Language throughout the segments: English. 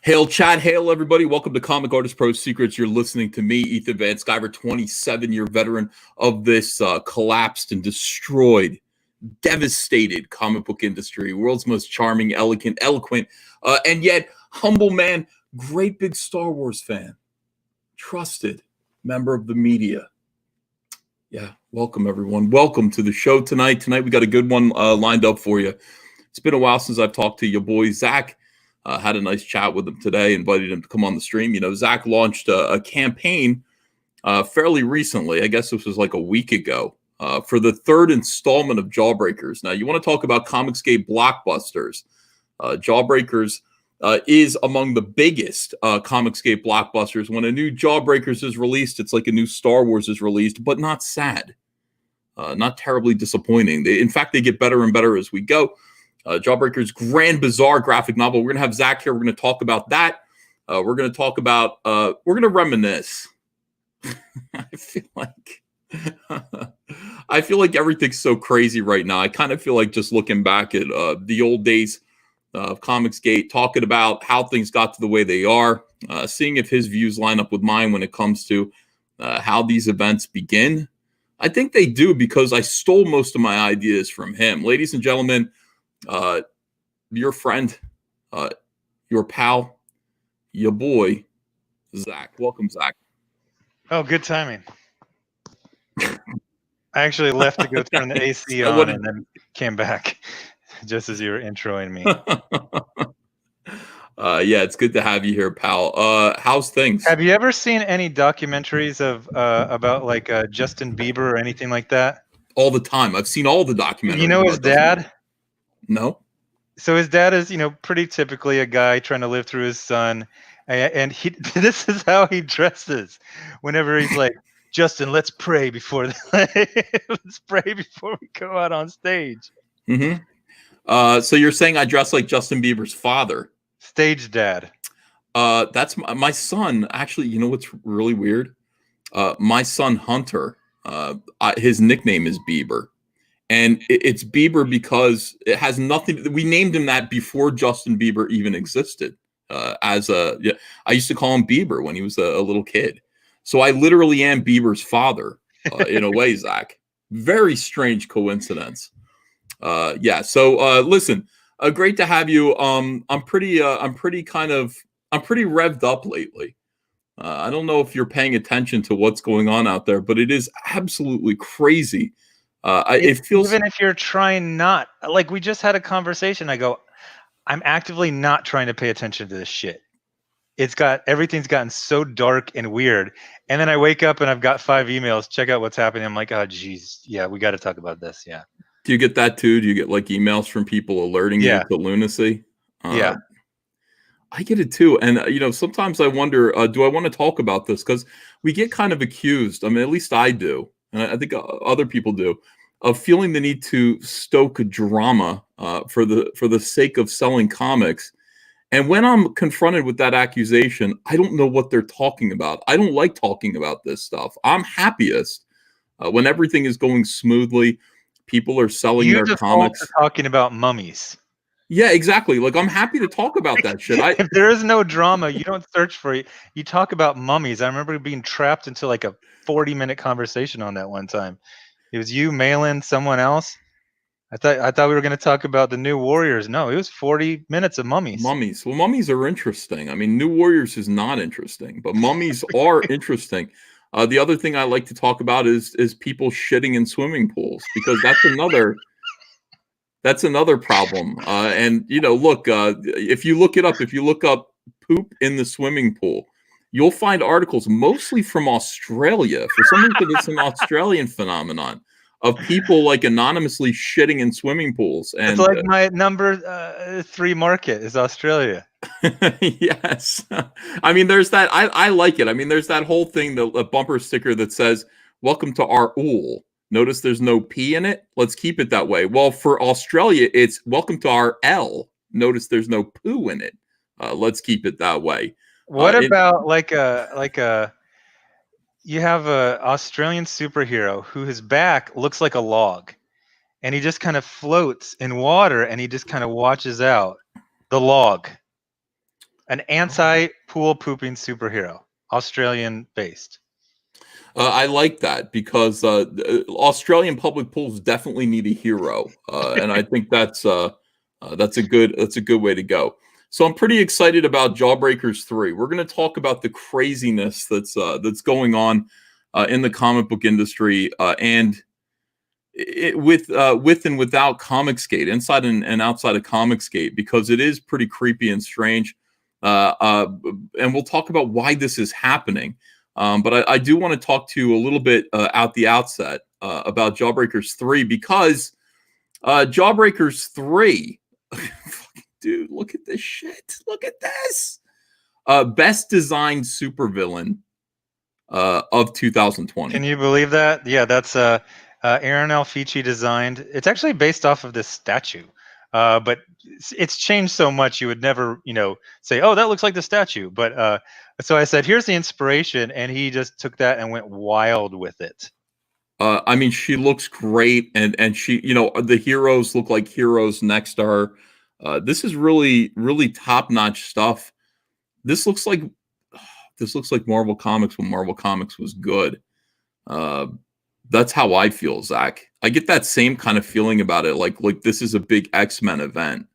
Hail chat, hail everybody. Welcome to Comic Artist Pro Secrets. You're listening to me, Ethan Van Sciver, 27-year veteran of this collapsed and destroyed, devastated comic book industry. World's most charming, eloquent, and yet humble man, great big Star Wars fan, trusted member of the media. Yeah, welcome everyone. Welcome to the show tonight. Tonight we got a good one lined up for you. It's been a while since I've talked to your boy, Zack. Had a nice chat with him today, invited him to come on the stream. You know, Zack launched a campaign fairly recently. I guess this was like a week ago for the third installment of Jawbreakers. Now, you want to talk about COMICSGATE blockbusters. Jawbreakers is among the biggest COMICSGATE blockbusters. When a new Jawbreakers is released, it's like a new Star Wars is released, but not sad. Not terribly disappointing. In fact, they get better and better as we go. Jawbreakers Grand Bizarre graphic novel. We're going to have Zack here. We're going to talk about that. We're going to talk about, we're going to reminisce. I feel like everything's so crazy right now. I kind of feel like just looking back at the old days of COMICSGATE, talking about how things got to the way they are, seeing if his views line up with mine when it comes to how these events begin. I think they do, because I stole most of my ideas from him. Ladies and gentlemen, your friend, your pal, your boy, Zack. Welcome, Zack. Oh, good timing. I actually left to go turn the AC on and then came back just as you were introing me. Yeah, it's good to have you here, pal. How's things? Have you ever seen any documentaries of about like Justin Bieber or anything like that? All the time. I've seen all the documentaries. You know his dad? No. So his dad is, pretty typically a guy trying to live through his son. And this is how he dresses whenever he's like, Justin, let's pray before let's pray before we go out on stage. Mm-hmm. So you're saying I dress like Justin Bieber's father? Stage dad. That's my son. Actually, you know what's really weird? My son Hunter, his nickname is Bieber. And it's Bieber because it has nothing. We named him that before Justin Bieber even existed. I used to call him Bieber when he was a little kid. So I literally am Bieber's father in a way, Zack. Very strange coincidence. Yeah. So listen, great to have you. I'm pretty revved up lately. I don't know if you're paying attention to what's going on out there, but it is absolutely crazy. It feels, even if you're trying not, like we just had a conversation, I go, I'm actively not trying to pay attention to this shit. Everything's gotten so dark and weird. And then I wake up and I've got 5 emails. Check out what's happening. I'm like, oh geez, yeah, we got to talk about this. Yeah. Do you get that too? Do you get like emails from people alerting you to lunacy? Yeah. I get it too. And, sometimes I wonder, do I want to talk about this? Because we get kind of accused. I mean, at least I do. And I think other people do, of feeling the need to stoke drama for the sake of selling comics. And when I'm confronted with that accusation, I don't know what they're talking about. I don't like talking about this stuff. I'm happiest when everything is going smoothly. People are selling their comics. Talking about mummies. Yeah, exactly. Like, I'm happy to talk about that shit. If there is no drama, you don't search for it. You talk about mummies. I remember being trapped into like a 40-minute conversation on that one time. It was you, Malin, someone else. I thought we were going to talk about the New Warriors. No, it was 40 minutes of mummies. Mummies. Well, mummies are interesting. I mean, New Warriors is not interesting, but mummies are interesting. The other thing I like to talk about is people shitting in swimming pools, because that's another problem. And look, if you look up poop in the swimming pool, you'll find articles mostly from Australia. For some reason, it's an Australian phenomenon of people like anonymously shitting in swimming pools. And it's like my number 3 market is Australia. Yes. I mean, there's that. I like it. I mean, there's that whole thing, the bumper sticker that says, "Welcome to our ool." Notice there's no P in it. Let's keep it that way. Well, for Australia, it's "Welcome to our L." Notice there's no poo in it. Let's keep it that way. What about you have a Australian superhero who his back looks like a log, and he just kind of floats in water, and he just kind of watches out the log. An anti-pool pooping superhero, Australian based. I like that because Australian public pools definitely need a hero, and I think that's a good way to go. So I'm pretty excited about Jawbreakers 3. We're going to talk about the craziness that's going on in the comic book industry and with and without COMICSGATE, inside and outside of COMICSGATE, because it is pretty creepy and strange. And we'll talk about why this is happening. But I do want to talk to you a little bit at the outset about Jawbreakers 3, because Jawbreakers 3, dude, look at this shit. Look at this. Best designed supervillain of 2020. Can you believe that? Yeah, that's Aaron Alfici designed. It's actually based off of this statue. But it's changed so much you would never, say, oh, that looks like the statue. But so I said, here's the inspiration, and he just took that and went wild with it. I mean, she looks great, and she, the heroes look like heroes next to her. This is really, really top-notch stuff. This looks like Marvel Comics when Marvel Comics was good. That's how I feel, Zach. I get that same kind of feeling about it. Like this is a big X-Men event.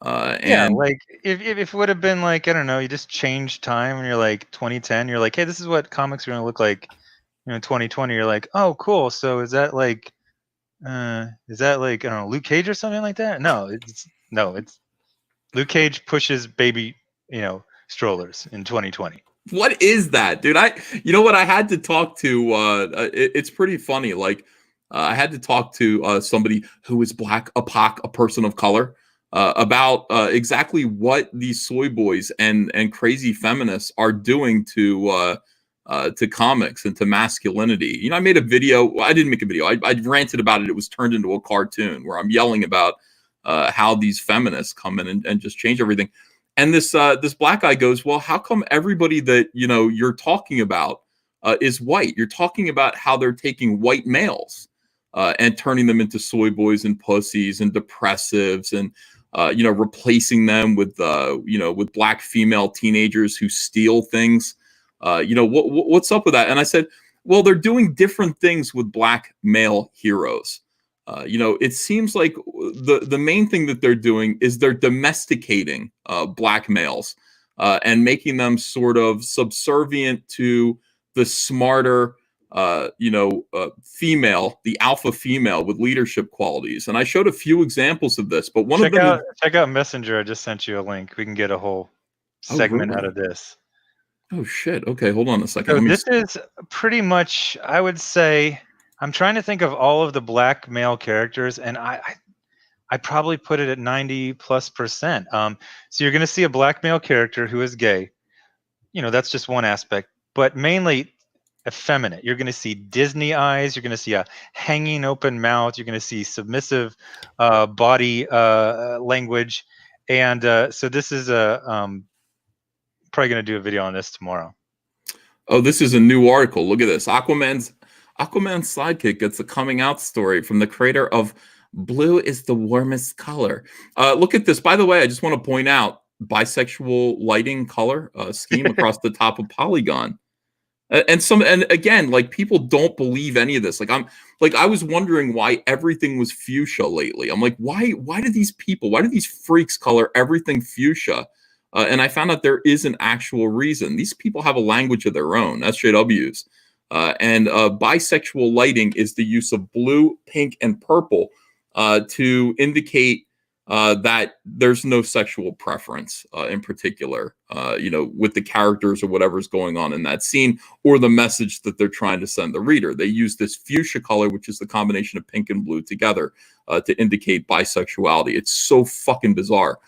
And like if it would have been like, I don't know, you just change time and you're like 2010, you're like, hey, this is what comics are going to look like, 2020. You're like, oh, cool. So is that like, I don't know, Luke Cage or something like that? No, it's Luke Cage pushes baby, strollers in 2020. What is that, dude? You know what? I had to talk to. It's pretty funny. Like, I had to talk to somebody who is black, a person of color, about exactly what these soy boys and crazy feminists are doing to comics and to masculinity. I made a video. I didn't make a video. I ranted about it. It was turned into a cartoon where I'm yelling about how these feminists come in and just change everything. And this black guy goes, well, how come everybody that you're talking about is white? You're talking about how they're taking white males and turning them into soy boys and pussies and depressives, and replacing them with with black female teenagers who steal things. What's up with that? And I said, well, they're doing different things with black male heroes. It seems like the main thing that they're doing is they're domesticating black males and making them sort of subservient to the smarter, female, the alpha female with leadership qualities. And I showed a few examples of this, but check out Messenger. I just sent you a link. We can get a whole segment out of this. Oh shit! Okay, hold on a second. So this is pretty much, I would say, I'm trying to think of all of the black male characters, and I probably put it at 90+%. So you're going to see a black male character who is gay. That's just one aspect, but mainly effeminate. You're going to see Disney eyes. You're going to see a hanging open mouth. You're going to see submissive body language. And so this is probably going to do a video on this tomorrow. Oh, this is a new article. Look at this. Aquaman's sidekick gets a coming out story from the creator of Blue is the Warmest Color. Look at this. By the way, I just want to point out bisexual lighting color scheme across the top of Polygon. And again, like, people don't believe any of this. I was wondering why everything was fuchsia lately. I'm like, why do these freaks color everything fuchsia? And I found out there is an actual reason. These people have a language of their own, SJWs. And bisexual lighting is the use of blue, pink, and purple to indicate that there's no sexual preference in particular, with the characters or whatever's going on in that scene, or the message that they're trying to send the reader. They use this fuchsia color, which is the combination of pink and blue together, to indicate bisexuality. It's so fucking bizarre.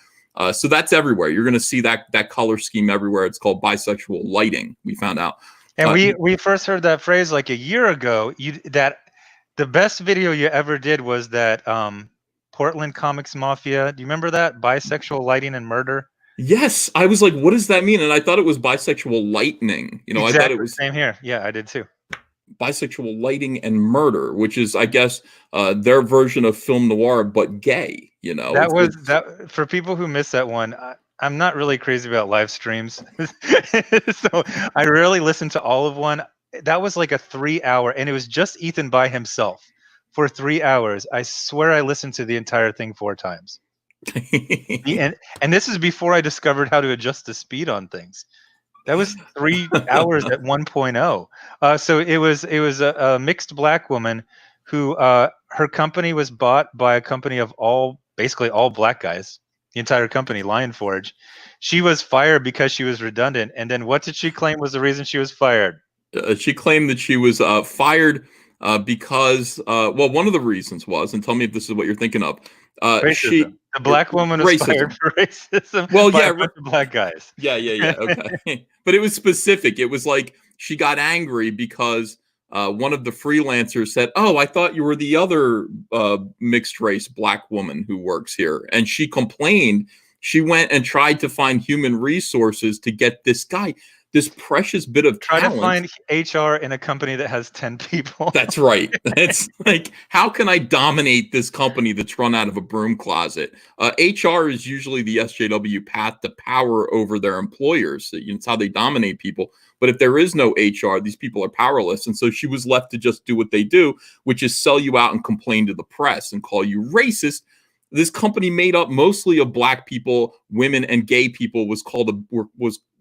So that's everywhere. You're going to see that color scheme everywhere. It's called bisexual lighting, we found out. And we first heard that phrase like a year ago. The best video you ever did was that Portland Comics Mafia. Do you remember that? Bisexual lighting and murder. Yes, I was like, what does that mean? And I thought it was bisexual lightning. Exactly. I thought it was same here. Yeah, I did too. Bisexual lighting and murder, which is, I guess, their version of film noir, but gay. That was that for people who missed that one. I'm not really crazy about live streams, so I rarely listen to all of one. That was like a 3-hour, and it was just Ethan by himself for 3 hours. I swear I listened to the entire thing 4 times. And this is before I discovered how to adjust the speed on things. That was 3 hours at 1.0. So it was a mixed black woman who her company was bought by a company of basically all black guys. The entire company, Lion Forge. She was fired because she was redundant. And then what did she claim was the reason she was fired? She claimed that she was fired because, well, one of the reasons was, and tell me if this is what you're thinking of. Racism. The black woman was fired for racism. Well, by yeah, a bunch of black guys. Yeah. Okay, but it was specific. It was like she got angry because one of the freelancers said, "Oh, I thought you were the other mixed race black woman who works here," and she complained. She went and tried to find human resources to get this guy this precious bit of Try talent. to find HR in a company that has 10 people. That's right. It's like, how can I dominate this company that's run out of a broom closet? HR is usually the SJW path to power over their employers. It's how they dominate people. But if there is no HR, these people are powerless. And so she was left to just do what they do, which is sell you out and complain to the press and call you racist. This company made up mostly of black people, women, and gay people was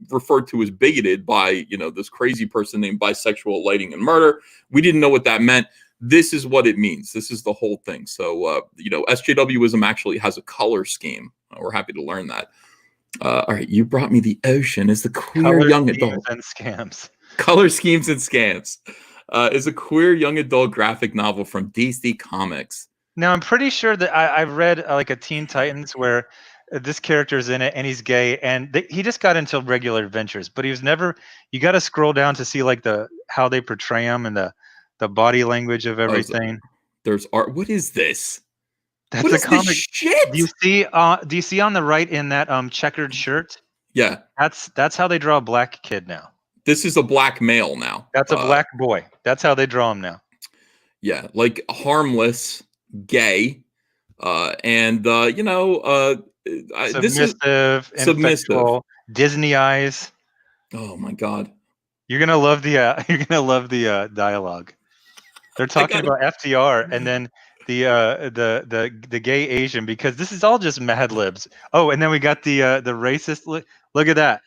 referred to as bigoted by, this crazy person named Bisexual Lighting and Murder. We didn't know what that meant. This is what it means. This is the whole thing. So, SJWism actually has a color scheme. We're happy to learn that. All right, You Brought Me the Ocean is the queer color young schemes adult. and scams. Color Schemes and Scams is a queer young adult graphic novel from DC Comics. Now, I'm pretty sure that I've read like a Teen Titans where this character's in it and he's gay, and he just got into regular adventures, but he was never. You got to scroll down to see like how they portray him and the body language of everything. There's art. What is this? That's what a is comic. This shit? Do you see on the right in that checkered shirt? Yeah. That's how they draw a black kid now. This is a black male now. That's a black boy. That's how they draw him now. Yeah, like harmless, gay, and submissive, ineffectual, Disney eyes. Oh my god! You're gonna love the dialogue. They're talking about FDR and then the gay Asian, because this is all just Mad Libs. Oh, and then we got the racist. Look at that.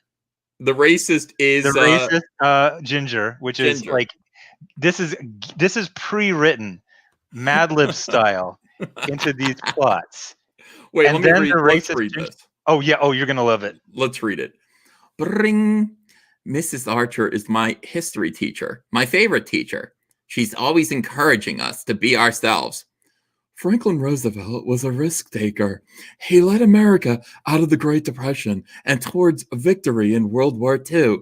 The racist is the racist Ginger, which is like this is pre-written Mad Lib style into these plots. Wait, and let me read. Let's read this. Oh yeah. Oh, you're gonna love it. Let's read it. Bring. Mrs. Archer is my history teacher, my favorite teacher. She's always encouraging us to be ourselves. Franklin Roosevelt was a risk taker. He led America out of the Great Depression and towards victory in World War II.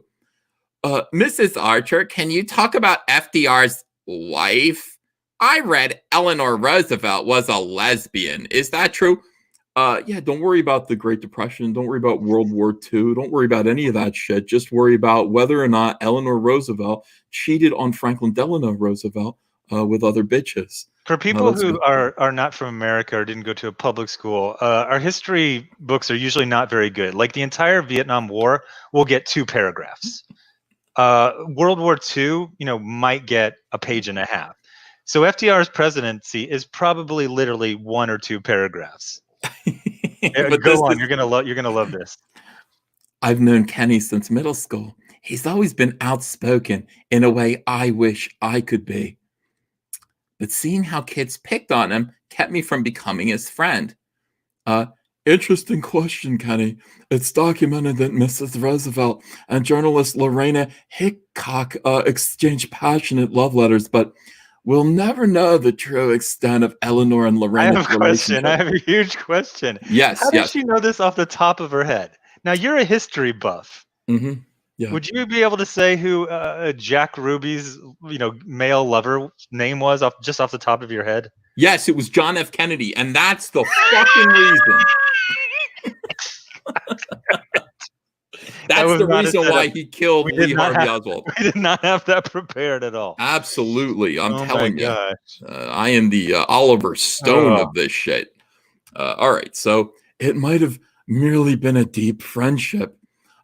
Mrs. Archer, can you talk about FDR's wife? I read Eleanor Roosevelt was a lesbian. Is that true? Yeah, don't worry about the Great Depression. Don't worry about World War II. Don't worry about any of that shit. Just worry about whether or not Eleanor Roosevelt cheated on Franklin Delano Roosevelt with other bitches. For people who are not from America or didn't go to a public school, our history books are usually not very good. Like the entire Vietnam War will get 2 paragraphs. World War II, might get a page and a half. So FDR's presidency is probably literally 1 or 2 paragraphs. But go on, you're gonna love this. I've known Kenny since middle school. He's always been outspoken in a way I wish I could be. But seeing how kids picked on him kept me from becoming his friend. Interesting question, Kenny. It's documented that Mrs. Roosevelt and journalist Lorena Hickok exchanged passionate love letters, but we'll never know the true extent of Eleanor and Lorena's relationship. I have a huge question. Yes. How does she know this off the top of her head? Now, you're a history buff. Mm-hmm. Yeah. Would you be able to say who Jack Ruby's male lover name was just off the top of your head? Yes, it was John F. Kennedy, and that's the fucking reason. That's the reason why he killed Lee Harvey Oswald. We did not have that prepared at all. Absolutely, I'm telling you. I am the Oliver Stone of this shit. All right, so it might have merely been a deep friendship.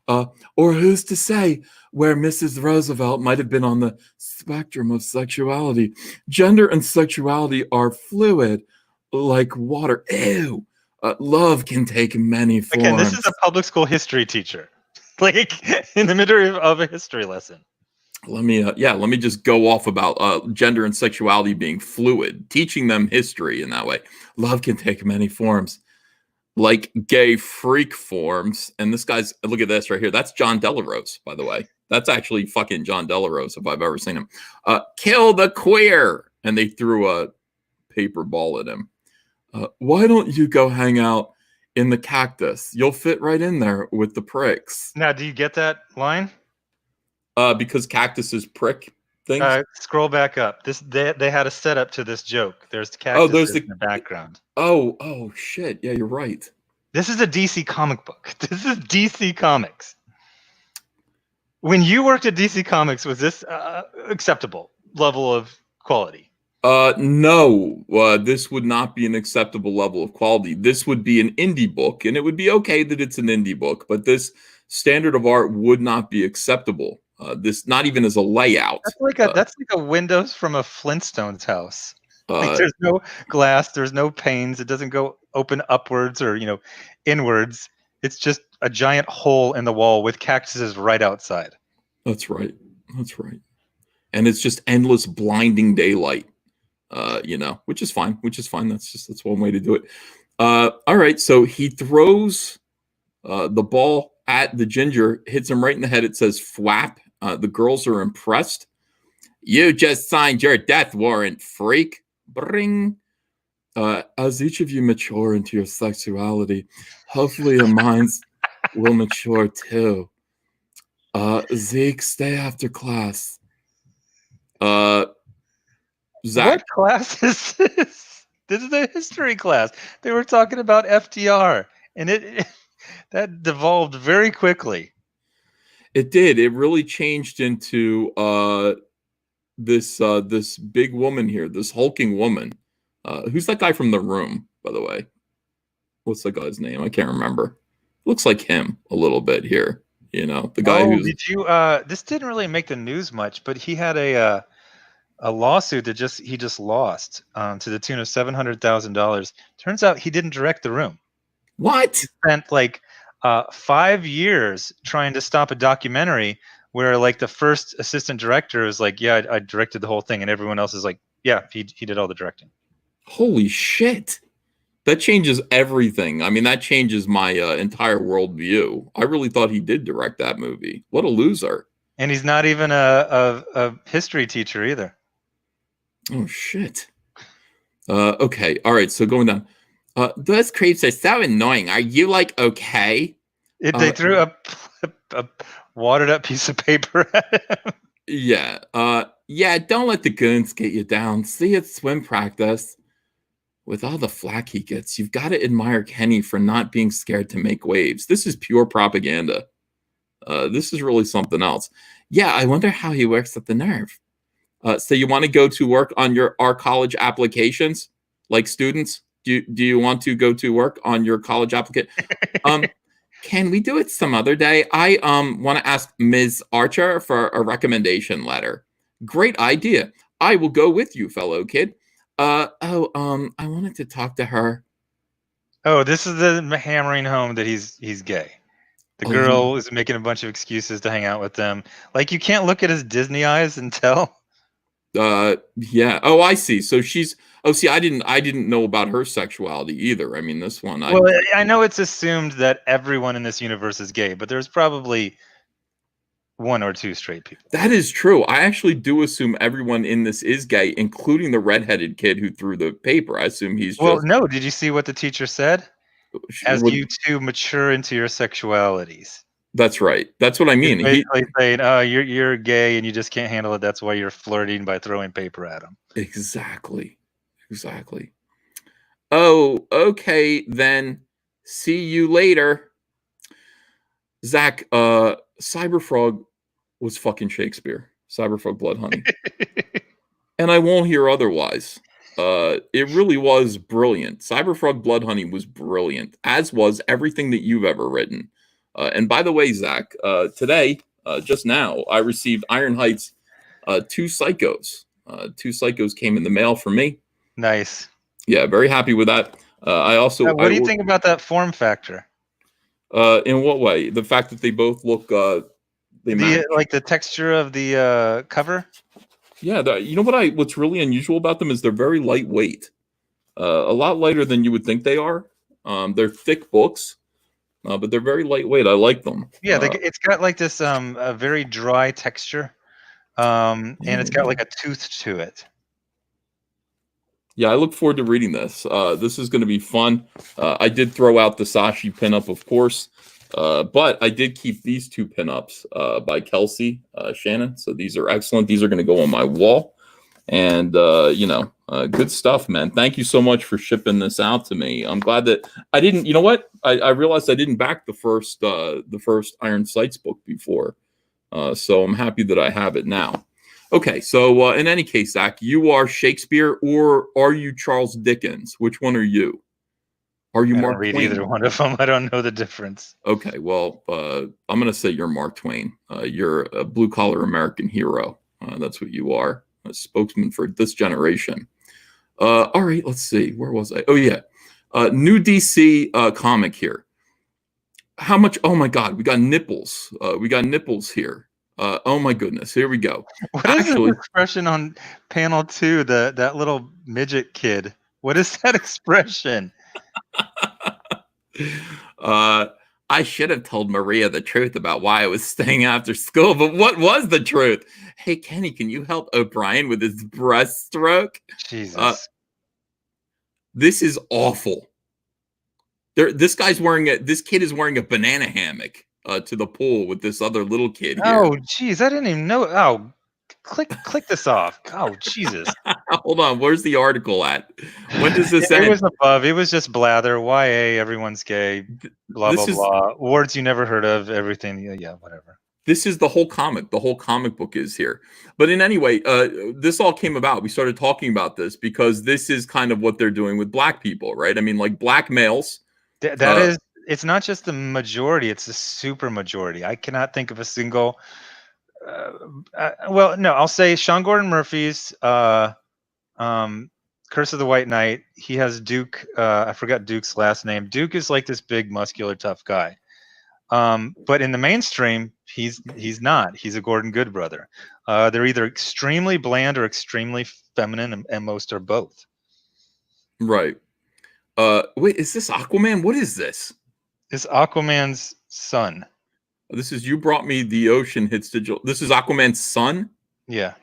Or who's to say where Mrs. Roosevelt might have been on the spectrum of sexuality? Gender and sexuality are fluid like water. Ew. Love can take many forms. Again, this is a public school history teacher, like in the middle of a history lesson. Let me just go off about gender and sexuality being fluid, teaching them history in that way. Love can take many forms, like gay freak forms. And this guy's, look at this right here. That's John Delarose, by the way. That's actually fucking John Delarose, if I've ever seen him. Kill the queer. And they threw a paper ball at him. Why don't you go hang out in the cactus? You'll fit right in there with the pricks. Now, do you get that line? Because cactuses prick things. Scroll back up. They had a setup to this joke. There's cactuses in the background. Oh shit! Yeah, you're right. This is a DC comic book. This is DC Comics. When you worked at DC Comics, was this acceptable level of quality? No. This would not be an acceptable level of quality. This would be an indie book, and it would be okay that it's an indie book, but this standard of art would not be acceptable. This not even as a layout. That's like a windows from a Flintstones house. Like there's no glass, there's no panes. It doesn't go open upwards or inwards. It's just a giant hole in the wall with cactuses right outside. That's right. That's right. And it's just endless blinding daylight. Which is fine. That's one way to do it. All right. So he throws the ball at the ginger, hits him right in the head. It says "flap." The girls are impressed. You just signed your death warrant, freak. Bring. As each of you mature into your sexuality, hopefully your minds will mature too. Zeke, stay after class. Zack. What class is this? This is a history class. They were talking about FDR, and it that devolved very quickly. It did. It really changed into this big woman here, this hulking woman. Who's that guy from The Room, by the way? What's the guy's name? I can't remember. Looks like him a little bit here. The guy who's. Did you? This didn't really make the news much, but he had a lawsuit that he just lost to the tune of $700,000. Turns out he didn't direct The Room. What? He spent like 5 years trying to stop a documentary where like the first assistant director is like, yeah, I directed the whole thing, and everyone else is like, yeah, he did all the directing. Holy shit. That changes everything. I mean, that changes my entire worldview. I really thought he did direct that movie. What a loser. And he's not even a history teacher either. Oh, shit. Okay. All right. So going down. Those creeps are so annoying. Are you like okay? They threw a watered up piece of paper at him. Yeah. Yeah. Don't let the goons get you down. See at swim practice. With all the flack he gets, you've got to admire Kenny for not being scared to make waves. This is pure propaganda. This is really something else. Yeah, I wonder how he works up the nerve. So you want to go to work on our college applications, like students? Do you want to go to work on your college application? Can we do it some other day? I want to ask Ms. Archer for a recommendation letter. Great idea. I will go with you, fellow kid. I wanted to talk to her. Oh, this is the hammering home that he's gay. The girl is making a bunch of excuses to hang out with them. Like, you can't look at his Disney eyes and tell. Yeah. Oh, I see. So she's. Oh, see, I didn't know about her sexuality either. I mean, this one. Well, I know it's assumed that everyone in this universe is gay, but there's probably one or two straight people. That is true. I actually do assume everyone in this is gay, including the redheaded kid who threw the paper. I assume he's Well, no. Did you see what the teacher said? As you two mature into your sexualities. That's right. That's what I mean. He's basically saying, "Oh, you're gay and you just can't handle it. That's why you're flirting by throwing paper at him." Exactly. Oh, okay then. See you later. Zack, Cyberfrog was fucking Shakespeare. Cyberfrog Blood Honey. And I won't hear otherwise. It really was brilliant. Cyberfrog Blood Honey was brilliant, as was everything that you've ever written. And by the way, Zach, today, just now, I received Iron Heights 2 Psychos. 2 Psychos came in the mail for me. Nice. Yeah, very happy with that. I also. What do you think about that form factor? In what way? The fact that they both look. They match. Like the texture of the cover. Yeah, you know what? What's really unusual about them is they're very lightweight. A lot lighter than you would think they are. They're thick books, but they're very lightweight. I like them. Yeah, it's got like this a very dry texture, and it's got like a tooth to it. Yeah, I look forward to reading this. This is going to be fun. I did throw out the Sashi pinup, of course, but I did keep these 2 pinups by Kelsey Shannon. So these are excellent. These are going to go on my wall. And, good stuff, man. Thank you so much for shipping this out to me. I'm glad that I didn't, you know what? I realized I didn't back the first Iron Sights book before. So I'm happy that I have it now. Okay, so in any case, Zach, you are Shakespeare or are you Charles Dickens? Which one are you? Are you Mark Twain? I don't read either one of them. I don't know the difference. Okay, well, I'm going to say you're Mark Twain. You're a blue-collar American hero. That's what you are, a spokesman for this generation. All right, let's see. Where was I? Oh, yeah. New DC comic here. How much? Oh, my God. We got nipples. We got nipples here. Oh my goodness! Here we go. What is the expression on panel 2? That little midget kid. What is that expression? I should have told Maria the truth about why I was staying after school. But what was the truth? Hey, Kenny, can you help O'Brien with his breaststroke? Jesus, this is awful. This kid is wearing a banana hammock. To the pool with this other little kid here. Oh, geez, I didn't even know. Oh, click this off. Oh, Jesus. Hold on, where's the article at? When does this end? It was above. It was just blather. YA, everyone's gay. Blah blah blah. Words you never heard of. Everything. Yeah, whatever. This is the whole comic. The whole comic book is here. But in any way, this all came about. We started talking about this because this is kind of what they're doing with black people, right? I mean, like black males. That is. It's not just the majority, it's the super majority. I cannot think of a single well, no, I'll say Sean Gordon Murphy's Curse of the White Knight. He has Duke, I forgot Duke's last name. Duke is like this big, muscular, tough guy. But in the mainstream, he's not. He's a Gordon Good brother. They're either extremely bland or extremely feminine, and most are both. Right. Wait, is this Aquaman? What is this? It's Aquaman's son. This is You Brought Me the Ocean Hits Digital. This is Aquaman's son? Yeah.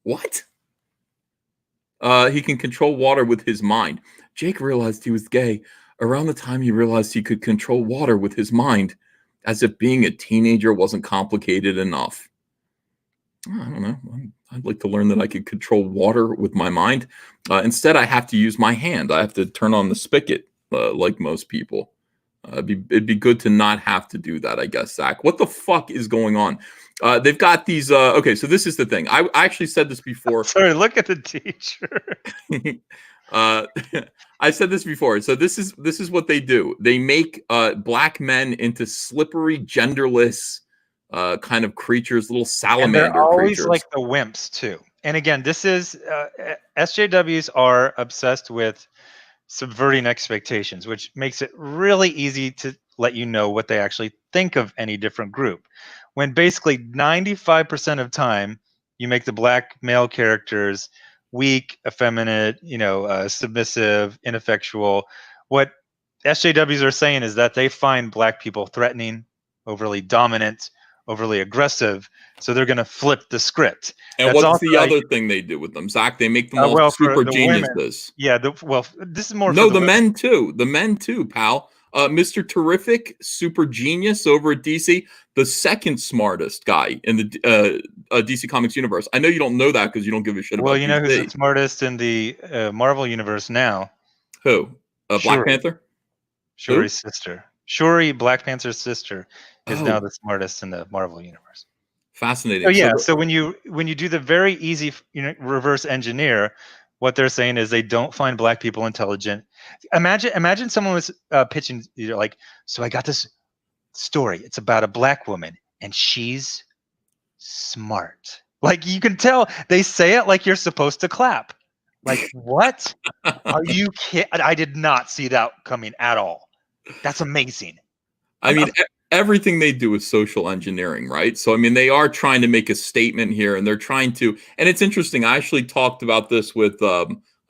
What? He can control water with his mind. Jake realized he was gay around the time he realized he could control water with his mind, as if being a teenager wasn't complicated enough. I don't know. I'd like to learn that I could control water with my mind. Instead, I have to use my hand. I have to turn on the spigot. Like most people, it'd be good to not have to do that, I guess. Zach, what the fuck is going on? They've got these. Okay, so this is the thing. I actually said this before. Sorry, look at the teacher. I said this before. So this is what they do. They make black men into slippery, genderless kind of creatures, little salamander and they're always creatures. Like the wimps too. And again, this is SJWs are obsessed with subverting expectations, which makes it really easy to let you know what they actually think of any different group. When basically 95% of time you make the black male characters weak, effeminate, submissive, ineffectual. What SJWs are saying is that they find black people threatening, overly dominant, overly aggressive, so they're going to flip the script. And That's what's the other thing they do with them, Zach? They make them all super geniuses. Women, this is more. No, the men too. The men too, pal. Mr. Terrific, super genius over at DC, the second smartest guy in the DC Comics universe. I know you don't know that because you don't give a shit about. Well, you know who's the smartest in the Marvel universe now? Who? Black Panther? Shuri's sister. Shuri, Black Panther's sister, is now the smartest in the Marvel universe. Oh Fascinating. So yeah. So when you do the very easy, reverse engineer, what they're saying is they don't find black people intelligent. Imagine someone was pitching, like, so I got this story. It's about a black woman and she's smart. Like, you can tell they say it like you're supposed to clap. Like, what? Are you kidding? I did not see that coming at all. That's amazing. I mean, everything they do is social engineering, right? So, I mean, they are trying to make a statement here, and they're trying to. And it's interesting. I actually talked about this with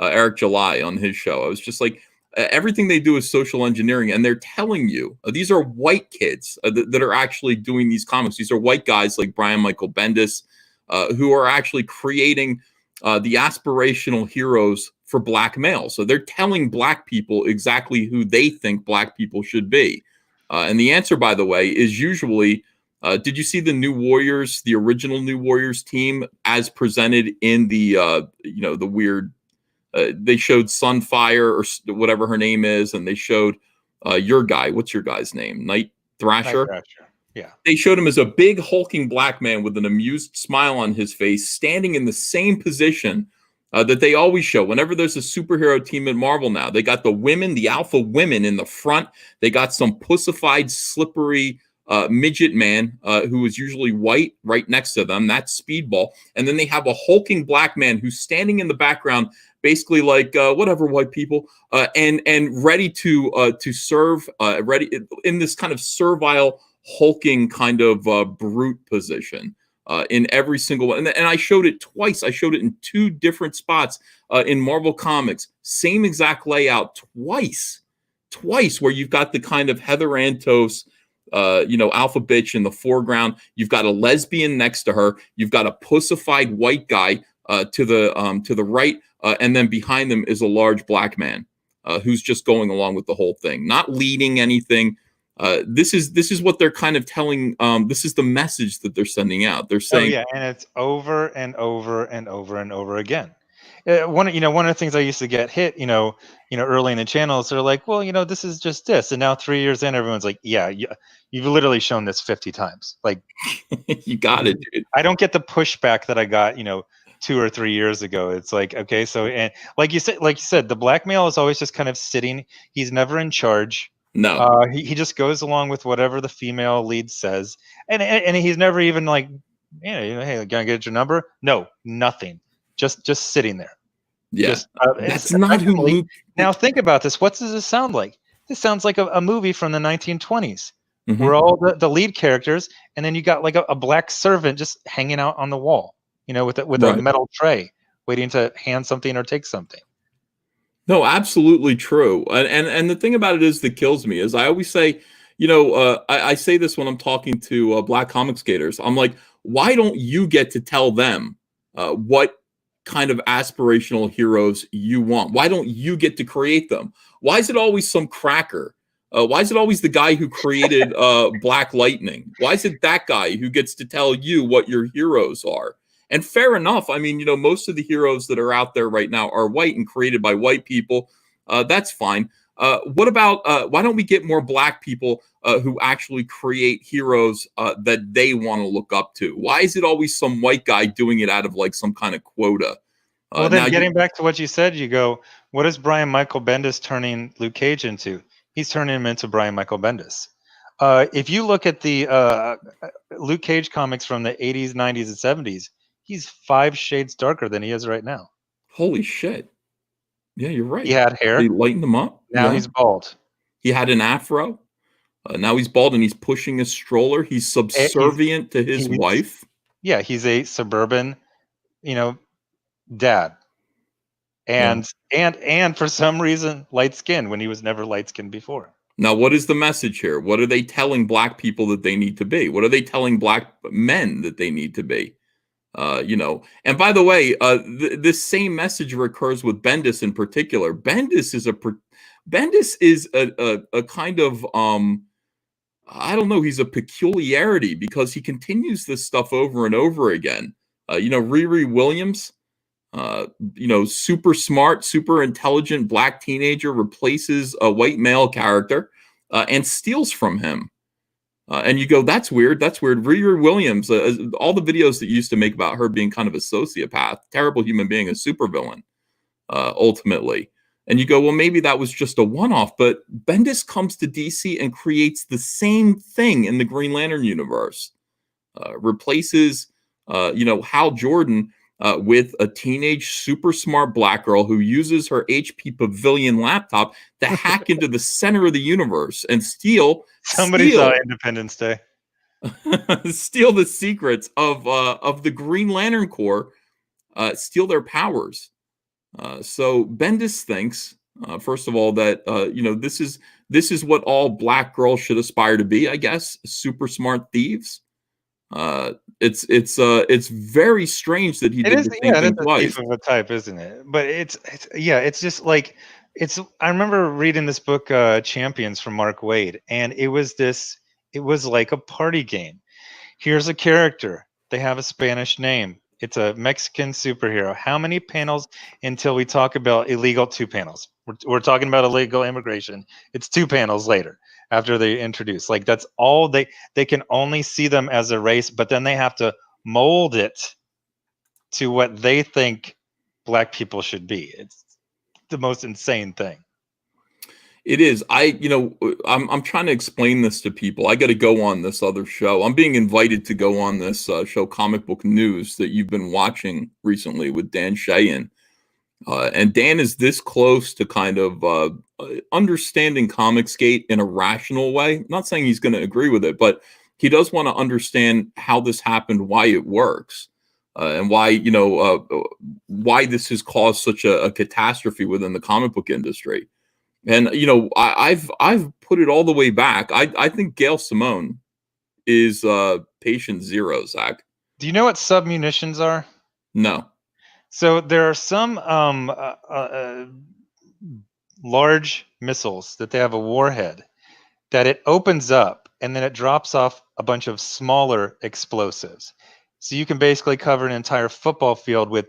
Eric July on his show. I was just like, everything they do is social engineering, and they're telling you these are white kids that are actually doing these comics. These are white guys like Brian Michael Bendis who are actually creating the aspirational heroes for black males. So they're telling black people exactly who they think black people should be. And the answer, by the way, is usually, did you see the New Warriors, the original New Warriors team as presented in the, the weird, they showed Sunfire or whatever her name is, and they showed your guy. What's your guy's name? Night Thrasher? Night Thrasher. Yeah. They showed him as a big hulking black man with an amused smile on his face, standing in the same position that they always show whenever there's a superhero team at Marvel now. They got the women, the alpha women in the front. They got some pussified, slippery midget man who is usually white right next to them. That's Speedball. And then they have a hulking black man who's standing in the background, basically like whatever, white people, and ready to serve, ready in this kind of servile, hulking kind of brute position. In every single one. And I showed it twice. I showed it in two different spots in Marvel Comics. Same exact layout twice, where you've got the kind of Heather Antos, alpha bitch in the foreground. You've got a lesbian next to her. You've got a pussified white guy to the right. And then behind them is a large black man who's just going along with the whole thing, not leading anything. This is what they're kind of telling. This is the message that they're sending out. They're saying, "Oh yeah," and it's over and over and over and over again. One of the things I used to get hit, early in the channels, they're like, "Well, this is just this," and now 3 years in, everyone's like, "Yeah, you've literally shown this 50 times." Like, you got it, dude. I don't get the pushback that I got, 2 or 3 years ago. It's like, okay, so, and like you said, the black male is always just kind of sitting. He's never in charge. No, he just goes along with whatever the female lead says, and he's never even like, hey, can I get your number? No, nothing. Just sitting there. yeah, Just, that's not who Luke. Now think about this. What does this sound like? This sounds like a movie from the 1920s, Mhm. where all the lead characters, and then you got like a black servant just hanging out on the wall, with Right. a metal tray, waiting to hand something or take something. No, absolutely true. And the thing about it is that kills me is I always say, I say this when I'm talking to black comic skaters. I'm like, why don't you get to tell them what kind of aspirational heroes you want? Why don't you get to create them? Why is it always some cracker? Why is it always the guy who created Black Lightning? Why is it that guy who gets to tell you what your heroes are? And fair enough. I mean, most of the heroes that are out there right now are white and created by white people. That's fine. What about why don't we get more black people who actually create heroes that they want to look up to? Why is it always some white guy doing it out of like some kind of quota? Well, then getting back to what you said, you go, what is Brian Michael Bendis turning Luke Cage into? He's turning him into Brian Michael Bendis. If you look at the Luke Cage comics from the 80s, 90s, and 70s, he's 5 shades darker than he is right now. Holy shit. Yeah, you're right. He had hair. They lightened him up. Now he's bald. He had an afro. Now he's bald and he's pushing a stroller. He's subservient to his wife. Yeah, he's a suburban, dad. And for some reason, light skin when he was never light skinned before. Now, what is the message here? What are they telling black people that they need to be? What are they telling black men that they need to be? And by the way, this same message recurs with Bendis in particular. Bendis is a kind of I don't know. He's a peculiarity because he continues this stuff over and over again. Riri Williams, super smart, super intelligent black teenager replaces a white male character and steals from him. And you go, that's weird. That's weird. Riri Williams, all the videos that you used to make about her being kind of a sociopath, terrible human being, a supervillain, ultimately. And you go, well, maybe that was just a one-off. But Bendis comes to DC and creates the same thing in the Green Lantern universe. Replaces, Hal Jordan with a teenage, super smart black girl who uses her HP Pavilion laptop to hack into the center of the universe and steal Somebody saw Independence Day. steal the secrets of the Green Lantern Corps, steal their powers. So Bendis thinks, first of all, that this is what all black girls should aspire to be. I guess super smart thieves. It's very strange that he did the same thing twice. Thief of a type, isn't it? But it's just like I remember reading this book, Champions, from Mark Waid, and it was like a party game. Here's a character. They have a Spanish name. It's a Mexican superhero. How many panels until we talk about illegal? 2 panels. We're talking about illegal immigration. It's 2 panels later after they introduce. Like, that's all they can only see them as a race, but then they have to mold it to what they think black people should be. It's the most insane thing. It is. I'm trying to explain this to people. I got to go on this other show. I'm being invited to go on this show, Comic Book News, that you've been watching recently with Dan Sheehan. And Dan is this close to kind of understanding COMICSGATE in a rational way. I'm not saying he's going to agree with it, but he does want to understand how this happened, why it works, and why this has caused such a catastrophe within the comic book industry. And I've put it all the way back. I think Gail Simone is patient zero, Zach. Do you know what submunitions are? No. So there are some large missiles that they have a warhead that it opens up and then it drops off a bunch of smaller explosives. So you can basically cover an entire football field with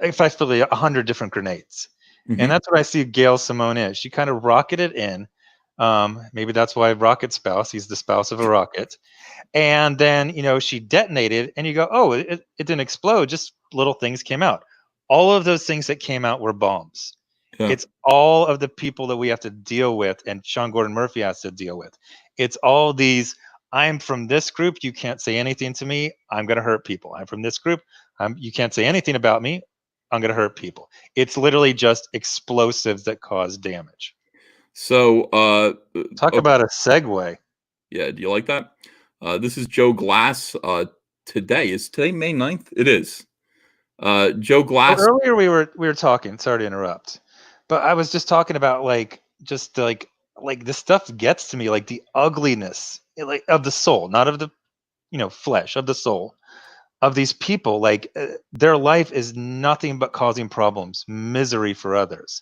effectively 100 different grenades. Mm-hmm. And that's what I see Gail Simone is. She kind of rocketed in. Maybe that's why Rocket Spouse. He's the spouse of a rocket. And then, she detonated and you go, oh, it didn't explode. Just little things came out. All of those things that came out were bombs. Yeah. It's all of the people that we have to deal with and Sean Gordon Murphy has to deal with. It's all these, I'm from this group. You can't say anything to me. I'm going to hurt people. I'm from this group. You can't say anything about me. I'm going to hurt people. It's literally just explosives that cause damage. So talk about a segue. Yeah, do you like that? This is Joe Glass. Today is May 9th? It is. Joe Glass. Well, earlier we were talking. Sorry to interrupt, but I was just talking about like this stuff gets to me, like the ugliness, like of the soul, not of the flesh, of the soul. Of these people, like their life is nothing but causing problems, misery for others.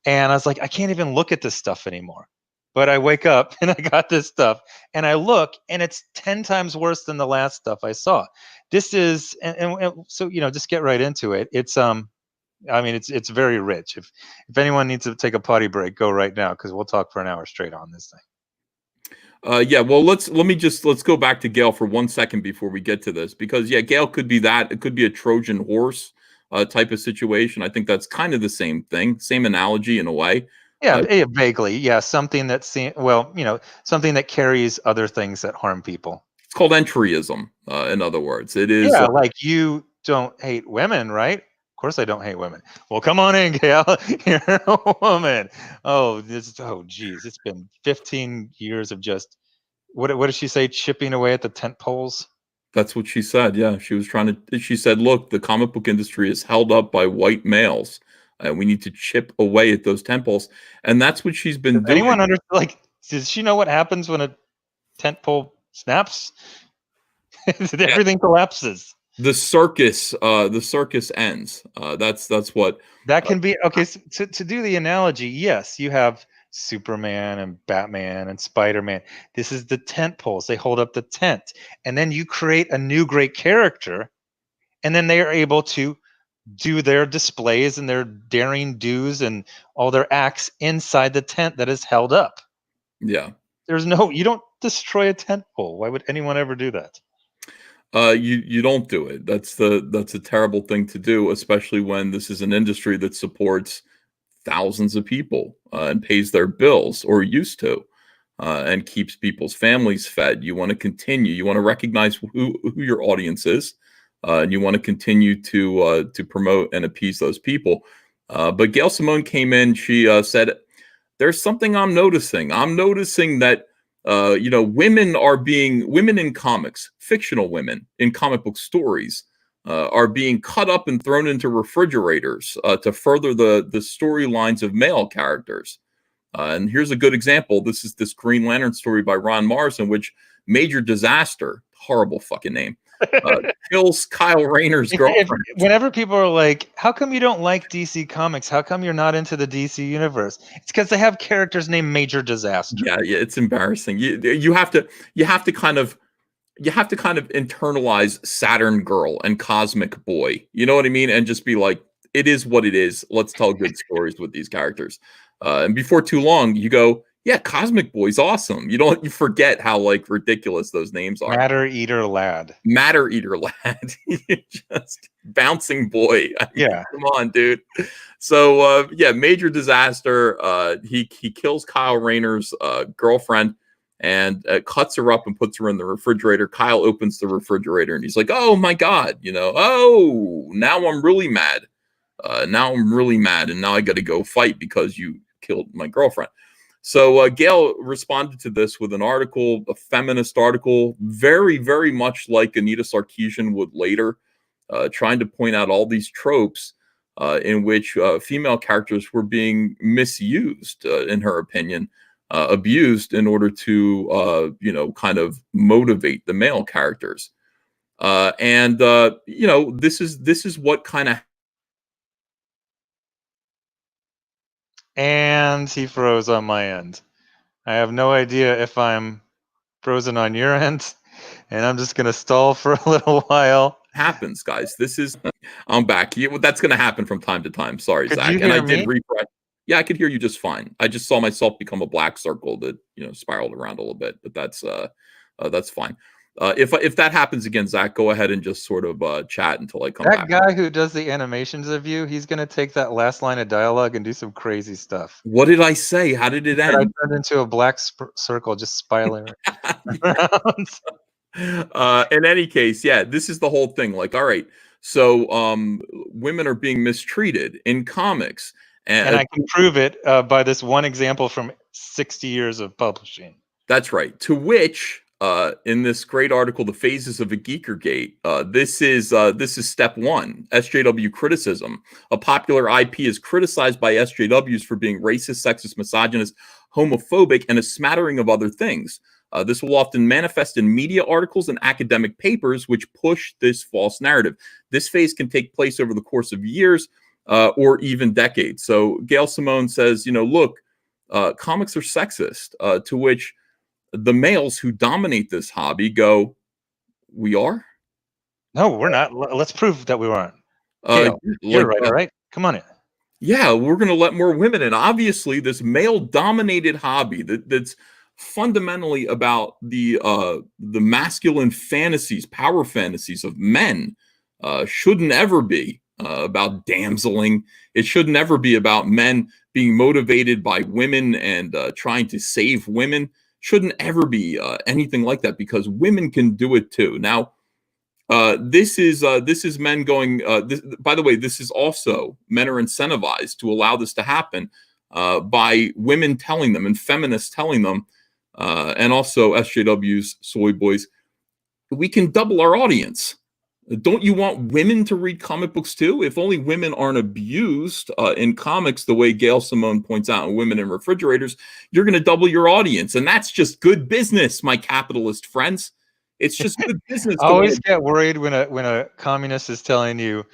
And I was like, I can't even look at this stuff anymore. But I wake up and I got this stuff and I look and it's 10 times worse than the last stuff I saw. This is, and so, just get right into it. It's, it's very rich. If anyone needs to take a potty break, go right now, because we'll talk for an hour straight on this thing. Yeah, well, let's go back to Gail for 1 second before we get to this, because Gail could be that. It could be a Trojan horse type of situation. I think that's kind of the same thing, same analogy in a way. Yeah, vaguely. Yeah, something that something that carries other things that harm people. It's called entryism. In other words, it is. Yeah, like you don't hate women, right? Of course I don't hate women. Well, come on in, Gail. You're a woman. Geez, it's been 15 years of just what did she say? Chipping away at the tent poles. That's what she said. Yeah, she was trying to. She said, "Look, the comic book industry is held up by white males, and we need to chip away at those tent poles." And that's what she's been doing. Anyone does she know what happens when a tent pole snaps? Everything collapses. The circus ends. That's what that can be. Okay, so to do the analogy, yes, you have Superman and Batman and Spider-Man. This is the tent poles. They hold up the tent, and then you create a new great character, and then they are able to do their displays and their daring do's and all their acts inside the tent that is held up. Yeah. You don't destroy a tent pole. Why would anyone ever do that? You don't do it. That's a terrible thing to do, especially when this is an industry that supports thousands of people and pays their bills, or used to, and keeps people's families fed. You want to continue. You want to recognize who your audience is, and you want to continue to promote and appease those people. But Gail Simone came in. She said, "There's something I'm noticing. I'm noticing that." Women in comics, fictional women in comic book stories, are being cut up and thrown into refrigerators to further the storylines of male characters. And here's a good example. This is this Green Lantern story by Ron Mars, in which Major Disaster, horrible fucking name, kills Kyle Rayner's girlfriend. Whenever people are like, how come you don't like DC Comics? How come you're not into the DC universe? It's because they have characters named Major Disaster. Yeah, it's embarrassing. You have to kind of internalize Saturn Girl and Cosmic Boy. You know what I mean? And just be like, it is what it is. Let's tell good stories with these characters. And before too long, you go, yeah, Cosmic Boy's awesome. You forget how like ridiculous those names are. Matter Eater Lad. Just bouncing boy. Yeah. Come on, dude. So Major Disaster. He kills Kyle Rayner's girlfriend and cuts her up and puts her in the refrigerator. Kyle opens the refrigerator and he's like, "Oh my god, oh, now I'm really mad. And now I got to go fight because you killed my girlfriend." So Gail responded to this with an article, a feminist article, very, very much like Anita Sarkeesian would later, trying to point out all these tropes in which female characters were being misused, in her opinion, abused in order to, kind of motivate the male characters. This is what kind of. And he froze on my end. I have no idea if I'm frozen on your end, and I'm just going to stall for a little while. Happens, guys. I'm back. That's going to happen from time to time. Sorry, Could Zach. you And I hear did me? refresh. Yeah, I could hear you just fine. I just saw myself become a black circle that spiraled around a little bit, but that's fine. If that happens again, Zach, go ahead and just sort of chat until I come back. That guy who does the animations of you, he's going to take that last line of dialogue and do some crazy stuff. What did I say? How did it end? I turned into a black circle just spiraling around. In any case, yeah, this is the whole thing. Like, all right, so women are being mistreated in comics. And I can prove it by this one example from 60 years of publishing. That's right. To which, in this great article, "The Phases of a Geekergate," this is step one. SJW Criticism. A popular IP is criticized by SJWs for being racist, sexist, misogynist, homophobic, and a smattering of other things. This will often manifest in media articles and academic papers which push this false narrative. This phase can take place over the course of years or even decades. So Gail Simone says, look, comics are sexist, to which the males who dominate this hobby go, "We are? No, we're not. Let's prove that we aren't." Gail, you're right, all right? Come on in. Yeah, we're going to let more women in. Obviously, this male-dominated hobby that's fundamentally about the masculine fantasies, power fantasies of men, shouldn't ever be about damseling. It should never be about men being motivated by women and trying to save women. Shouldn't ever be anything like that, because women can do it too. Now, this is men going. By the way, this is also men are incentivized to allow this to happen by women telling them and feminists telling them, and also SJWs, soy boys, we can double our audience. Don't you want women to read comic books too? If only women aren't abused in comics the way Gail Simone points out, and women in refrigerators, you're going to double your audience. And that's just good business, my capitalist friends. It's just good business. I always get worried when a communist is telling you,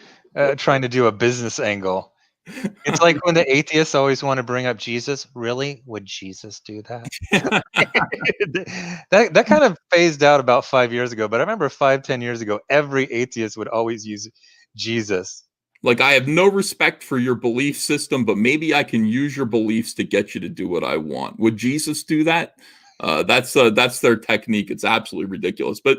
trying to do a business angle. It's like when the atheists always want to bring up Jesus. Really? Would Jesus do that? that kind of phased out about 5 years ago. But I remember 5-10 years ago, every atheist would always use Jesus. Like, I have no respect for your belief system, but maybe I can use your beliefs to get you to do what I want. Would Jesus do that? That's their technique. It's absolutely ridiculous. But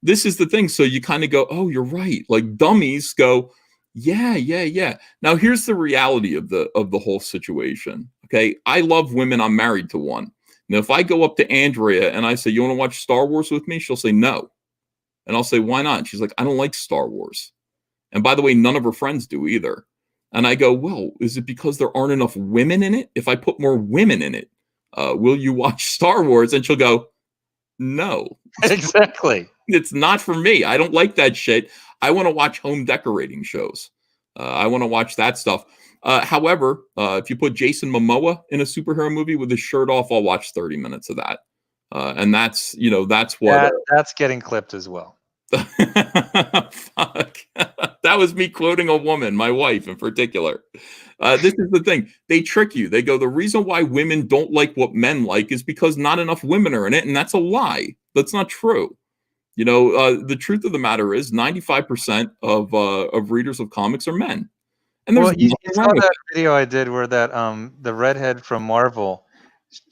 this is the thing. So you kind of go, oh, you're right. Like dummies go, yeah, yeah, yeah. Now here's the reality of the whole situation. Okay, I love women. I'm married to one. Now if I go up to Andrea and I say, you want to watch Star Wars with me? She'll say no, and I'll say, why not? And she's like, I don't like Star Wars. And by the way, none of her friends do either. And I go, well, is it because there aren't enough women in it? If I put more women in it, will you watch Star Wars? And she'll go, no. Exactly. It's not for me. I don't like that shit. I want to watch home decorating shows. I want to watch that stuff. However, if you put Jason Momoa in a superhero movie with his shirt off, I'll watch 30 minutes of that. And that's, that's what. That's getting clipped as well. Fuck. That was me quoting a woman, my wife in particular. This is the thing. They trick you. They go, the reason why women don't like what men like is because not enough women are in it. And that's a lie. That's not true. The truth of the matter is 95% of readers of comics are men. And there's you saw that video I did where that the redhead from Marvel,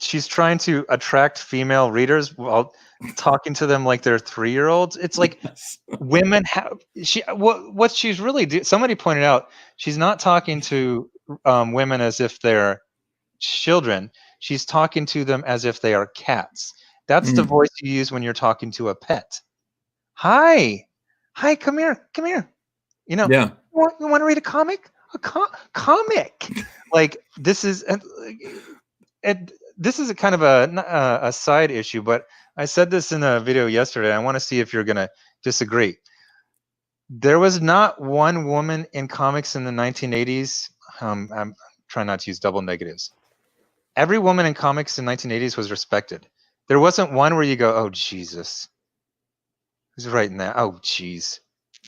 she's trying to attract female readers while talking to them like they're 3-year-olds. It's like women have what she's really somebody pointed out, she's not talking to women as if they're children. She's talking to them as if they are cats. That's the voice you use when you're talking to a pet. Hi, come here. Yeah. You want to read a comic? A comic. Like this is this is a kind of a side issue, but I said this in a video yesterday. I want to see if you're gonna disagree. There was not one woman in comics in the 1980s. I'm trying not to use double negatives. Every woman in comics in 1980s was respected. There wasn't one where you go, oh Jesus, who's writing that? Oh jeez.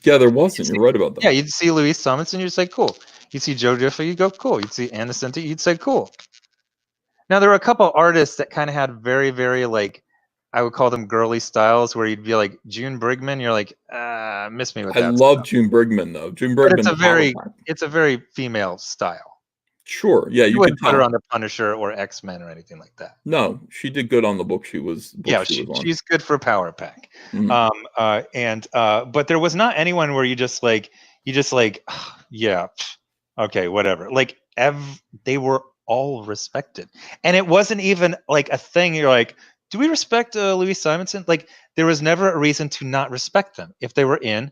Yeah, there wasn't. You're right about that. Yeah, you'd see Louise Simonson, you'd say cool. You'd see Joe Diffie, you'd go cool. You'd see Anna Senti, you'd say cool. Now there were a couple artists that kind of had very, very like, I would call them girly styles, where you'd be like June Brigman, you're like, miss me with that. I love June Brigman though. June Brigman. It's a very female style. Sure. Yeah, you wouldn't put her on the Punisher or X-Men or anything like that. No, she did good on the book she was. She's good for Power Pack. Mm-hmm. But there was not anyone where you just like, yeah, okay, whatever. Like they were all respected, and it wasn't even like a thing. You're like, do we respect Louise Simonson? Like there was never a reason to not respect them. If they were in,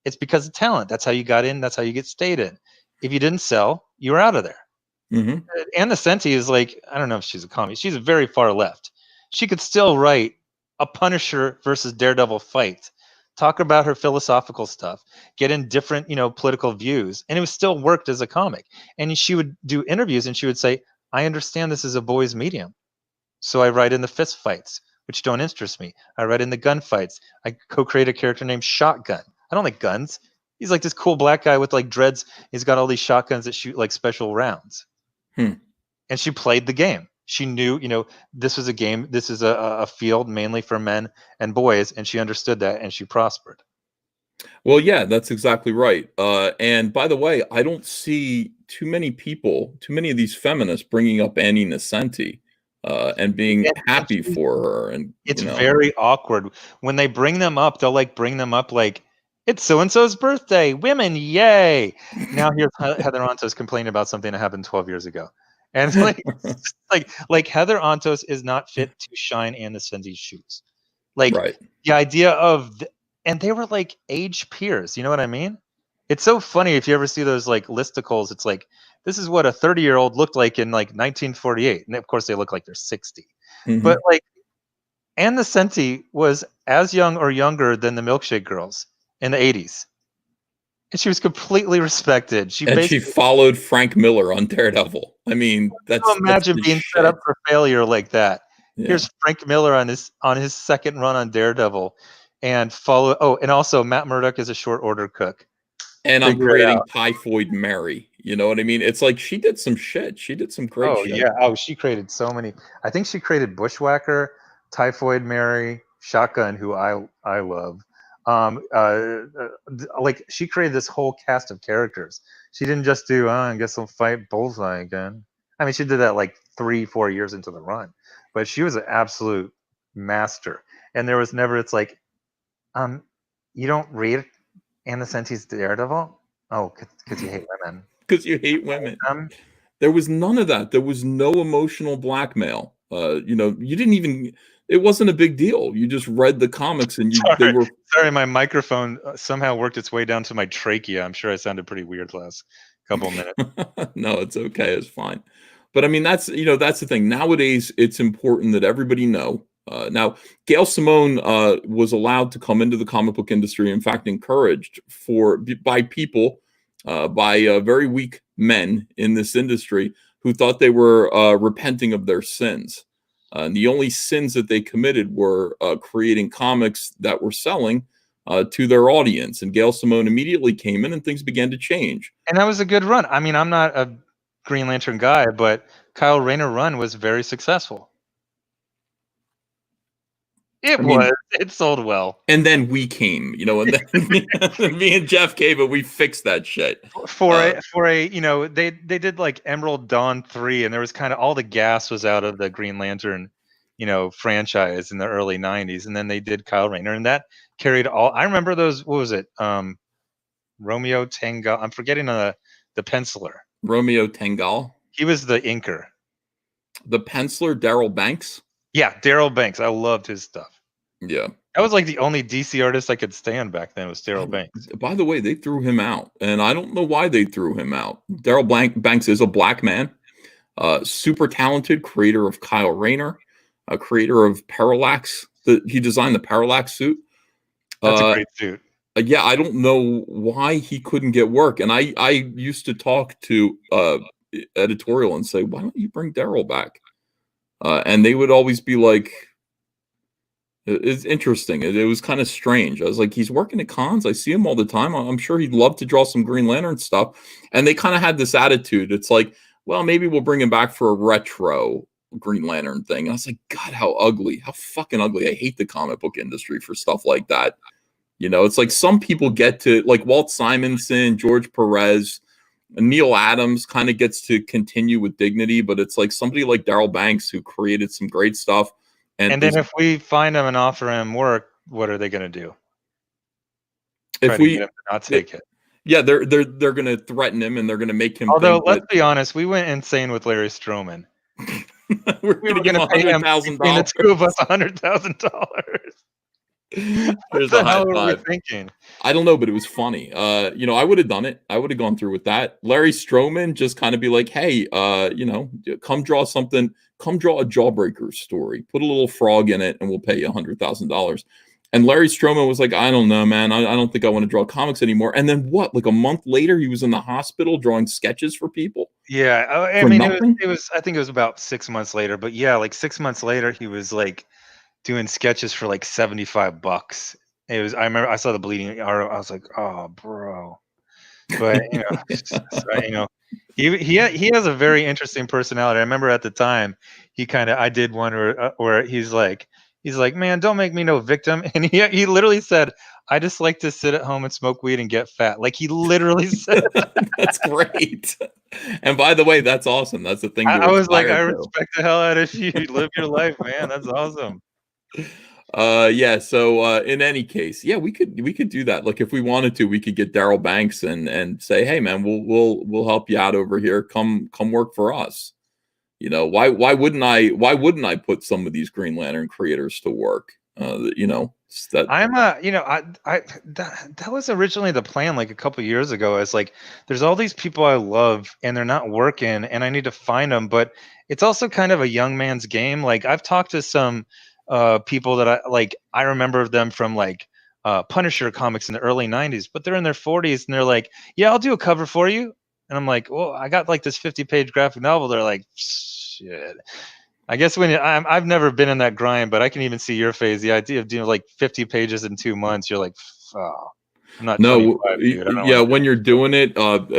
it's because of talent. That's how you got in. That's how you get stayed in. If you didn't sell, you were out of there. Mm-hmm. Anna Senti is like, I don't know if she's a comic. She's very far left. She could still write a Punisher versus Daredevil fight, talk about her philosophical stuff, get in different, political views, and it was still worked as a comic. And she would do interviews and she would say, I understand this is a boys' medium. So I write in the fist fights, which don't interest me. I write in the gun fights. I co-create a character named Shotgun. I don't like guns. He's like this cool black guy with like dreads. He's got all these shotguns that shoot like special rounds. And she played the game. She knew, this was a game. This is a field mainly for men and boys. And she understood that and she prospered. Well, yeah, that's exactly right. And by the way, I don't see too many of these feminists bringing up Annie Nocenti and being happy for her. And it's very awkward. When they bring them up, they'll like bring them up like, it's so-and-so's birthday. Women, yay. Now here's Heather Antos complaining about something that happened 12 years ago. And like Heather Antos is not fit to shine Anna Nocenti's shoes. Like the idea of, and they were like age peers. You know what I mean? It's so funny if you ever see those like listicles. It's like, this is what a 30-year-old looked like in like 1948. And of course they look like they're 60. Mm-hmm. But like Anna Nocenti was as young or younger than the Milkshake Girls in the 80s. And she was completely respected. She followed Frank Miller on Daredevil. I mean, imagine being set up for failure like that. Yeah. Here's Frank Miller on his second run on Daredevil, and and also Matt Murdock is a short order cook. And I'm creating Typhoid Mary. You know what I mean? It's like she did some shit. She did some great shit. Yeah. Oh, she created so many. I think she created Bushwhacker, Typhoid Mary, Shotgun, who I love. Like she created this whole cast of characters. She didn't just do I guess I'll fight Bullseye again. I mean, she did that like 3-4 years into the run, but she was an absolute master. And there was never, it's like, you don't read in the sense he's Daredevil? Oh, because you hate women. Because you hate women. There was none of that. There was no emotional blackmail. You know, you didn't even. It wasn't a big deal. You just read the comics, and they were. Sorry, my microphone somehow worked its way down to my trachea. I'm sure I sounded pretty weird last couple minutes. No, it's okay. It's fine. But I mean, that's the thing. Nowadays, it's important that everybody know. Now, Gail Simone was allowed to come into the comic book industry. In fact, encouraged by people, by very weak men in this industry who thought they were repenting of their sins. And the only sins that they committed were creating comics that were selling to their audience. And Gail Simone immediately came in and things began to change. And that was a good run. I mean, I'm not a Green Lantern guy, but Kyle Rayner run was very successful. It sold well. And then we came, and then me and Jeff came and we fixed that shit. For a they did like Emerald Dawn 3, and there was kind of all the gas was out of the Green Lantern, franchise in the early 90s, and then they did Kyle Rayner, and that carried all. I remember those, what was it? Romeo Tangal. I'm forgetting the penciler. Romeo Tangal. He was the inker. The penciler, Darrell Banks. Yeah, Darrell Banks. I loved his stuff. Yeah. That was like the only DC artist I could stand back then was Darrell Banks. By the way, they threw him out, and I don't know why they threw him out. Darrell Banks is a black man, super talented, creator of Kyle Rayner, a creator of Parallax. He designed the Parallax suit. That's a great suit. Yeah, I don't know why he couldn't get work. And I used to talk to editorial and say, why don't you bring Darrell back? And they would always be like, it's interesting. It was kind of strange. I was like, he's working at cons. I see him all the time. I'm sure he'd love to draw some Green Lantern stuff. And they kind of had this attitude. It's like, well, maybe we'll bring him back for a retro Green Lantern thing. And I was like, God, how ugly. How fucking ugly. I hate the comic book industry for stuff like that. It's like some people get to, like Walt Simonson, George Perez, Neil Adams kind of gets to continue with dignity, but it's like somebody like Darrell Banks who created some great stuff. And then if we find him and offer him work, what are they going to do? If we not take it. Yeah, they're going to threaten him and they're going to make him. Although, let's be honest, we went insane with Larry Stroman. we were going to pay him $100,000. The two of us $100,000. There's what the hell were we thinking? I don't know, but it was funny. I would have done it. I would have gone through with that. Larry Stroman just kind of be like, hey, come draw something. Come draw a Jawbreakers story. Put a little frog in it, and we'll pay you $100,000. And Larry Stroman was like, I don't know, man. I don't think I want to draw comics anymore. And then what? Like a month later, he was in the hospital drawing sketches for people. Yeah, I mean, it was. I think it was about 6 months later. But yeah, like 6 months later, he was like doing sketches for like $75. It was. I remember I saw the bleeding art. I was like, oh, bro. But he has a very interesting personality. I remember at the time I did one where he's like, man, don't make me no victim. And he literally said, I just like to sit at home and smoke weed and get fat. Like he literally said that. That's great. And by the way, that's awesome. That's the thing. I was like, I respect the hell out of you. You live your life, man. That's awesome. So in any case, yeah, we could do that. Like if we wanted to, we could get Darrell Banks and say, hey man, we'll help you out over here. Come work for us. Why wouldn't I put some of these Green Lantern creators to work? That was originally the plan like a couple years ago. It's like there's all these people I love and they're not working and I need to find them, but it's also kind of a young man's game. Like I've talked to some people that I remember them from like Punisher comics in the early 90s, but they're in their 40s and they're like, yeah, I'll do a cover for you. And I'm like, well, I got like this 50-page graphic novel. They're like, shit. I guess I've never been in that grind, but I can even see your face. The idea of doing like 50 pages in 2 months, you're like, oh, I'm not. No, yeah. When you're doing it,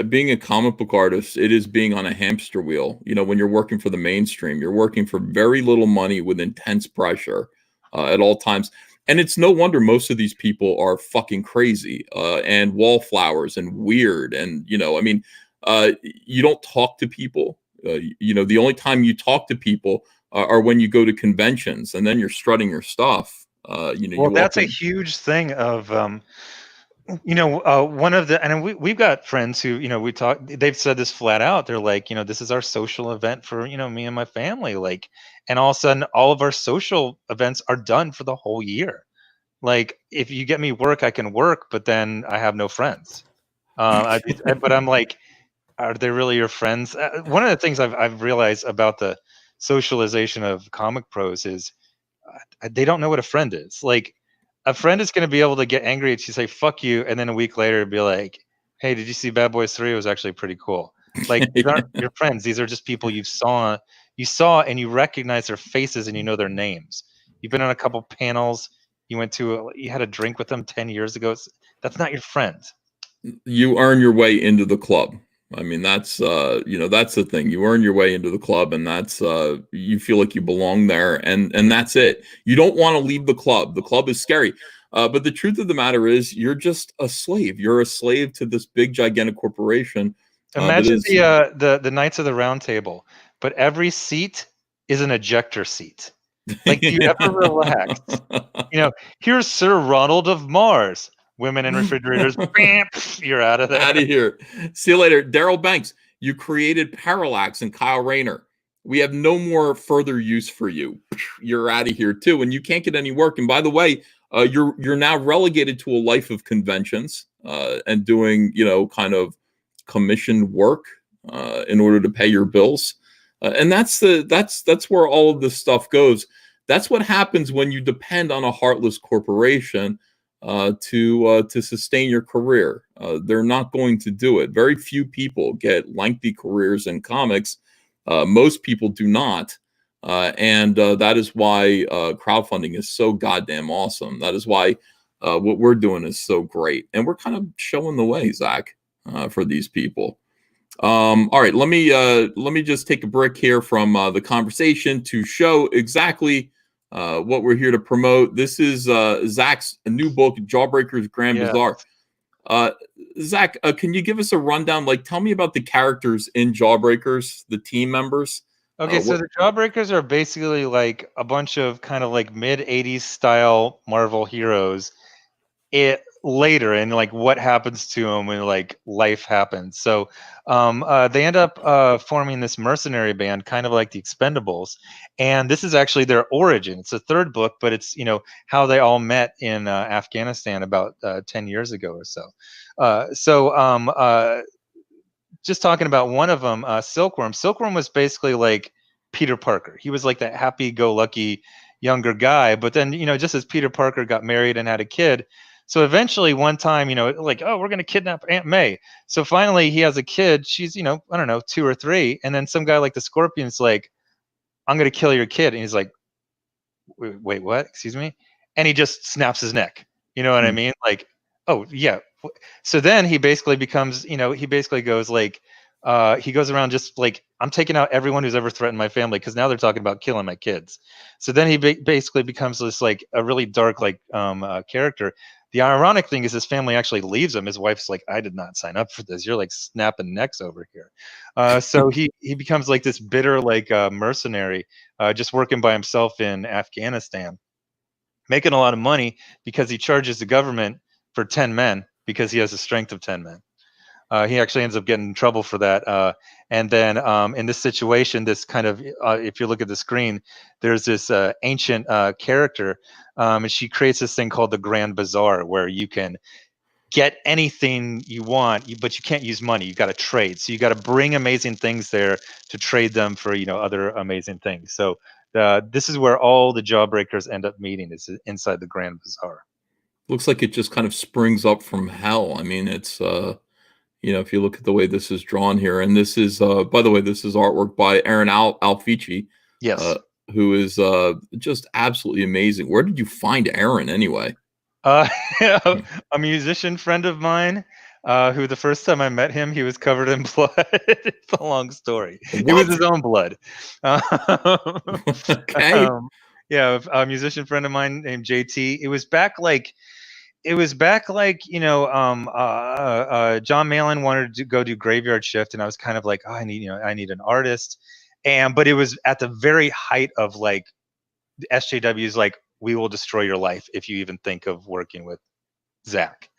being a comic book artist, it is being on a hamster wheel. When you're working for the mainstream, you're working for very little money with intense pressure at all times. And it's no wonder most of these people are fucking crazy and wallflowers and weird. And, you don't talk to people. The only time you talk to people are when you go to conventions and then you're strutting your stuff. You know, Well, you walk that's a in. huge thing of one of the, and we've got friends who, we talk, they've said this flat out. They're like, this is our social event for, me and my family. Like, and all of a sudden, all of our social events are done for the whole year. Like, if you get me work, I can work, but then I have no friends. But I'm like, are they really your friends? One of the things I've realized about the socialization of comic pros is they don't know what a friend is. Like, a friend is going to be able to get angry at you, say "fuck you," and then a week later be like, "Hey, did you see Bad Boys 3? It was actually pretty cool." Like, these aren't your friends. These are just people you saw, and you recognize their faces and you know their names. You've been on a couple panels. You had a drink with them 10 years ago. That's not your friend. You earn your way into the club. I mean, that's that's the thing. You earn your way into the club, and that's you feel like you belong there, and that's it. You don't want to leave the club. The club is scary. But the truth of the matter is, you're just a slave. You're a slave to this big, gigantic corporation. That Imagine is the Knights of the Round Table, but every seat is an ejector seat. Like, do you ever relax? Here's Sir Ronald of Mars. Women in refrigerators. Bam, you're out of there. out of here. See you later. Darrell Banks, you created Parallax and Kyle Rayner. We have no more further use for you. You're out of here too, and you can't get any work. And by the way, you're now relegated to a life of conventions and doing kind of commissioned work in order to pay your bills. And that's where all of this stuff goes. That's what happens when you depend on a heartless corporation to sustain your career. They're not going to do it. Very few people get lengthy careers in comics. Most people do not. And that is why crowdfunding is so goddamn awesome. That is why what we're doing is so great. And we're kind of showing the way, Zach, for these people. All right, let me just take a break here from the conversation to show exactly what we're here to promote. This is Zack's new book, Jawbreakers Grand Yeah. Bazaar. Zack, can you give us a rundown? Like, tell me about the characters in Jawbreakers, the team members. Okay, so the Jawbreakers are basically like a bunch of kind of like mid 80s style Marvel heroes later, and like what happens to them when like life happens. So they end up forming this mercenary band, kind of like the Expendables, and this is actually their origin. It's a third book, but it's how they all met in Afghanistan about 10 years ago or so. Just talking about one of them, Silkworm. Silkworm was basically like Peter Parker. He was like that happy-go-lucky younger guy, but then just as Peter Parker got married and had a kid, so eventually one time, like, oh, we're gonna kidnap Aunt May. So finally he has a kid. She's I don't know, 2 or 3, and then some guy like the Scorpion's like, I'm gonna kill your kid, and he's like, wait, what? Excuse me? And he just snaps his neck. You know what I mean? Like, oh yeah. So then he basically becomes, he basically goes like, he goes around just like, I'm taking out everyone who's ever threatened my family, because now they're talking about killing my kids. So then he basically becomes this like a really dark like character. The ironic thing is his family actually leaves him. His wife's like, I did not sign up for this. You're like snapping necks over here. So he becomes like this bitter like mercenary, just working by himself in Afghanistan, making a lot of money because he charges the government for 10 men because he has a strength of 10 men. He actually ends up getting in trouble for that. And then in this situation, this kind of, if you look at the screen, there's this ancient character, and she creates this thing called the Grand Bazaar, where you can get anything you want, but you can't use money. You got to trade. So you got to bring amazing things there to trade them for other amazing things. So this is where all the Jawbreakers end up meeting, is inside the Grand Bazaar. Looks like it just kind of springs up from hell. I mean, it's if you look at the way this is drawn here, and this is by the way, this is artwork by Aaron Alfici. Yes. Who is just absolutely amazing. Where did you find Aaron anyway? A musician friend of mine, who the first time I met him, he was covered in blood. It's a long story. What? It was his own blood. Okay. Yeah, a musician friend of mine named JT. It was back like John Malin wanted to go do Graveyard Shift, and I was kind of like, oh, I need an artist. but it was at the very height of like the SJW's like, we will destroy your life if you even think of working with Zack.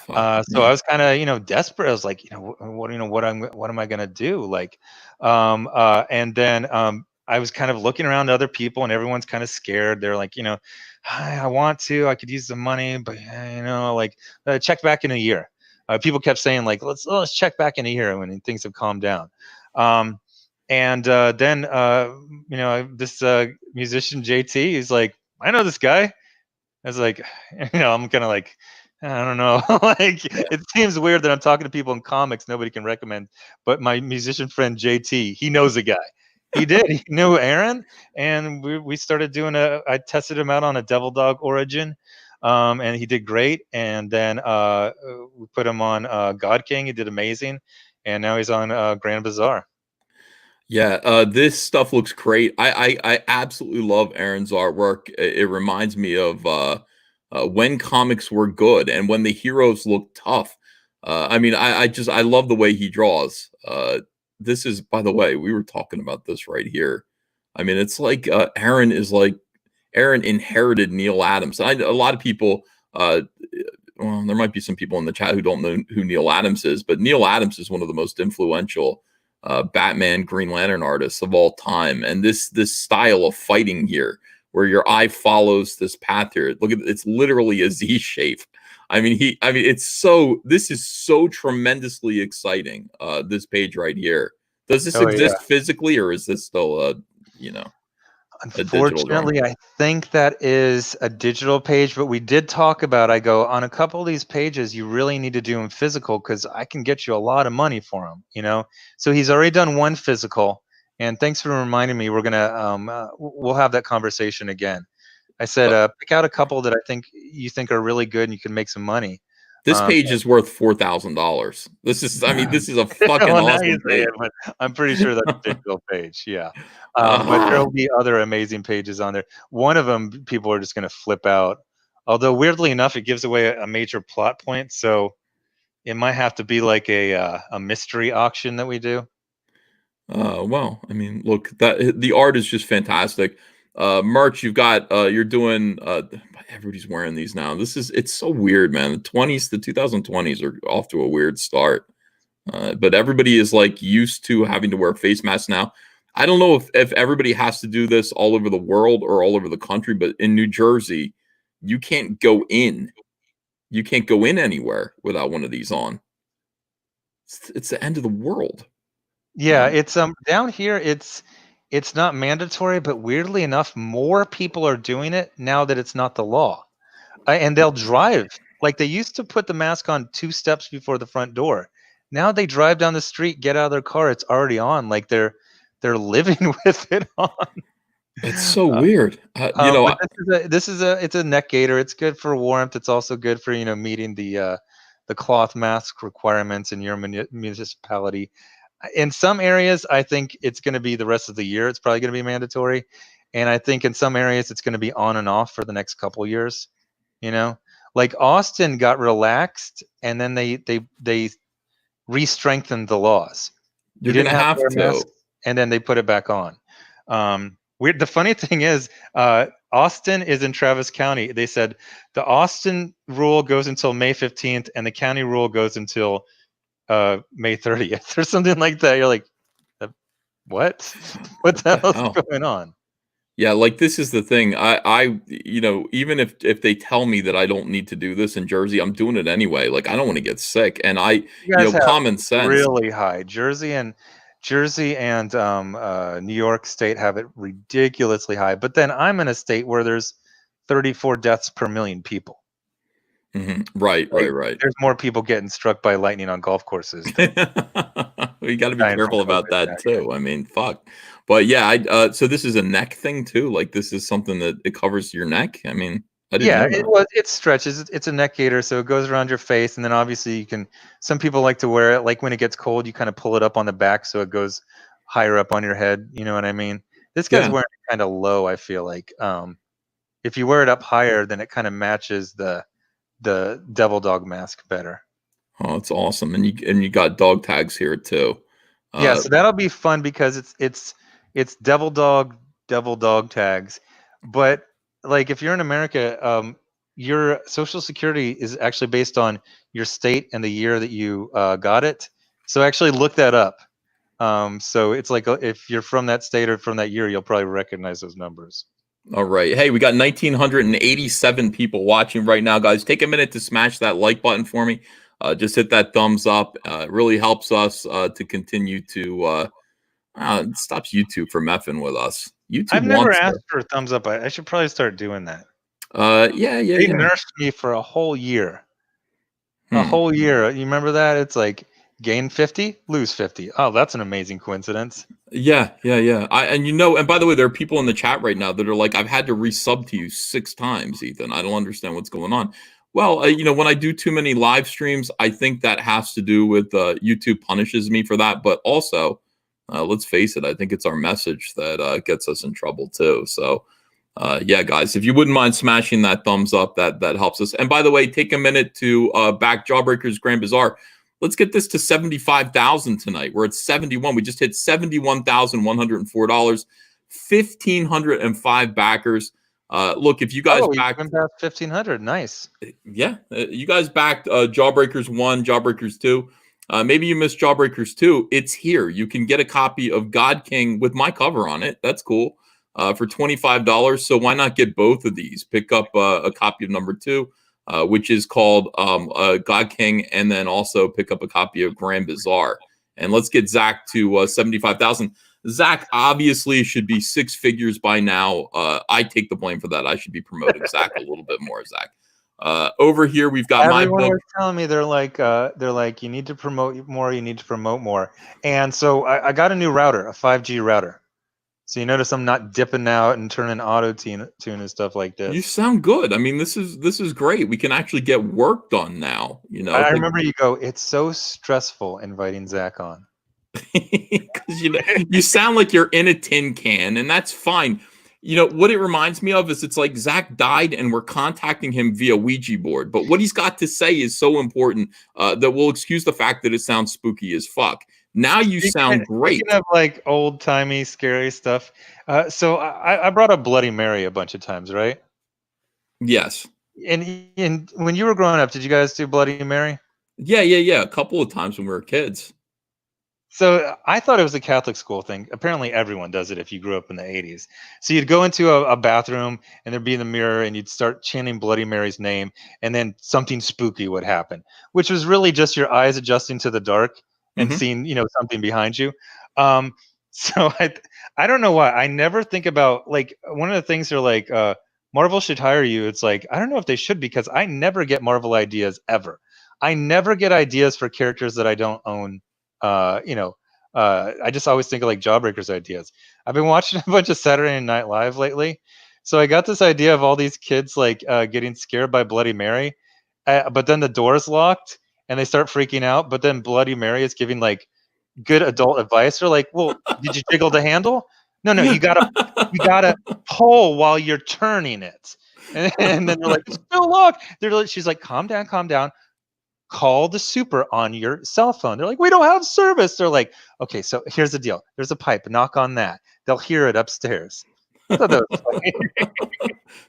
So I was kind of, desperate. I was like, what am I gonna do? Like, and then I was kind of looking around to other people, and everyone's kind of scared. They're like, I want to, I could use the money, but like, check back in a year. People kept saying like, let's check back in a year when things have calmed down. And then this musician JT is like, I know this guy. I was like, I'm kind of like, I don't know. Like, it seems weird that I'm talking to people in comics nobody can recommend, but my musician friend JT, he knows a guy. He did. He knew Aaron, and we started doing I tested him out on a Devil Dog origin, and he did great. And then we put him on God King. He did amazing, and now he's on Grand Bazaar. Yeah, this stuff looks great. I absolutely love Aaron's artwork. It reminds me of when comics were good and when the heroes looked tough. I mean, I love the way he draws. This is, by the way, we were talking about this right here. I mean, it's like Aaron inherited Neil Adams. A lot of people, well, there might be some people in the chat who don't know who Neil Adams is, but Neil Adams is one of the most influential Batman, Green Lantern artists of all time. And this style of fighting here, where your eye follows this path here, look at it's literally a Z shape. This is so tremendously exciting. This page right here. Does this exist physically, or is this still Unfortunately, I think that is a digital page, but we did talk about, I go, on a couple of these pages, you really need to do them physical because I can get you a lot of money for them, So he's already done one physical, and thanks for reminding me. We're going to, we'll have that conversation again. I said, pick out a couple that you think are really good and you can make some money. This page is worth $4,000. This is a fucking awesome page. But I'm pretty sure that's a digital page. Yeah. But there'll be other amazing pages on there. One of them, people are just going to flip out. Although weirdly enough, it gives away a major plot point. So it might have to be like a mystery auction that we do. Well, I mean, look, the art is just fantastic. Merch, you've got you're doing everybody's wearing these now. It's so weird, man. The 2020s are off to a weird start. But everybody is like used to having to wear face masks now. I don't know if everybody has to do this all over the world or all over the country, but in New Jersey, you can't go in. You can't go in anywhere without one of these on. It's the end of the world. Yeah, it's down here it's not mandatory, but weirdly enough, more people are doing it now that it's not the law. And they'll drive. Like they used to put the mask on 2 steps before the front door. Now they drive down the street, get out of their car, it's already on. Like they're living with it on. It's so weird. It's a neck gaiter. It's good for warmth. It's also good for meeting the cloth mask requirements in your municipality. In some areas, I think it's going to be the rest of the year. It's probably going to be mandatory, and I think in some areas it's going to be on and off for the next couple years. Like Austin got relaxed, and then they re-strengthened the laws. You didn't have to wear masks, and then they put it back on. Weird. The funny thing is, Austin is in Travis County. They said the Austin rule goes until May 15th, and the county rule goes until May 30th or something like that. You're like, what the hell's going on? Yeah, like this is the thing. I even if they tell me that I don't need to do this in Jersey, I'm doing it anyway. Like I don't want to get sick, and common sense. Really high. Jersey and New York State have it ridiculously high. But then I'm in a state where there's 34 deaths per million people. Mm-hmm. Right. There's more people getting struck by lightning on golf courses. You got to be careful about that too. I mean, fuck. But yeah, so this is a neck thing too. Like this is something that it covers your neck. I mean, I didn't know that. It stretches. It's a neck gaiter, so it goes around your face, and then obviously some people like to wear it. Like when it gets cold, you kind of pull it up on the back so it goes higher up on your head. You know what I mean? This guy's wearing it kind of low. I feel like if you wear it up higher, then it kind of matches the Devil Dog mask better. Oh, it's awesome, and you got dog tags here too. So that'll be fun because it's It's devil dog tags. But like if you're in America, your social security is actually based on your state and the year that you got it. So actually look that up. So it's like if you're from that state or from that year, you'll probably recognize those numbers. All right. Hey, we got 1,987 people watching right now, guys. Take a minute to smash that like button for me. Just hit that thumbs up. It really helps us to continue to it stops YouTube from effing with us. YouTube I've never wants asked for a thumbs up. I should probably start doing that. yeah. They nursed me for a whole year. A whole year. You remember that? It's like gain 50, lose 50. Oh, that's an amazing coincidence. Yeah. And by the way, there are people in the chat right now that are like, I've had to resub to you 6 times, Ethan. I don't understand what's going on. Well, when I do too many live streams, I think that has to do with YouTube punishes me for that. But also, let's face it, I think it's our message that gets us in trouble too. So, yeah, guys, if you wouldn't mind smashing that thumbs up, that helps us. And by the way, take a minute to back Jawbreakers Grand Bazaar. Let's get this to 75,000 tonight. We're at 71. We just hit $71,104. 1,505 backers. Look, if you guys backed 1,500, nice. Yeah, you guys backed Jawbreakers 1, Jawbreakers 2. Maybe you missed Jawbreakers 2. It's here. You can get a copy of God King with my cover on it. That's cool. For $25. So why not get both of these? Pick up a copy of number 2. Which is called God King, and then also pick up a copy of Grand Bazaar. And let's get Zack to 75,000. Zack obviously should be 6 figures by now. I take the blame for that. I should be promoting Zack a little bit more, Zack. Over here, we've got Everyone my book. was telling me they're like, you need to promote more. You need to promote more. And so I got a new router, a 5G router. So you notice I'm not dipping out and turning auto tune and stuff like this. You sound good. I mean, this is great. We can actually get work done now. I remember you go, it's so stressful inviting Zack on. Because you sound like you're in a tin can, and that's fine. What it reminds me of is it's like Zack died and we're contacting him via Ouija board. But what he's got to say is so important that we'll excuse the fact that it sounds spooky as fuck. Now you sound great. Speaking of like old timey scary stuff, so I brought up Bloody Mary a bunch of times, right? Yes. And when you were growing up, did you guys do Bloody Mary? Yeah. A couple of times when we were kids. So I thought it was a Catholic school thing. Apparently everyone does it if you grew up in the 80s. So you'd go into a bathroom and there'd be in the mirror and you'd start chanting Bloody Mary's name, and then something spooky would happen, which was really just your eyes adjusting to the dark and seeing, something behind you. So I don't know why. I never think about, like, one of the things are like, Marvel should hire you. It's like, I don't know if they should, because I never get Marvel ideas ever. I never get ideas for characters that I don't own. I just always think of like Jawbreakers ideas. I've been watching a bunch of Saturday Night Live lately. So I got this idea of all these kids like getting scared by Bloody Mary, but then the door's locked and they start freaking out. But then Bloody Mary is giving like good adult advice. They're like, well, did you jiggle the handle? No, you gotta pull while you're turning it. And then they're like, it's still locked. She's like, calm down. Call the super on your cell phone. They're like, we don't have service. They're like, okay, so here's the deal. There's a pipe. Knock on that. They'll hear it upstairs. I thought that was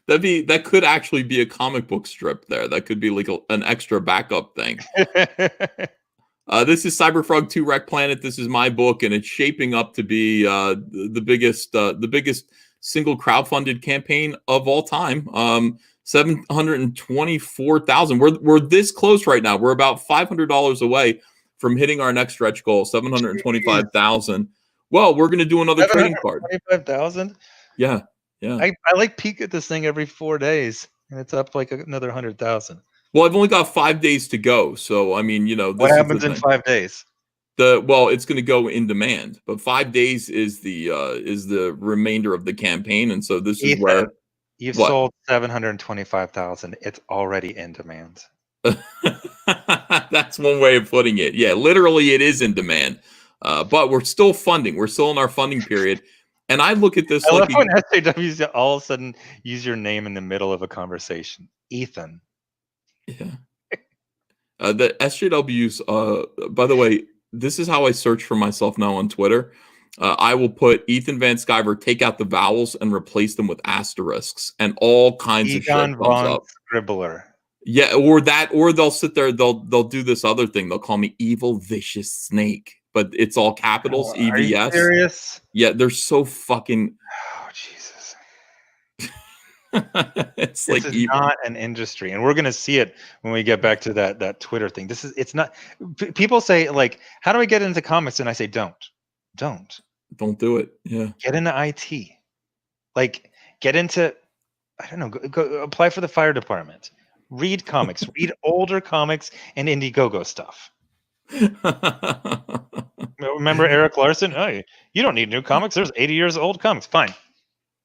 funny. That could actually be a comic book strip there. That could be like an extra backup thing. This is Cyberfrog 2 Wreck Planet. This is my book, and it's shaping up to be the biggest single crowdfunded campaign of all time. 724,000. We're this close right now. We're about $500 away from hitting our next stretch goal, 725,000. Well, we're going to do another trading card. 25,000. Yeah. I like peek at this thing every 4 days, and it's up like another 100,000. Well, I've only got 5 days to go, so I mean, what happens in 5 days? It's going to go in demand, but 5 days is the remainder of the campaign, and so this is where. You've sold 725,000. It's already in demand. That's one way of putting it. Yeah, literally it is in demand. But we're still funding. We're still in our funding period. And I look at this I love when SJWs all of a sudden use your name in the middle of a conversation. Ethan. Yeah. The SJWs, by the way, this is how I search for myself now on Twitter. I will put Ethan Van Sciver, take out the vowels and replace them with asterisks, and all kinds of shit Egon comes von up. Scribbler. Yeah, or they'll sit there, they'll do this other thing. They'll call me evil vicious snake, but it's all capitals, Oh, are you EVS. serious? Yeah, they're so fucking Oh, Jesus. it's This like is not an industry, and we're going to see it when we get back to that Twitter thing. It's not. People say, like, how do I get into comics? And I say, don't don't do it. Yeah. get into IT. Like, get into, I don't know, go apply for the fire department. Read comics, read older comics and Indiegogo stuff. Remember Eric Larson? Oh, you don't need new comics. There's 80 years old comics. Fine.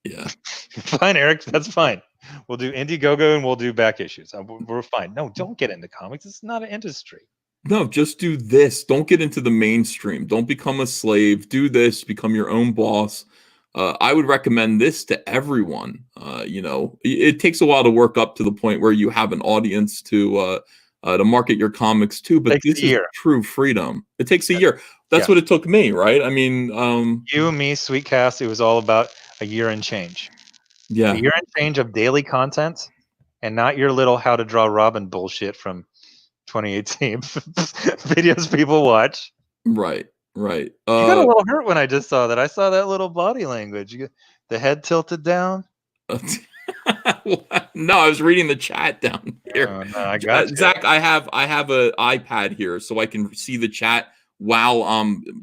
Yeah. Fine, Eric. That's fine. We'll do Indiegogo and we'll do back issues. We're fine. No, don't get into comics. It's not an industry. No, just do this. Don't get into the mainstream. Don't become a slave. Do this. Become your own boss. I would recommend this to everyone. It takes a while to work up to the point where you have an audience to market your comics to, but this is true freedom. It takes a year. That's what it took me, right? I mean, you and me, Sweetcast, it was all about a year and change. Yeah. A year and change of daily content and not your little how to draw Robin bullshit from 2018 videos people watch. Right. You got a little hurt when I just saw that. I saw that little body language. The head tilted down. No, I was reading the chat down here. Oh, no, I got you. Zach, I have an iPad here so I can see the chat while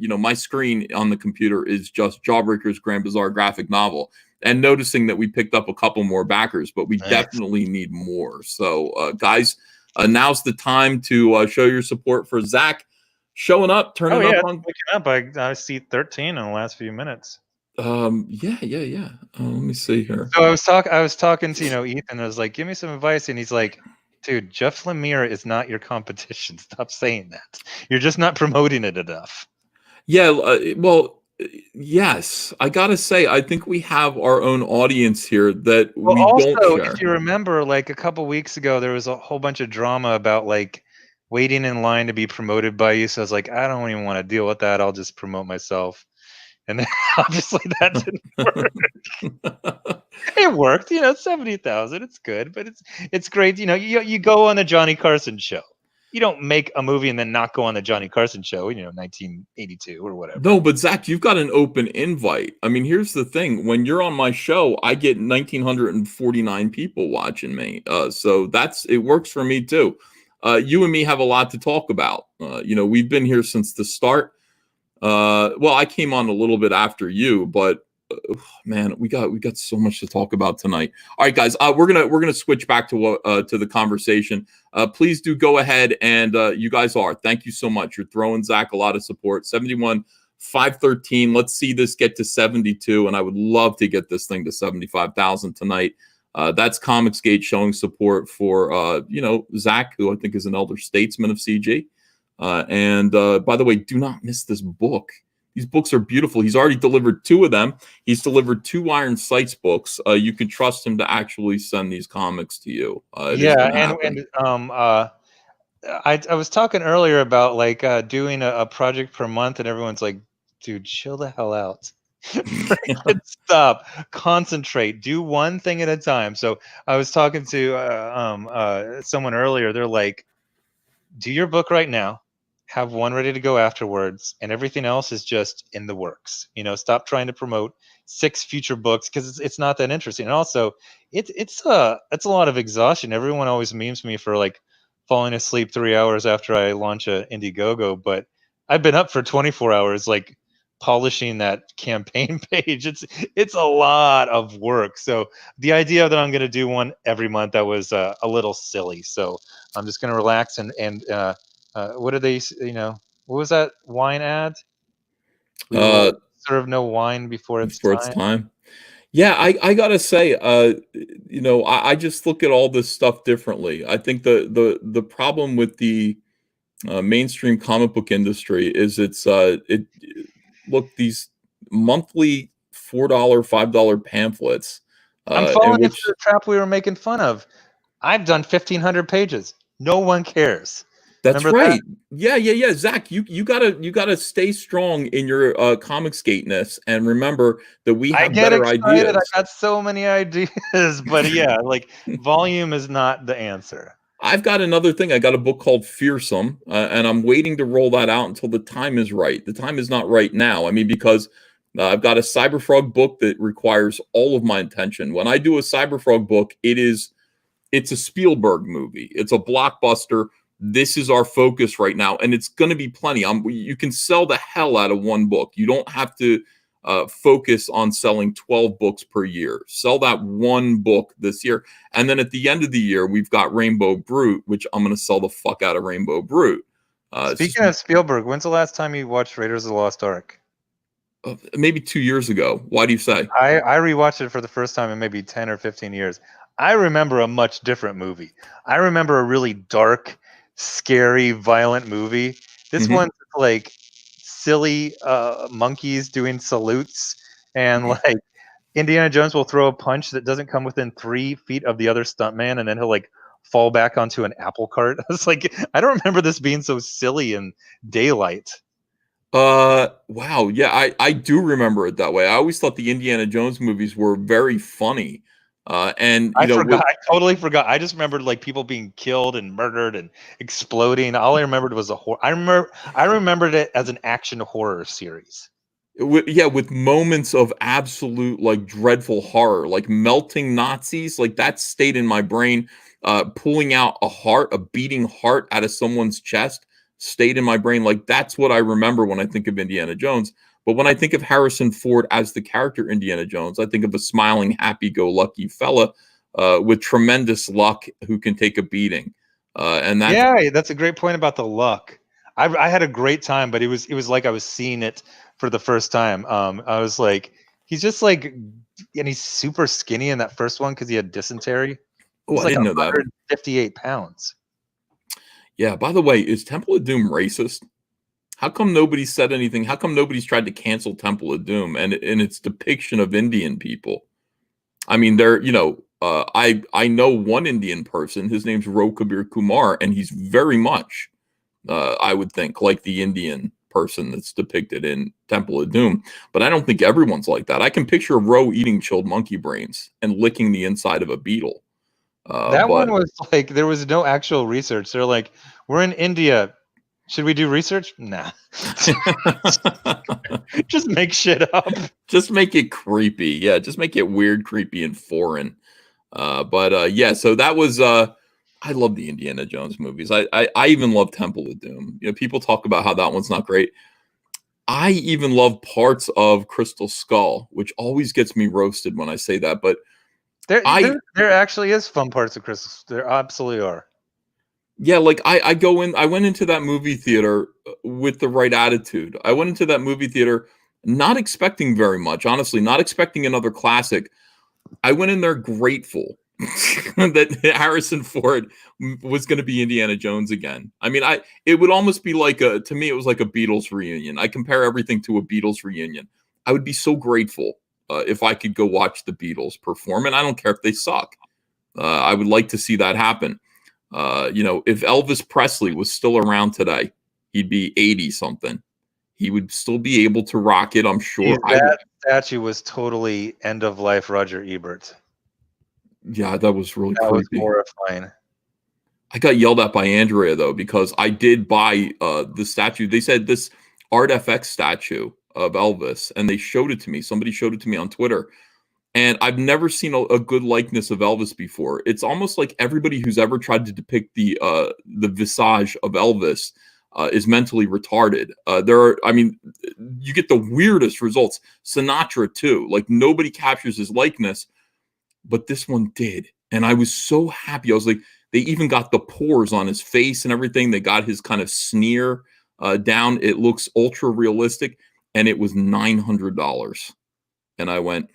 my screen on the computer is just Jawbreakers Grand Bazaar graphic novel. And noticing that we picked up a couple more backers, but we definitely need more. So guys, now's the time to show your support for Zach. Showing up, turning up. I see 13 in the last few minutes. Yeah. Let me see here. So I was talking to Ethan. I was like, give me some advice, and he's like, dude, Jeff Lemire is not your competition. Stop saying that. You're just not promoting it enough. Yeah, well, yes. I gotta say, I think we have our own audience here that we don't share. If you remember, like a couple weeks ago, there was a whole bunch of drama about like waiting in line to be promoted by you. So I was like, I don't even want to deal with that. I'll just promote myself. And then obviously that didn't work. It worked, 70,000. It's good, but it's great. You go on the Johnny Carson show. You don't make a movie and then not go on the Johnny Carson show, 1982 or whatever. No, but Zach, you've got an open invite. I mean, here's the thing. When you're on my show, I get 1,949 people watching me. So it works for me too. You and me have a lot to talk about. We've been here since the start. Well, I came on a little bit after you, but man, we got so much to talk about tonight. All right, guys, we're gonna switch back to the conversation. Please do go ahead and you guys are. Thank you so much. You're throwing Zach a lot of support. 71,513. Let's see this get to 72, and I would love to get this thing to 75,000 tonight. That's COMICSGATE showing support for Zach, who I think is an elder statesman of CG. And by the way, do not miss this book. These books are beautiful. He's already delivered 2 of them. He's delivered 2 Iron Sights books. You can trust him to actually send these comics to you. I was talking earlier about like doing a project per month, and everyone's like, dude, chill the hell out. Stop, concentrate, do one thing at a time. So I was talking to someone earlier. They're like, do your book right now, have one ready to go afterwards, and everything else is just in the works. Stop trying to promote 6 future books because it's not that interesting. And also, it's a lot of exhaustion. Everyone always memes me for like falling asleep 3 hours after I launch a Indiegogo, but I've been up for 24 hours, like polishing that campaign page. It's a lot of work. So the idea that I'm going to do one every month, that was a little silly. So I'm just going to relax and what are they? What was that wine ad? We will serve no wine before it's time. Yeah, I gotta say, I just look at all this stuff differently. I think the problem with the mainstream comic book industry is these monthly $4, $5 pamphlets. I'm falling into the trap we were making fun of. I've done 1,500 pages. No one cares. That's Remember that? right. Yeah. Zach, you gotta stay strong in your COMICSGATE-ness, and remember that we I have get better excited. I ideas. got so many ideas, but yeah, like volume is not the answer. I've got another thing. I got a book called Fearsome, and I'm waiting to roll that out until the time is right. The time is not right now. I mean, because I've got a Cyberfrog book that requires all of my attention. When I do a Cyberfrog book, it's a Spielberg movie. It's a blockbuster. This is our focus right now, and it's going to be plenty. You can sell the hell out of one book. You don't have to focus on selling 12 books per year. Sell that one book this year. And then at the end of the year, we've got Rainbow Brute, which I'm going to sell the fuck out of Rainbow Brute. Speaking of Spielberg, when's the last time you watched Raiders of the Lost Ark? Maybe 2 years ago. Why do you say? I rewatched it for the first time in maybe 10 or 15 years. I remember a much different movie. I remember a really dark, scary, violent movie. This one's like silly monkeys doing salutes, and like Indiana Jones will throw a punch that doesn't come within 3 feet of the other stuntman, and then he'll like fall back onto an apple cart. It's like, I don't remember this being so silly in daylight. Wow. Yeah, I do remember it that way. I always thought the Indiana Jones movies were very funny. And I forgot. I totally forgot. I just remembered like people being killed and murdered and exploding. All I remembered was a horror. I remembered it as an action horror series. with moments of absolute like dreadful horror, like melting Nazis, like that stayed in my brain. Pulling out a beating heart out of someone's chest stayed in my brain. Like that's what I remember when I think of Indiana Jones. But when I think of Harrison Ford as the character Indiana Jones, I think of a smiling, happy-go-lucky fella with tremendous luck who can take a beating. And that's a great point about the luck. I had a great time, but it was like I was seeing it for the first time. I was like, he's just like, and he's super skinny in that first one because he had dysentery. He's I didn't know that. 158 pounds. Yeah. By the way, is Temple of Doom racist? How come nobody said anything? How come nobody's tried to cancel Temple of Doom and its depiction of Indian people? I mean, I know one Indian person. His name's Kabir Kumar, and he's very much, I would think, like the Indian person that's depicted in Temple of Doom. But I don't think everyone's like that. I can picture Ro eating chilled monkey brains and licking the inside of a beetle. That one was like, there was no actual research. They're like, we're in India. Should we do research? Nah. Just make shit up. Just make it creepy. Yeah, just make it weird, creepy, and foreign. Yeah, so that was I love the Indiana Jones movies. I even love Temple of Doom. You know, people talk about how that one's not great. I even love parts of Crystal Skull, which always gets me roasted when I say that. But there actually is fun parts of Crystal. There absolutely are. Yeah, like I went into that movie theater with the right attitude. I went into that movie theater not expecting very much, honestly, not expecting another classic. I went in there grateful that Harrison Ford was going to be Indiana Jones again. I mean, it would almost be like to me, it was like a Beatles reunion. I compare everything to a Beatles reunion. I would be so grateful if I could go watch the Beatles perform, and I don't care if they suck. I would like to see that happen. If Elvis Presley was still around today, he'd be 80 something. He would still be able to rock it, I'm sure. That statue was totally end of life Roger Ebert. Yeah, that was really creepy. That was horrifying. I got yelled at by Andrea though, because I did buy the statue. They said this Art FX statue of Elvis, and they showed it to me. Somebody showed it to me on Twitter. And I've never seen a good likeness of Elvis before. It's almost like everybody who's ever tried to depict the visage of Elvis is mentally retarded. You get the weirdest results. Sinatra too. Like nobody captures his likeness, but this one did, and I was so happy. I was like, they even got the pores on his face and everything. They got his kind of sneer down. It looks ultra realistic, and it was $900, and I went.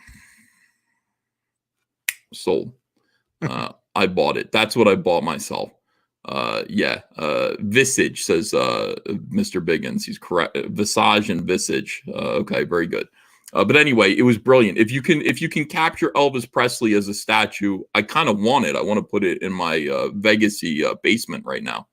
Sold. I bought it. That's what I bought myself. Visage, says Mr. Biggins. He's correct. Visage and Visage. Okay, very good. But anyway, it was brilliant. If you can capture Elvis Presley as a statue, I kind of want it. I want to put it in my Vegas-y basement right now.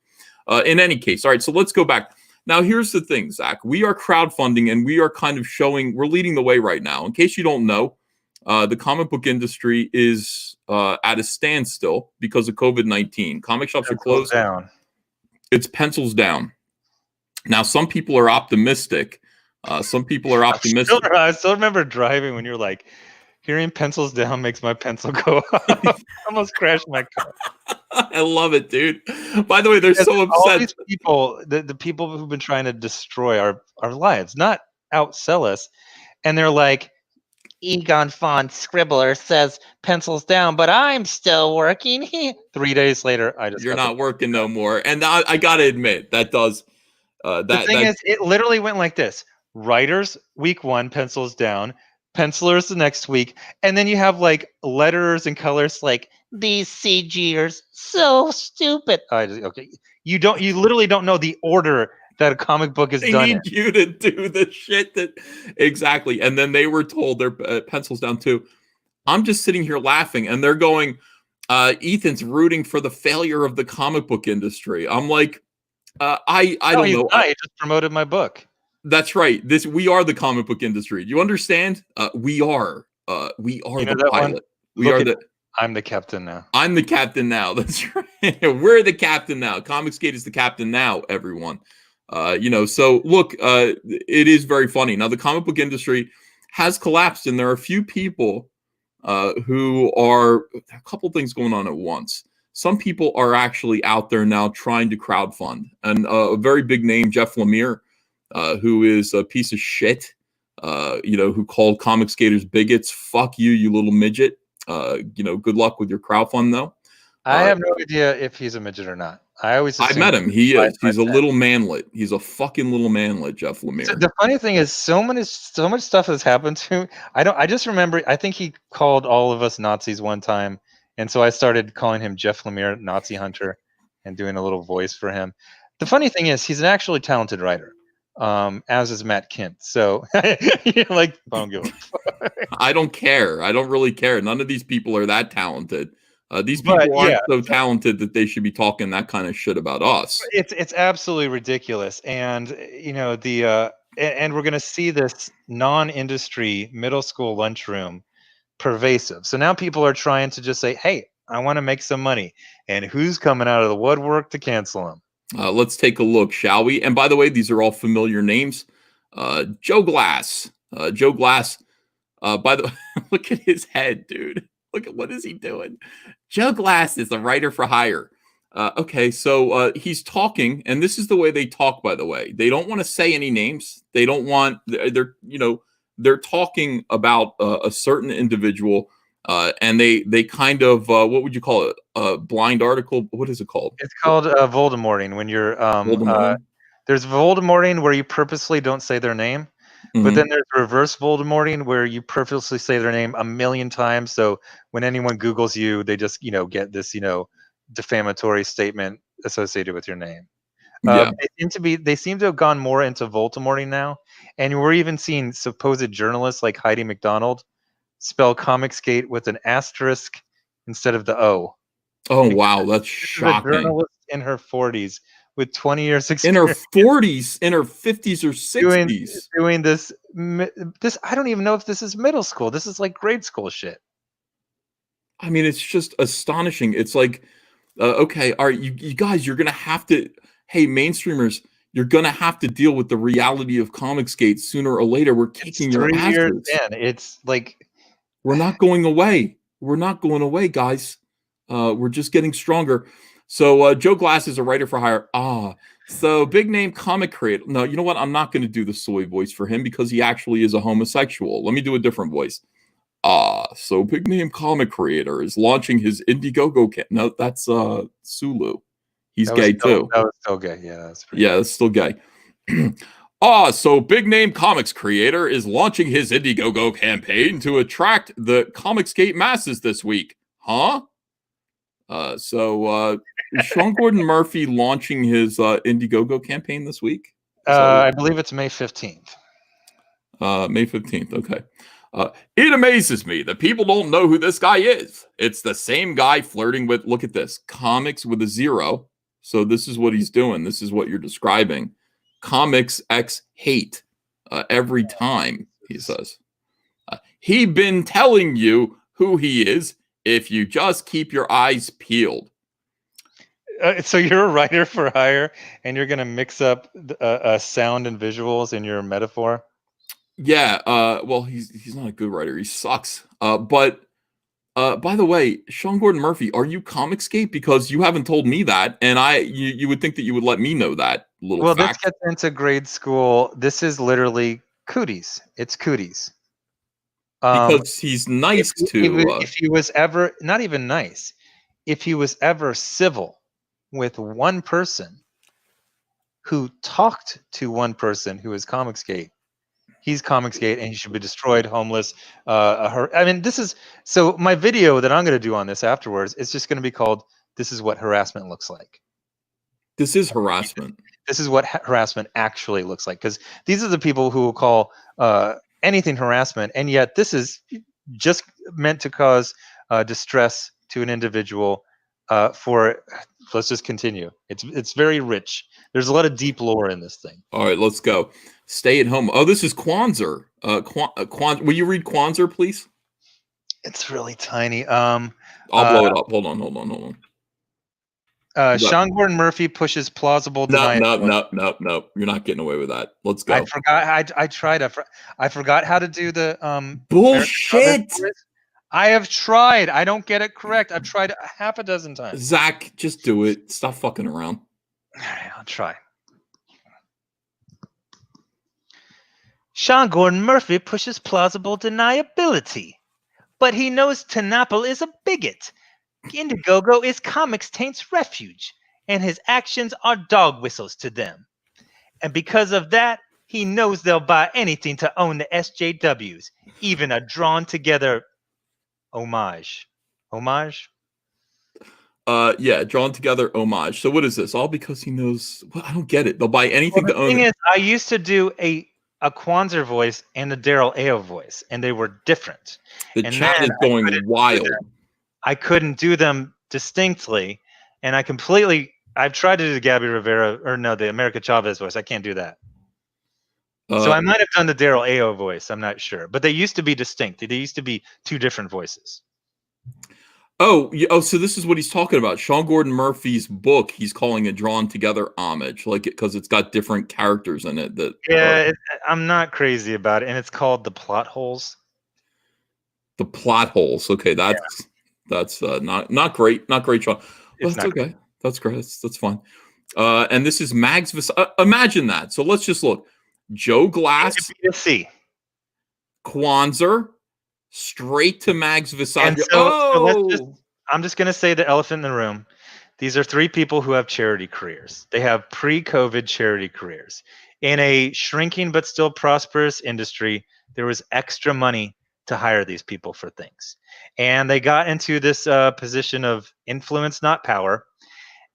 In any case, all right, so let's go back. Now, here's the thing, Zach. We are crowdfunding, and we are kind of showing, we're leading the way right now. In case you don't know, the comic book industry is at a standstill because of COVID-19. Comic shops are closed. Down. It's pencils down. Now, some people are optimistic. Some people are optimistic. I still remember driving when you're like, hearing pencils down makes my pencil go up. Almost crashed my car. I love it, dude. By the way, they're so upset. All these people, the people who've been trying to destroy our lives, not outsell us, and they're like, Egon Font Scribbler says pencils down, but I'm still working. 3 days later, you're not working no more. And I gotta admit, that does. The thing is, it literally went like this: writers week 1, pencils down. Pencilers the next week, and then you have like letters and colors like these CGers so stupid. Okay, you literally don't know the order that a comic book is done. They need you to do the shit that exactly. And then they were told their pencils down too. I'm just sitting here laughing, and they're going, Ethan's rooting for the failure of the comic book industry. I'm like, I don't know. I just promoted my book. That's right. We are the comic book industry. Do you understand? We are the pilot. I'm the captain now. I'm the captain now. That's right. We're the captain now. COMICSGATE is the captain now, everyone. So look, it is very funny. Now, the comic book industry has collapsed, and there are a few people who are a couple things going on at once. Some people are actually out there now trying to crowdfund, and a very big name, Jeff Lemire, who is a piece of shit, who called COMICSGATers bigots. Fuck you, you little midget. Good luck with your crowdfund, though. I have no idea if he's a midget or not. I met him. He is. He's a little manlet. He's a fucking little manlet, Jeff Lemire. So the funny thing is, so much stuff has happened to him. I just remember. I think he called all of us Nazis one time, and so I started calling him Jeff Lemire, Nazi Hunter, and doing a little voice for him. The funny thing is, he's an actually talented writer. As is Matt Kent. So I don't give a fuck. I don't care. I don't really care. None of these people are that talented. These people aren't so talented that they should be talking that kind of shit about us. It's absolutely ridiculous. And and we're gonna see this non-industry middle school lunchroom pervasive. So now people are trying to just say, hey, I want to make some money. And who's coming out of the woodwork to cancel them? Let's take a look, shall we? And by the way, these are all familiar names. Joe Glass. Joe Glass. By the way, look at his head, dude. Look at what is he doing? Joe Glass is a writer for hire. Okay, so he's talking, and this is the way they talk, by the way. They don't want to say any names. They don't want, they're talking about a certain individual. And they kind of what would you call it? A blind article? What is it called? It's called Voldemorting. When you're there's Voldemorting where you purposely don't say their name, but then there's reverse Voldemorting where you purposely say their name 1,000,000 times. So when anyone Googles you, they just get this defamatory statement associated with your name. They seem to have gone more into Voldemorting now, and we're even seeing supposed journalists like Heidi McDonald spell COMICSGATE with an asterisk instead of the O. Oh, wow. That's shocking. A journalist in her 40s with 20 years experience. In her 40s, in her 50s or 60s. Doing this, I don't even know if this is middle school. This is like grade school shit. I mean, it's just astonishing. It's like, okay, all right, you guys, you're going to have to, hey, mainstreamers, you're going to have to deal with the reality of COMICSGATE sooner or later. We're kicking your asses. 3 years in. It's like, we're not going away. We're not going away, guys. We're just getting stronger. So Joe Glass is a writer for hire. So big name comic creator. No, you know what? I'm not going to do the soy voice for him because he actually is a homosexual. Let me do a different voice. So big name comic creator is launching his Indiegogo. No, that's Sulu. He's gay too. That was still gay. Yeah, that's pretty. Yeah, that's still gay. So big name comics creator is launching his Indiegogo campaign to attract the COMICSGATE masses this week. Huh? So is Sean Gordon Murphy launching his Indiegogo campaign this week? I believe it's May 15th. May 15th. Okay. It amazes me that people don't know who this guy is. It's the same guy flirting with, look at this, comics with a 0. So this is what he's doing. This is what you're describing. Comics X hate every time, he says. He been telling you who he is if you just keep your eyes peeled. So you're a writer for hire, and you're going to mix up sound and visuals in your metaphor? Yeah, well, he's not a good writer. He sucks. But by the way, Sean Gordon Murphy, are you ComicsGate? Because you haven't told me that, and you would think that you would let me know that little Well, fact. this gets into grade school. This is literally cooties. It's cooties. Because he's nice if he was ever not even nice, if he was ever civil with one person who talked to one person who is ComicsGate, he's ComicsGate and he should be destroyed, homeless. I mean, this is so my video that I'm going to do on this afterwards is just going to be called "This is what harassment looks like." This is harassment. This is what harassment actually looks like, because these are the people who will call anything harassment, and yet this is just meant to cause distress to an individual. Let's just continue. It's very rich. There's a lot of deep lore in this thing. All right, let's go. Stay at home. Oh, this is Kwanzaa. Will you read Kwanzaa, please? It's really tiny. I'll blow it up. Hold on. Sean Gordon Murphy pushes plausible deniability. No. You're not getting away with that. Let's go. I forgot. I tried. I forgot how to do the bullshit. I have tried. I don't get it correct. I've tried half a dozen times. Zach, just do it. Stop fucking around. All right, I'll try. Sean Gordon Murphy pushes plausible deniability, but he knows Tanapple is a bigot. Indiegogo is Comics Taint's refuge, and his actions are dog whistles to them. And because of that, he knows they'll buy anything to own the SJWs, even a drawn-together homage. Homage? Yeah, drawn together homage. So what is this? All because he knows. Well, I don't get it. They'll buy anything to own. The thing is, I used to do a Kwanzaa voice and a Darrell Ao voice, and they were different. The chat is going wild. I couldn't do them distinctly, and I've tried to do the Gabby Rivera, the America Chavez voice. I can't do that. So I might have done the Darrell Ao voice. I'm not sure, but they used to be distinct. They used to be two different voices. Oh, so this is what he's talking about. Sean Gordon Murphy's book, he's calling a drawn together homage, because it's got different characters in it. I'm not crazy about it, and it's called The Plot Holes. The Plot Holes. Okay, that's not great. Not great, Sean. But that's okay. Great. That's great. That's fine. And this is Mags. Imagine that. So let's just look. Joe Glass. Kwanzaa. Straight to Mags Visage. I'm just going to say the elephant in the room. These are three people who have charity careers. They have pre-COVID charity careers. In a shrinking but still prosperous industry, there was extra money to hire these people for things. And they got into this position of influence, not power.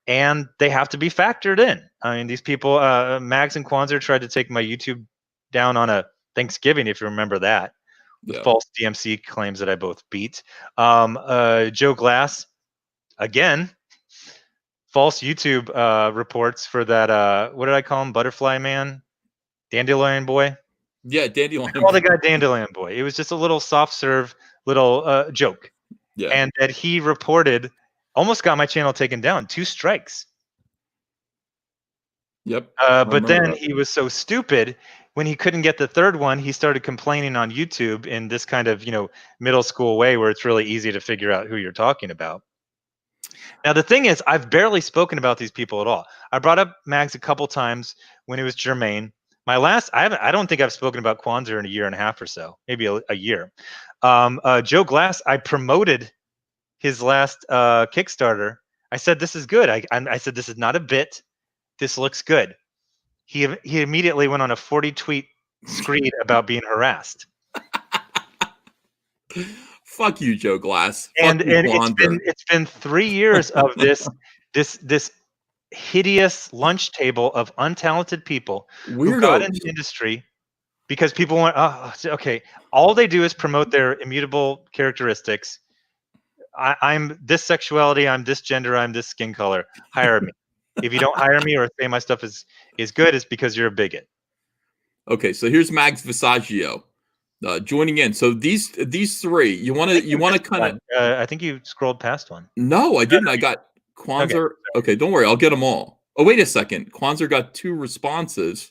And they have to be factored in. I mean, these people, Mags and Kwanzaa tried to take my YouTube down on a Thanksgiving, if you remember that. With false DMC claims that I both beat. Joe Glass, again, false YouTube reports for that, what did I call him? Butterfly Man? Dandelion Boy? Yeah, Dandelion Boy. I called the guy Dandelion Boy. It was just a little soft serve, little joke. Yeah. And that he reported, almost got my channel taken down, 2 strikes. Yep. But then he was so stupid, when he couldn't get the third one, he started complaining on YouTube in this kind of, middle school way where it's really easy to figure out who you're talking about. Now, the thing is, I've barely spoken about these people at all. I brought up Mags a couple times when it was germane. I don't think I've spoken about Kwanzaa in a year and a half or so, maybe a year. Joe Glass, I promoted his last Kickstarter. I said, this is good. I said, this is not a bit. This looks good. He immediately went on a 40-tweet screed about being harassed. Fuck you, Joe Glass. And it's been 3 years of this hideous lunch table of untalented people who got into the industry because people want, okay, all they do is promote their immutable characteristics. I'm this sexuality, I'm this gender, I'm this skin color. Hire me. If you don't hire me or say my stuff is good, it's because you're a bigot. Okay, so here's Mags Visaggio joining in. So these three, you want to kind of. I think you scrolled past one. No, I didn't. I got Kwanzaa. Okay, don't worry, I'll get them all. Oh, wait a second. Kwanzaa got 2 responses.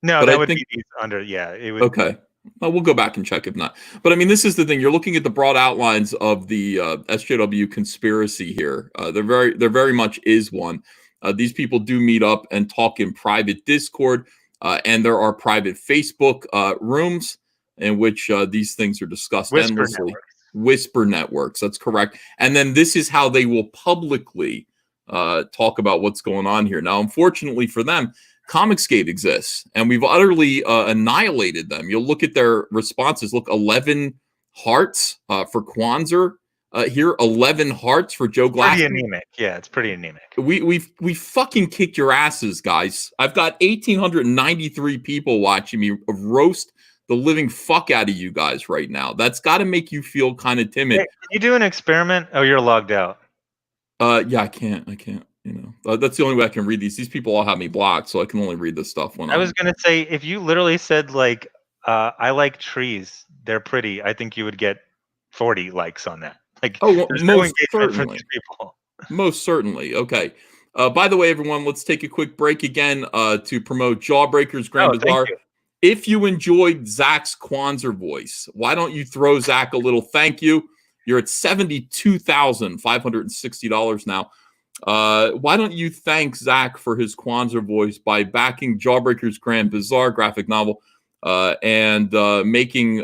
No, but that I would think, be these under. Yeah, it would. Okay. Well, we'll go back and check if not. But I mean, this is the thing. You're looking at the broad outlines of the SJW conspiracy here. There very much is one. These people do meet up and talk in private Discord, and there are private Facebook rooms in which these things are discussed endlessly. Whisper networks. That's correct. And then this is how they will publicly talk about what's going on here. Now, unfortunately for them, COMICSGATE exists, and we've utterly annihilated them. You'll look at their responses. Look, 11 hearts for Kwanzaa here, 11 hearts for Joe Glass. Pretty anemic. Yeah, it's pretty anemic. We fucking kicked your asses, guys. I've got 1,893 people watching me roast the living fuck out of you guys right now. That's got to make you feel kind of timid. Hey, can you do an experiment? Oh, you're logged out. Yeah, I can't. You know, that's the only way I can read these. These people all have me blocked, so I can only read this stuff when I was gonna say, if you literally said like, I like trees, they're pretty, I think you would get 40 likes on that. Like, oh, well, most certainly. from these people. Most certainly. Okay. By the way, everyone, let's take a quick break again to promote Jawbreakers Grand Bazaar. If you enjoyed Zack's Kwanzaa voice, why don't you throw Zack a little thank you? You're at $72,560 now. Why don't you thank Zack for his Kwanzaa voice by backing Jawbreakers Grand Bazaar graphic novel and making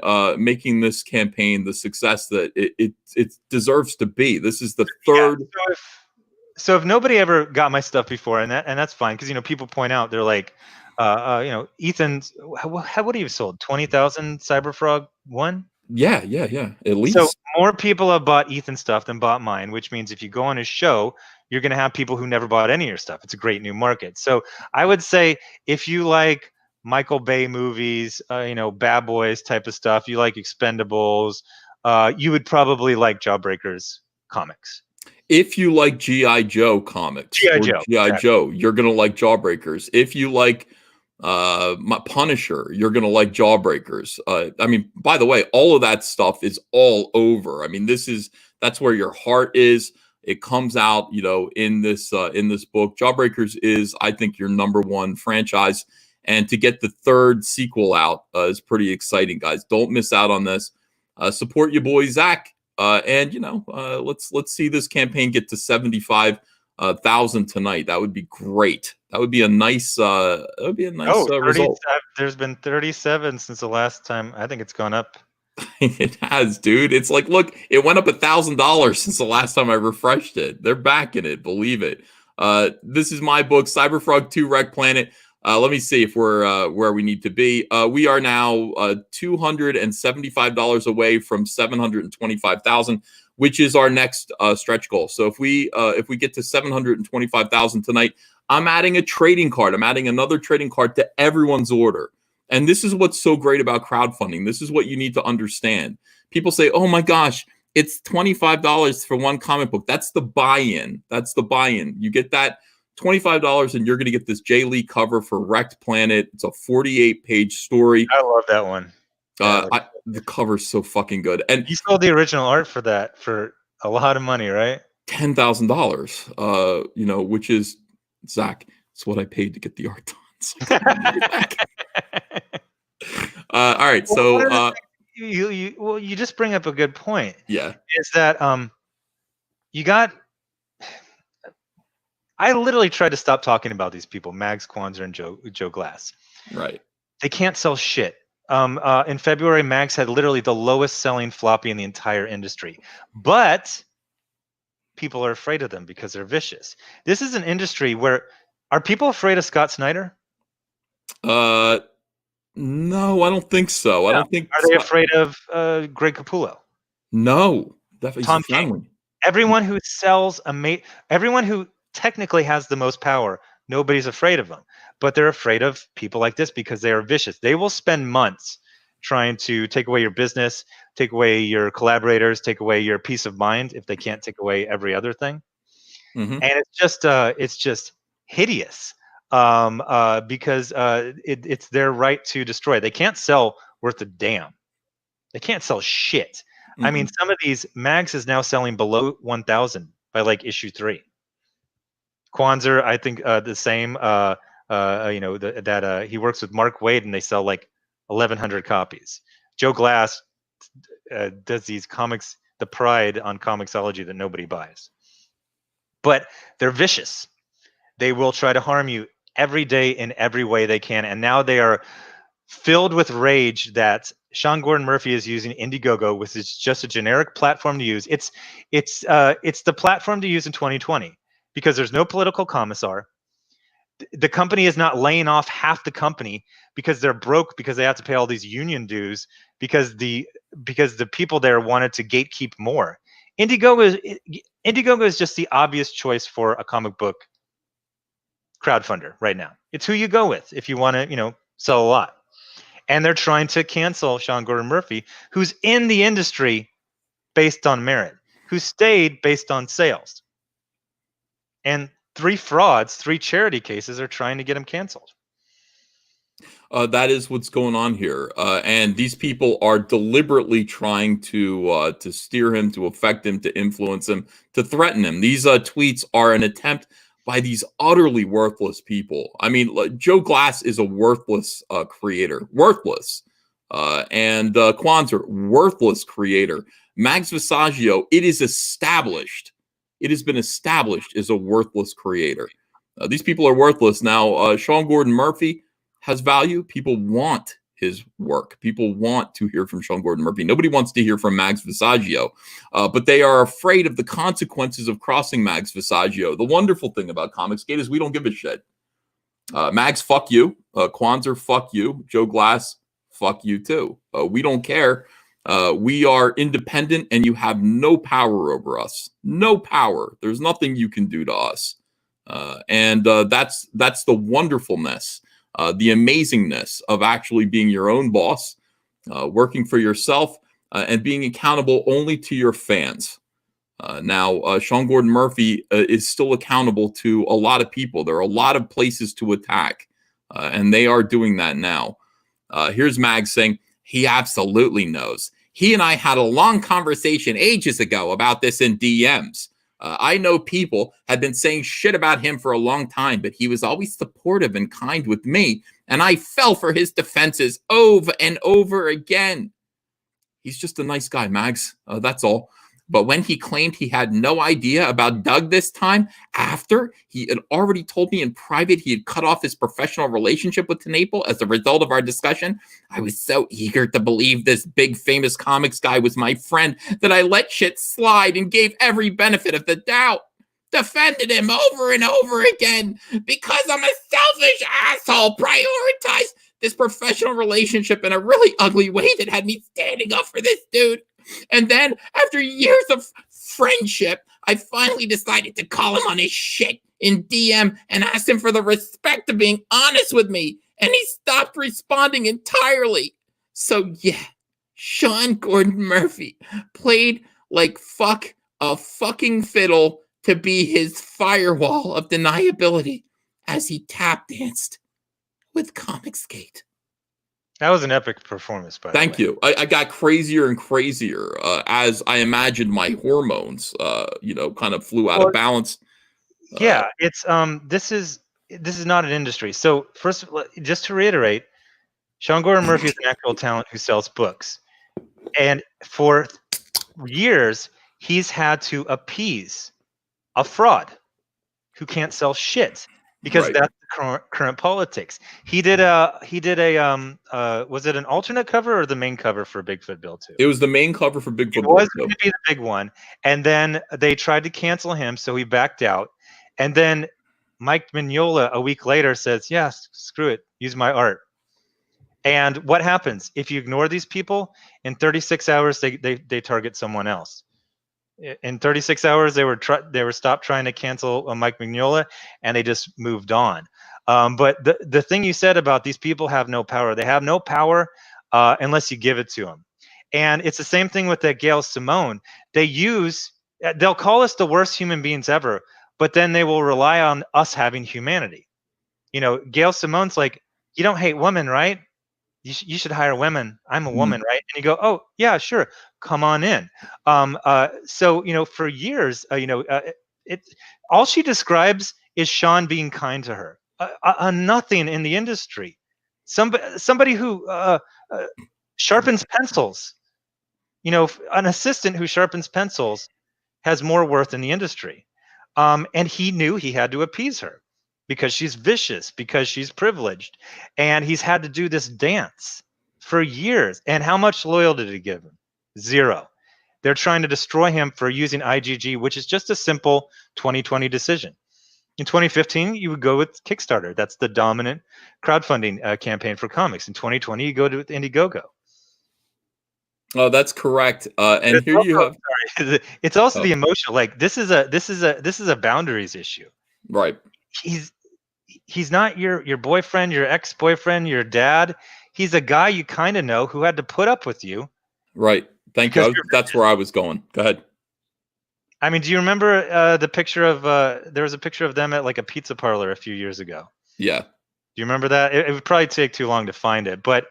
this campaign the success that it deserves to be. This is the third. Yeah, so if nobody ever got my stuff before, and that's fine, because people point out, they're like, Ethan's what do you sold? 20,000 Cyberfrog 1? Yeah. At least. So more people have bought Ethan's stuff than bought mine, which means if you go on his show, you're going to have people who never bought any of your stuff. It's a great new market. So I would say if you like Michael Bay movies, Bad Boys type of stuff, you like Expendables, you would probably like Jawbreakers comics. If you like G.I. Joe comics, G.I. Joe, you're going to like Jawbreakers. If you like Punisher, you're going to like Jawbreakers. I mean, by the way, all of that stuff is all over. I mean, that's where your heart is. It comes out, in this book. Jawbreakers is, I think, your number 1 franchise. And to get the 3rd sequel out is pretty exciting, guys. Don't miss out on this. Support your boy Zack. And let's see this campaign get to 75,000 tonight. That would be great. That would be a nice. Result. There's been 37 since the last time. I think it's gone up. It has, dude. It's like, look, it went up $1,000 since the last time I refreshed it. They're back in it. Believe it. This is my book, Cyberfrog 2 Wreck Planet. Let me see if we're where we need to be. We are now $275 away from 725,000, which is our next stretch goal. So if we get to 725,000 tonight, I'm adding a trading card. I'm adding another trading card to everyone's order. And this is what's so great about crowdfunding. This is what you need to understand. People say, "Oh my gosh, it's $25 for one comic book." That's the buy-in. You get that $25 and you're going to get this Jay Lee cover for Wrecked Planet. It's a 48-page story. I love that one. The cover's so fucking good. And you sold the original art for that for a lot of money, right? $10,000. Which is, Zack, it's what I paid to get the art done. So all right. So you just bring up a good point. Yeah. Is that I literally tried to stop talking about these people, Mags, Kwanzaa, and Joe Glass. Right. They can't sell shit. In February, Mags had literally the lowest selling floppy in the entire industry. But people are afraid of them because they're vicious. This is an industry where, are people afraid of Scott Snyder? No, I don't think so. No. I don't think. Are they afraid of Greg Capullo? No, definitely. Tom King. Everyone who sells everyone who technically has the most power, nobody's afraid of them. But they're afraid of people like this because they are vicious. They will spend months trying to take away your business, take away your collaborators, take away your peace of mind if they can't take away every other thing. Mm-hmm. And it's just hideous because it's their right to destroy. They can't sell worth a damn. They can't sell shit. I mean, some of these mags is now selling below 1,000 by like issue 3. Kwanzaa, I think the same. You know that he works with Mark Waid, and they sell like 1,100 copies. Joe Glass does these comics, the pride on Comixology that nobody buys. But they're vicious. They will try to harm you every day in every way they can, and now they are filled with rage that Sean Gordon Murphy is using Indiegogo, which is just a generic platform to use. It's the platform to use in 2020 because there's no political commissar. The company is not laying off half the company because they're broke because they have to pay all these union dues because the people there wanted to gatekeep more. Indiegogo is just the obvious choice for a comic book crowdfunder right now. It's who you go with if you want to, sell a lot. And they're trying to cancel Sean Gordon Murphy, who's in the industry based on merit, who stayed based on sales. And 3 charity cases are trying to get him canceled. That is what's going on here, and these people are deliberately trying to steer him, to affect him, to influence him, to threaten him. These tweets are an attempt by these utterly worthless people. I mean, Joe Glass is a worthless creator, worthless, and Kwanzaa, worthless creator. Max Visaggio, it is established. It has been established as a worthless creator. These people are worthless. Now, Sean Gordon Murphy has value. People want his work. People want to hear from Sean Gordon Murphy. Nobody wants to hear from Max Visaggio, but they are afraid of the consequences of crossing Max Visaggio. The wonderful thing about COMICSGATE is we don't give a shit. Max, fuck you. Kwanzaa, fuck you. Joe Glass, fuck you too. We don't care. We are independent, and you have no power over us. No power. There's nothing you can do to us. And that's the wonderfulness, the amazingness of actually being your own boss, working for yourself, and being accountable only to your fans. Now, Sean Gordon Murphy is still accountable to a lot of people. There are a lot of places to attack, and they are doing that now. Here's Mag saying, he absolutely knows. He and I had a long conversation ages ago about this in DMs. I know people had been saying shit about him for a long time, but he was always supportive and kind with me, and I fell for his defenses over and over again. He's just a nice guy, Mags. That's all. But when he claimed he had no idea about Doug this time, after he had already told me in private he had cut off his professional relationship with Tenaple as a result of our discussion, I was so eager to believe this big famous comics guy was my friend that I let shit slide and gave every benefit of the doubt. Defended him over and over again because I'm a selfish asshole. Prioritized this professional relationship in a really ugly way that had me standing up for this dude. And then, after years of friendship, I finally decided to call him on his shit in DM and asked him for the respect of being honest with me. And he stopped responding entirely. So yeah, Sean Gordon Murphy played like fuck a fucking fiddle to be his firewall of deniability as he tap danced with COMICSGATE. That was an epic performance, by the way. Thank you. I got crazier and crazier as I imagined my hormones, kind of flew out of balance. Yeah, it's this is not an industry. So first, just to reiterate, Sean Gordon Murphy is an actual talent who sells books, and for years he's had to appease a fraud who can't sell shit. Because that's the current politics. He did a was it an alternate cover or the main cover for Bigfoot Bill 2? It was the main cover for Bigfoot Bill 2. It was going to be the big one, and then they tried to cancel him, so he backed out. And then Mike Mignola a week later says, "Yes, screw it, use my art." And what happens if you ignore these people? In 36 hours, they target someone else. In 36 hours, they were stopped trying to cancel Mike Mignola, and they just moved on. But the thing you said about these people have no power. They have no power unless you give it to them. And it's the same thing with that Gail Simone. They'll call us the worst human beings ever, but then they will rely on us having humanity. You know, Gail Simone's like, you don't hate women, right? You should hire women. I'm a woman, right? And you go, oh yeah, sure, come on in. So you know, for years, it all she describes is Sean being kind to her. Nothing in the industry. Somebody who sharpens pencils. You know, an assistant who sharpens pencils has more worth in the industry. And he knew he had to appease her because she's vicious, because she's privileged. And he's had to do this dance for years. And how much loyalty did he give him? Zero. They're trying to destroy him for using IGG, which is just a simple 2020 decision. In 2015, you would go with Kickstarter. That's the dominant crowdfunding campaign for comics. In 2020, you go to Indiegogo. Oh, that's correct. And here you have. Sorry, it's also the emotional. Like this is a boundaries issue. Right. He's not your boyfriend, your ex-boyfriend, your dad. He's a guy you kind of know who had to put up with you. Right. Thank you. That's where I was going. Go ahead. I mean, do you remember the picture of there was a picture of them at like a pizza parlor a few years ago? Yeah. Do you remember that? It would probably take too long to find it, but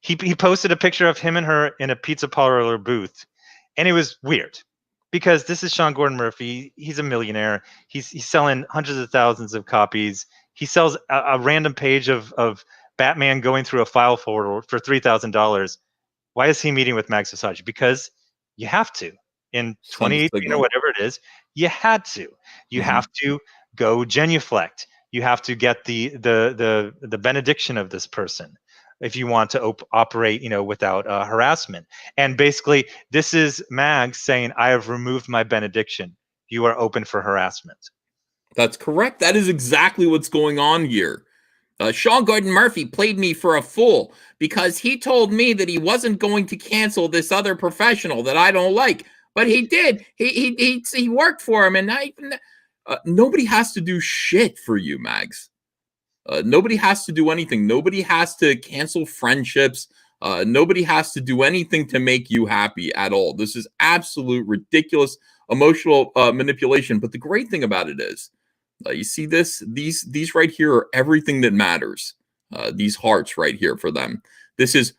he posted a picture of him and her in a pizza parlor booth, and it was weird because this is Sean Gordon Murphy. He's a millionaire. He's selling hundreds of thousands of copies. He sells a random page of Batman going through a file folder for $3,000. Why is he meeting with Max Visage? Because you have to. In 2018 or whatever it is, you had to. You have to go genuflect. You have to get the benediction of this person if you want to operate, without harassment. And basically, this is Mags saying, "I have removed my benediction. You are open for harassment." That's correct. That is exactly what's going on here. Sean Gordon Murphy played me for a fool because he told me that he wasn't going to cancel this other professional that I don't like. But he did. He worked for him, and nobody has to do shit for you, Mags. Nobody has to do anything. Nobody has to cancel friendships. Nobody has to do anything to make you happy at all. This is absolute ridiculous emotional manipulation. But the great thing about it is, you see this? These right here are everything that matters. These hearts right here for them. This is.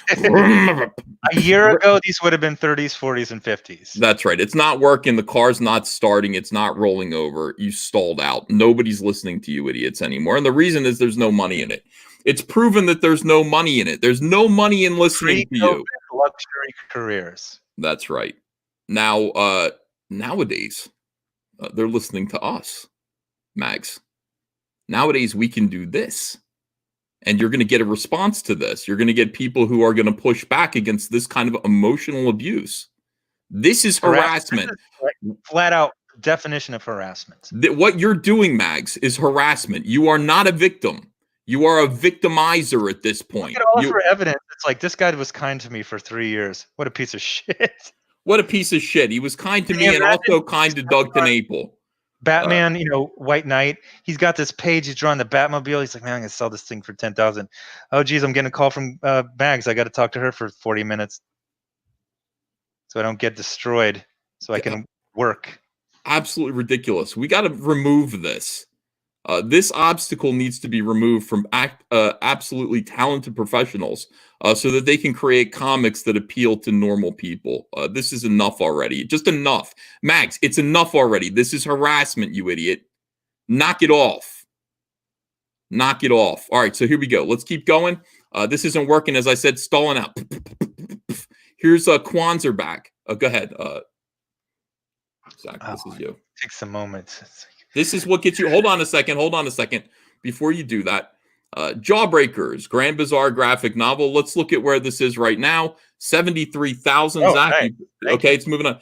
A year ago, these would have been 30s, 40s, and 50s. That's right. It's not working. The car's not starting. It's not rolling over. You stalled out. Nobody's listening to you idiots anymore. And the reason is there's no money in it. It's proven that there's no money in it. There's no money in listening to you. Luxury careers. That's right. Now, nowadays, they're listening to us, Mags. Nowadays, we can do this. And you're going to get a response to this. You're going to get people who are going to push back against this kind of emotional abuse. This is harassment. Flat out definition of harassment. What you're doing, Mags, is harassment. You are not a victim. You are a victimizer at this point. Look at all for evidence. It's like, this guy was kind to me for 3 years. What a piece of shit. What a piece of shit. He was kind to me and also kind to Doug TenNapel. Batman, White Knight. He's got this page. He's drawing the Batmobile. He's like, man, I'm gonna sell this thing for $10,000. Oh, geez, I'm getting a call from Mags. I got to talk to her for 40 minutes, so I don't get destroyed. So I can work. Absolutely ridiculous. We got to remove this. This obstacle needs to be removed from absolutely talented professionals so that they can create comics that appeal to normal people. This is enough already. Just enough. Max, it's enough already. This is harassment, you idiot. Knock it off. Knock it off. All right, so here we go. Let's keep going. This isn't working, as I said, stalling out. Here's Kwanzaa back. Go ahead. Zack, this is you. It takes a moment. This is what gets you. Hold on a second. Before you do that, Jawbreakers, Grand Bazaar graphic novel. Let's look at where this is right now. 73,000. Oh, Zack. Hey. Okay, it's moving on.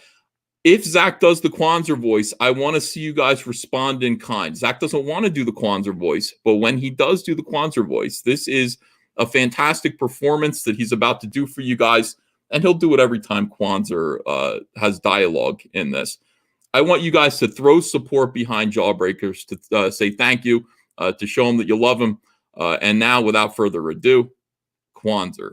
If Zack does the Kwanzaa voice, I want to see you guys respond in kind. Zack doesn't want to do the Kwanzaa voice, but when he does do the Kwanzaa voice, this is a fantastic performance that he's about to do for you guys, and he'll do it every time Kwanzaa has dialogue in this. I want you guys to throw support behind Jawbreakers, to say thank you, to show them that you love them. And now, without further ado, Kwanzaa.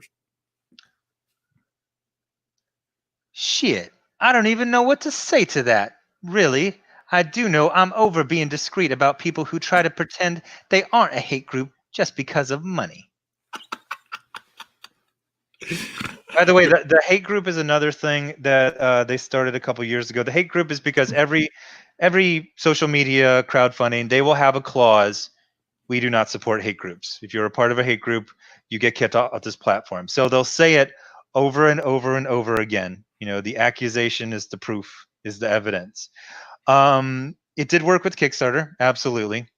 Shit, I don't even know what to say to that. Really, I do know I'm over being discreet about people who try to pretend they aren't a hate group just because of money. By the way, the hate group is another thing that they started a couple years ago. The hate group is because every social media crowdfunding, they will have a clause: we do not support hate groups. If you're a part of a hate group, you get kicked off this platform. So they'll say it over and over and over again. You know, the accusation is the proof, is the evidence. It did work with Kickstarter, absolutely.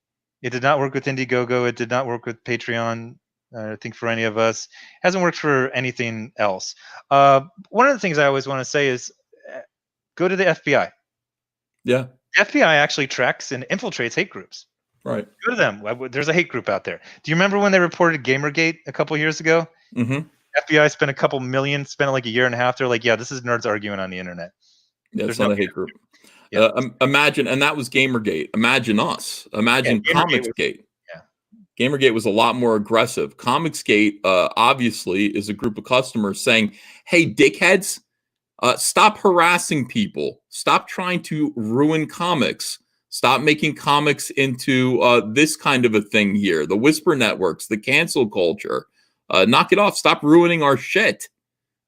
It did not work with Indiegogo. It did not work with Patreon. I think for any of us, it hasn't worked for anything else. One of the things I always want to say is go to the FBI. Yeah. The FBI actually tracks and infiltrates hate groups. Right. Go to them. There's a hate group out there. Do you remember when they reported Gamergate a couple years ago? Mm-hmm. FBI spent a couple million, spent like a year and a half. They're like, yeah, this is nerds arguing on the internet. Yeah, it's not a hate group. Yeah. Imagine, and that was Gamergate. Imagine us. Imagine COMICSGATE. Gamergate was a lot more aggressive. COMICSGATE obviously is a group of customers saying, hey, dickheads, stop harassing people. Stop trying to ruin comics. Stop making comics into this kind of a thing here. The whisper networks, the cancel culture. Knock it off. Stop ruining our shit.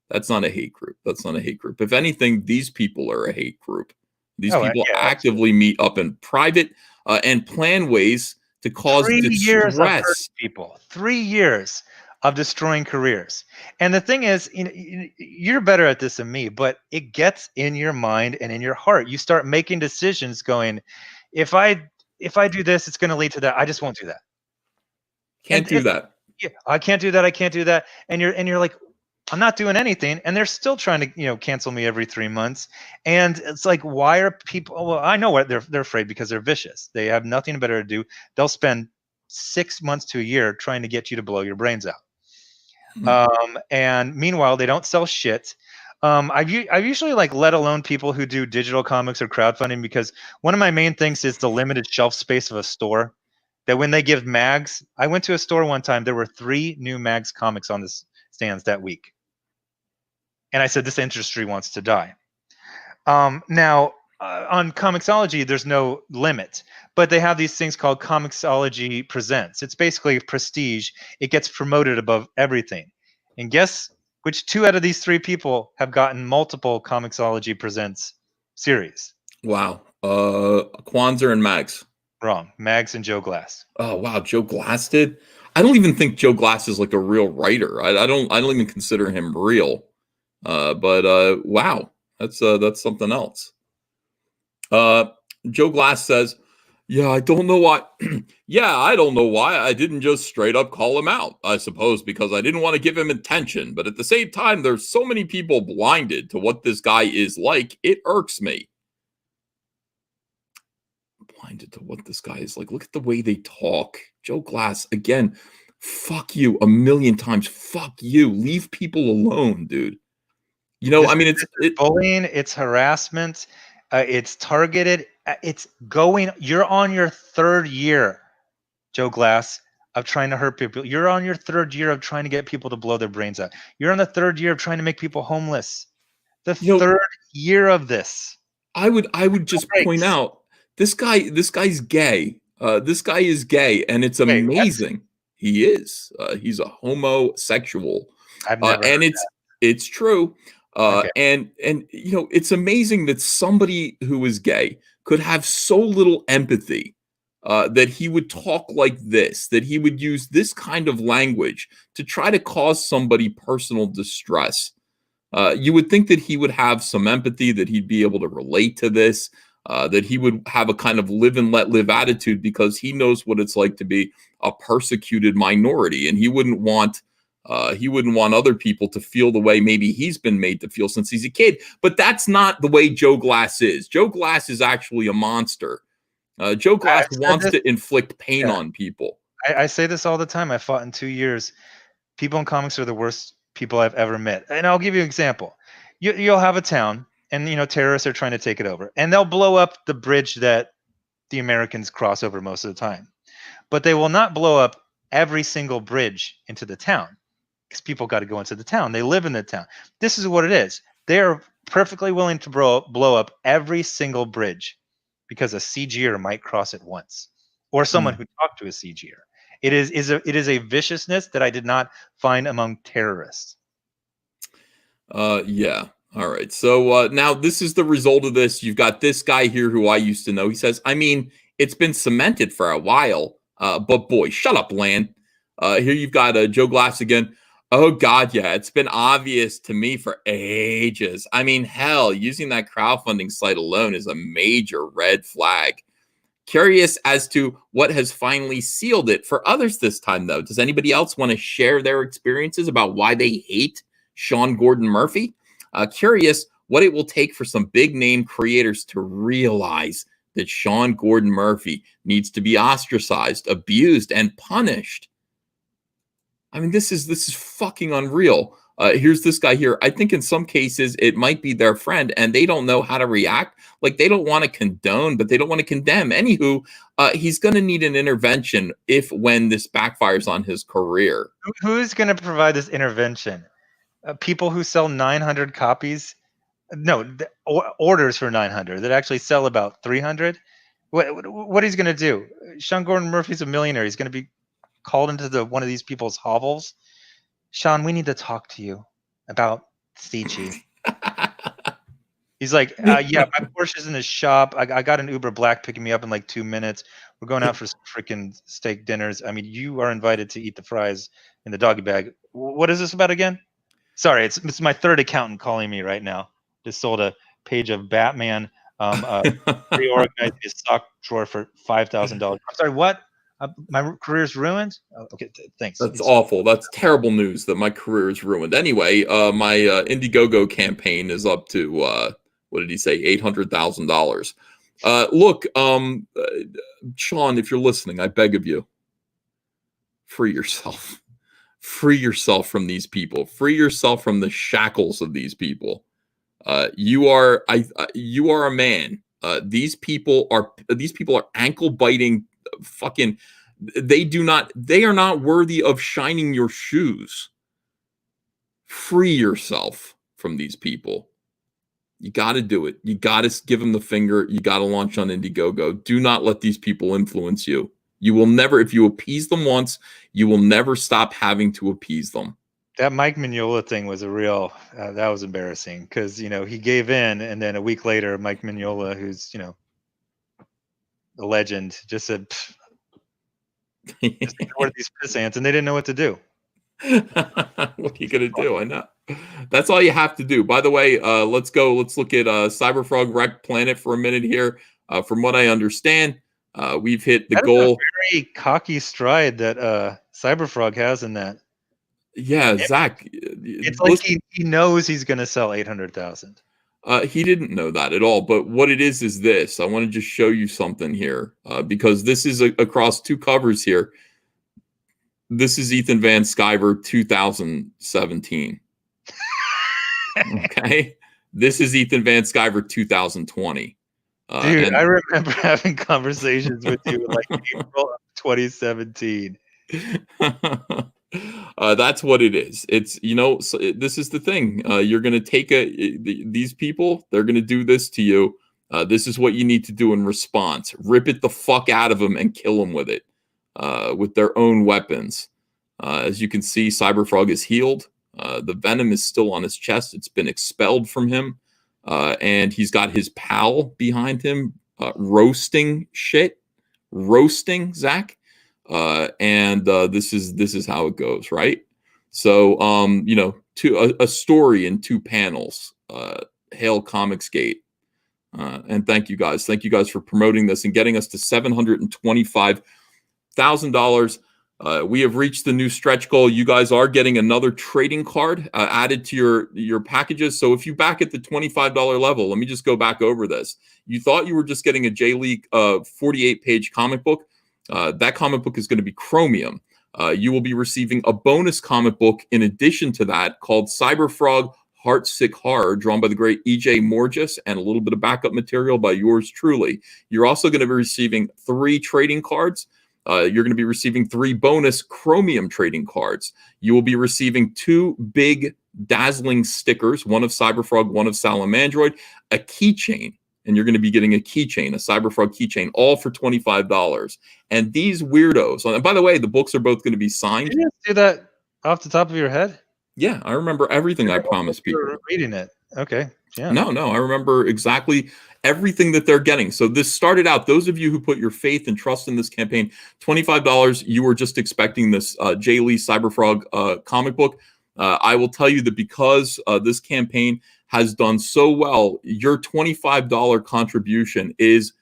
That's not a hate group. That's not a hate group. If anything, these people are a hate group. These people actively meet up in private and plan ways to cause 3 distress. years of hurting people. 3 years of destroying careers. And the thing is, you're better at this than me, but it gets in your mind and in your heart. You start making decisions going, if I do this, it's going to lead to that. I just won't do that. Can't do that. Yeah, I can't do that. I can't do that. And you're like, I'm not doing anything, and they're still trying to cancel me every 3 months. And it's like, why are people? Well, I know what they're afraid, because they're vicious. They have nothing better to do. They'll spend 6 months to a year trying to get you to blow your brains out. And meanwhile, they don't sell shit. I've usually let alone people who do digital comics or crowdfunding, because one of my main things is the limited shelf space of a store. That when they give mags, I went to a store one time, there were 3 new mags comics on the stands that week. And I said, this industry wants to die. Now, on Comixology, there's no limit, but they have these things called Comixology Presents. It's basically prestige. It gets promoted above everything. And guess which 2 out of these 3 people have gotten multiple Comixology Presents series? Wow. Kwanzaa and Mags. Wrong. Mags and Joe Glass. Oh wow, Joe Glass did. I don't even think Joe Glass is like a real writer. I don't even consider him real. But wow, that's something else. Joe Glass says, yeah, I don't know why. Yeah, I don't know why I didn't just straight up call him out. I suppose because I didn't want to give him attention. But at the same time, there's so many people blinded to what this guy is like. It irks me. Blinded to what this guy is like. Look at the way they talk. Joe Glass, again, fuck you a million times. Fuck you. Leave people alone, dude. I mean, it's bullying, it's harassment, it's targeted. It's going. You're on your 3rd year, Joe Glass, of trying to hurt people. You're on your 3rd year of trying to get people to blow their brains out. You're on the 3rd year of trying to make people homeless. The 3rd year of this. I would just point out, this guy's gay. This guy is gay, and it's amazing. He is. He's a homosexual. I've never and it's true. And it's amazing that somebody who is gay could have so little empathy that he would talk like this, that he would use this kind of language to try to cause somebody personal distress. You would think that he would have some empathy, that he'd be able to relate to this, that he would have a kind of live and let live attitude, because he knows what it's like to be a persecuted minority, and he wouldn't want other people to feel the way maybe he's been made to feel since he's a kid. But that's not the way Joe Glass is. Joe Glass is actually a monster. Joe Glass wants to inflict pain on people. I say this all the time. I fought in 2 years. People in comics are the worst people I've ever met. And I'll give you an example. You'll have a town, and terrorists are trying to take it over, and they'll blow up the bridge that the Americans cross over most of the time. But they will not blow up every single bridge into the town, because people got to go into the town. They live in the town. This is what it is. They're perfectly willing to blow up every single bridge because a CGer might cross it once, or someone who talked to a CGer. It is a viciousness that I did not find among terrorists. Yeah. All right. So now this is the result of this. You've got this guy here who I used to know. He says, I mean, it's been cemented for a while, but boy, shut up, Lan. Here you've got Joe Glass again. Oh, God, yeah. It's been obvious to me for ages. I mean, hell, using that crowdfunding site alone is a major red flag. Curious as to what has finally sealed it for others this time, though. Does anybody else want to share their experiences about why they hate Sean Gordon Murphy? Curious what it will take for some big name creators to realize that Sean Gordon Murphy needs to be ostracized, abused, and punished. I mean, this is fucking unreal. Here's this guy here. I think in some cases it might be their friend and they don't know how to react. Like they don't want to condone, but they don't want to condemn. Anywho, he's going to need an intervention when this backfires on his career. Who's going to provide this intervention? People who sell 900 copies? No, orders for 900 that actually sell about 300. What he's going to do? Sean Gordon Murphy's a millionaire. He's going to be called into one of these people's hovels. Sean, we need to talk to you about CG. He's like, yeah, my Porsche's in the shop. I got an Uber Black picking me up in like 2 minutes. We're going out for freaking steak dinners. I mean, you are invited to eat the fries in the doggy bag. What is this about again? Sorry, it's my third accountant calling me right now. Just sold a page of Batman reorganizing his sock drawer for $5,000. I'm sorry, what? My career's ruined? Oh, okay, thanks. That's awful. That's terrible news that my career is ruined. Anyway, my Indiegogo campaign is up to, what did he say, $800,000. Look, Sean, if you're listening, I beg of you, free yourself. Free yourself from these people. Free yourself from the shackles of these people. You are a man. These people are ankle biting. Fucking, they are not worthy of shining your shoes. Free yourself from these people. You got to do it. You got to give them the finger. You got to launch on Indiegogo. Do not let these people influence you. You will never, if you appease them once, you will never stop having to appease them. That Mike Mignola thing was a real, that was embarrassing because, he gave in and then a week later, Mike Mignola, who's, a legend, just said, just ignore these piss ants, and they didn't know what to do. What are you going to do? I know. That's all you have to do. By the way, let's look at Cyberfrog Wreck Planet for a minute here. From what I understand, we've hit the goal. A very cocky stride that Cyberfrog has in that. Yeah, Zack. It's like he knows he's going to sell 800,000. He didn't know that at all. But what it is this. I want to just show you something here because this is across two covers here. This is Ethan Van Sciver 2017. Okay. This is Ethan Van Sciver 2020. Dude, I remember having conversations with you in like April of 2017. That's what it is. It's, so this is the thing. You're going to take these people, they're going to do this to you. This is what you need to do in response. Rip it the fuck out of them and kill them with it, with their own weapons. As you can see, Cyberfrog is healed. The venom is still on his chest. It's been expelled from him. And he's got his pal behind him, roasting Zack. And this is how it goes, right? So, a story in 2 panels. Hail COMICSGATE. And thank you guys. Thank you guys for promoting this and getting us to $725,000. We have reached the new stretch goal. You guys are getting another trading card added to your packages. So if you back at the $25 level, let me just go back over this. You thought you were just getting a J-League 48-page comic book. That comic book is going to be Chromium. You will be receiving a bonus comic book in addition to that called Cyberfrog Heartsick Horror, drawn by the great E.J. Morges, and a little bit of backup material by yours truly. You're also going to be receiving 3 trading cards. You're going to be receiving 3 bonus Chromium trading cards. You will be receiving 2 big dazzling stickers, one of Cyberfrog, one of Salamandroid, a keychain, and you're going to be getting a keychain, a Cyberfrog keychain, all for $25. And these weirdos, and by the way, the books are both going to be signed. Did you do that off the top of your head? Yeah, I remember everything I promised people. Reading it. Okay. Yeah. No, I remember exactly everything that they're getting. So this started out, those of you who put your faith and trust in this campaign, $25, you were just expecting this Jay Lee Cyberfrog comic book. I will tell you that because this campaign has done so well, your $25 contribution is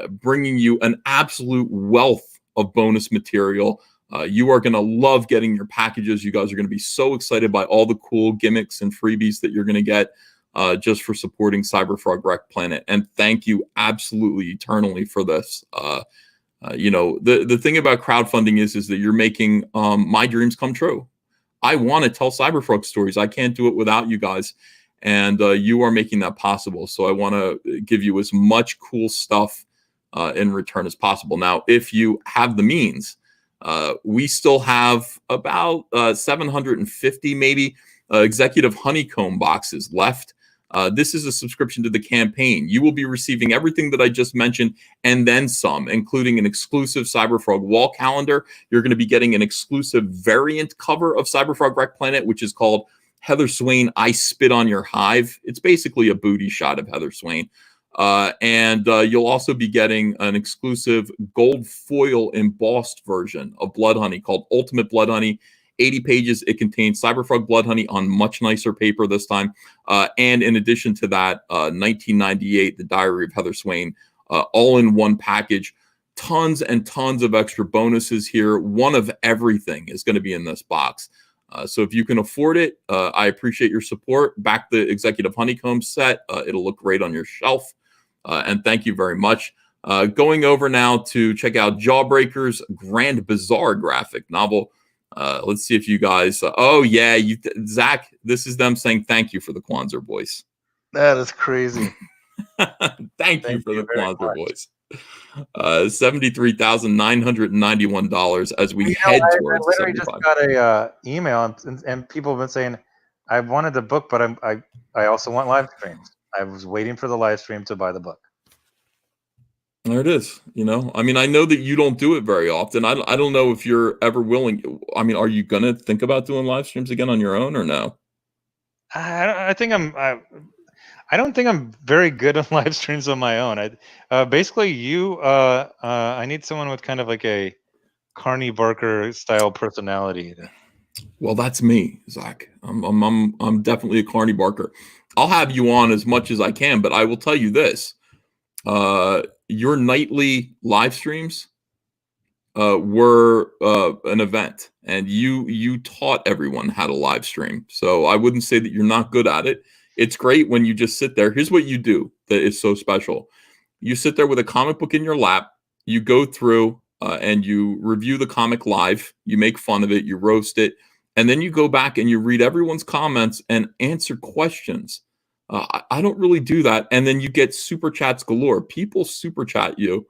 bringing you an absolute wealth of bonus material. You are going to love getting your packages. You guys are going to be so excited by all the cool gimmicks and freebies that you're going to get just for supporting Cyberfrog Wreck Planet. And thank you absolutely eternally for this. The thing about crowdfunding is that you're making my dreams come true. I want to tell Cyberfrog stories. I can't do it without you guys. And you are making that possible. So I want to give you as much cool stuff in return as possible. Now, if you have the means, we still have about 750 maybe executive honeycomb boxes left. This is a subscription to the campaign. You will be receiving everything that I just mentioned and then some, including an exclusive Cyberfrog wall calendar. You're going to be getting an exclusive variant cover of Cyberfrog Wreck Planet, which is called Heather Swain, I Spit on Your Hive. It's basically a booty shot of Heather Swain. And you'll also be getting an exclusive gold foil embossed version of Blood Honey called Ultimate Blood Honey. 80 pages. It contains Cyberfrog Blood Honey on much nicer paper this time. And in addition to that, 1998, The Diary of Heather Swain, all in one package. Tons and tons of extra bonuses here. One of everything is going to be in this box. So if you can afford it, I appreciate your support. Back the Executive Honeycomb set. It'll look great on your shelf. And thank you very much. Going over now to check out Jawbreakers Grand Bazaar graphic novel. Let's see if you guys. Oh yeah, Zack. This is them saying thank you for the Kwanzaa voice. That is crazy. Thank you for the Kwanzaa voice. $73,991 as we head towards. I literally just got a email and people have been saying, I wanted the book, but I also want live streams. I was waiting for the live stream to buy the book. There it is. I mean, I know that you don't do it very often. I don't know if you're ever willing. I mean, are you going to think about doing live streams again on your own or no? I don't think I'm very good on live streams on my own. Basically, I need someone with kind of like a Carney Barker style personality. Well, that's me, Zach. I'm definitely a Carney Barker. I'll have you on as much as I can, but I will tell you this: your nightly live streams were an event, and you taught everyone how to live stream. So I wouldn't say that you're not good at it. It's great when you just sit there. Here's what you do that is so special. You sit there with a comic book in your lap. You go through and you review the comic live. You make fun of it. You roast it. And then you go back and you read everyone's comments and answer questions. I don't really do that. And then you get super chats galore. People super chat you.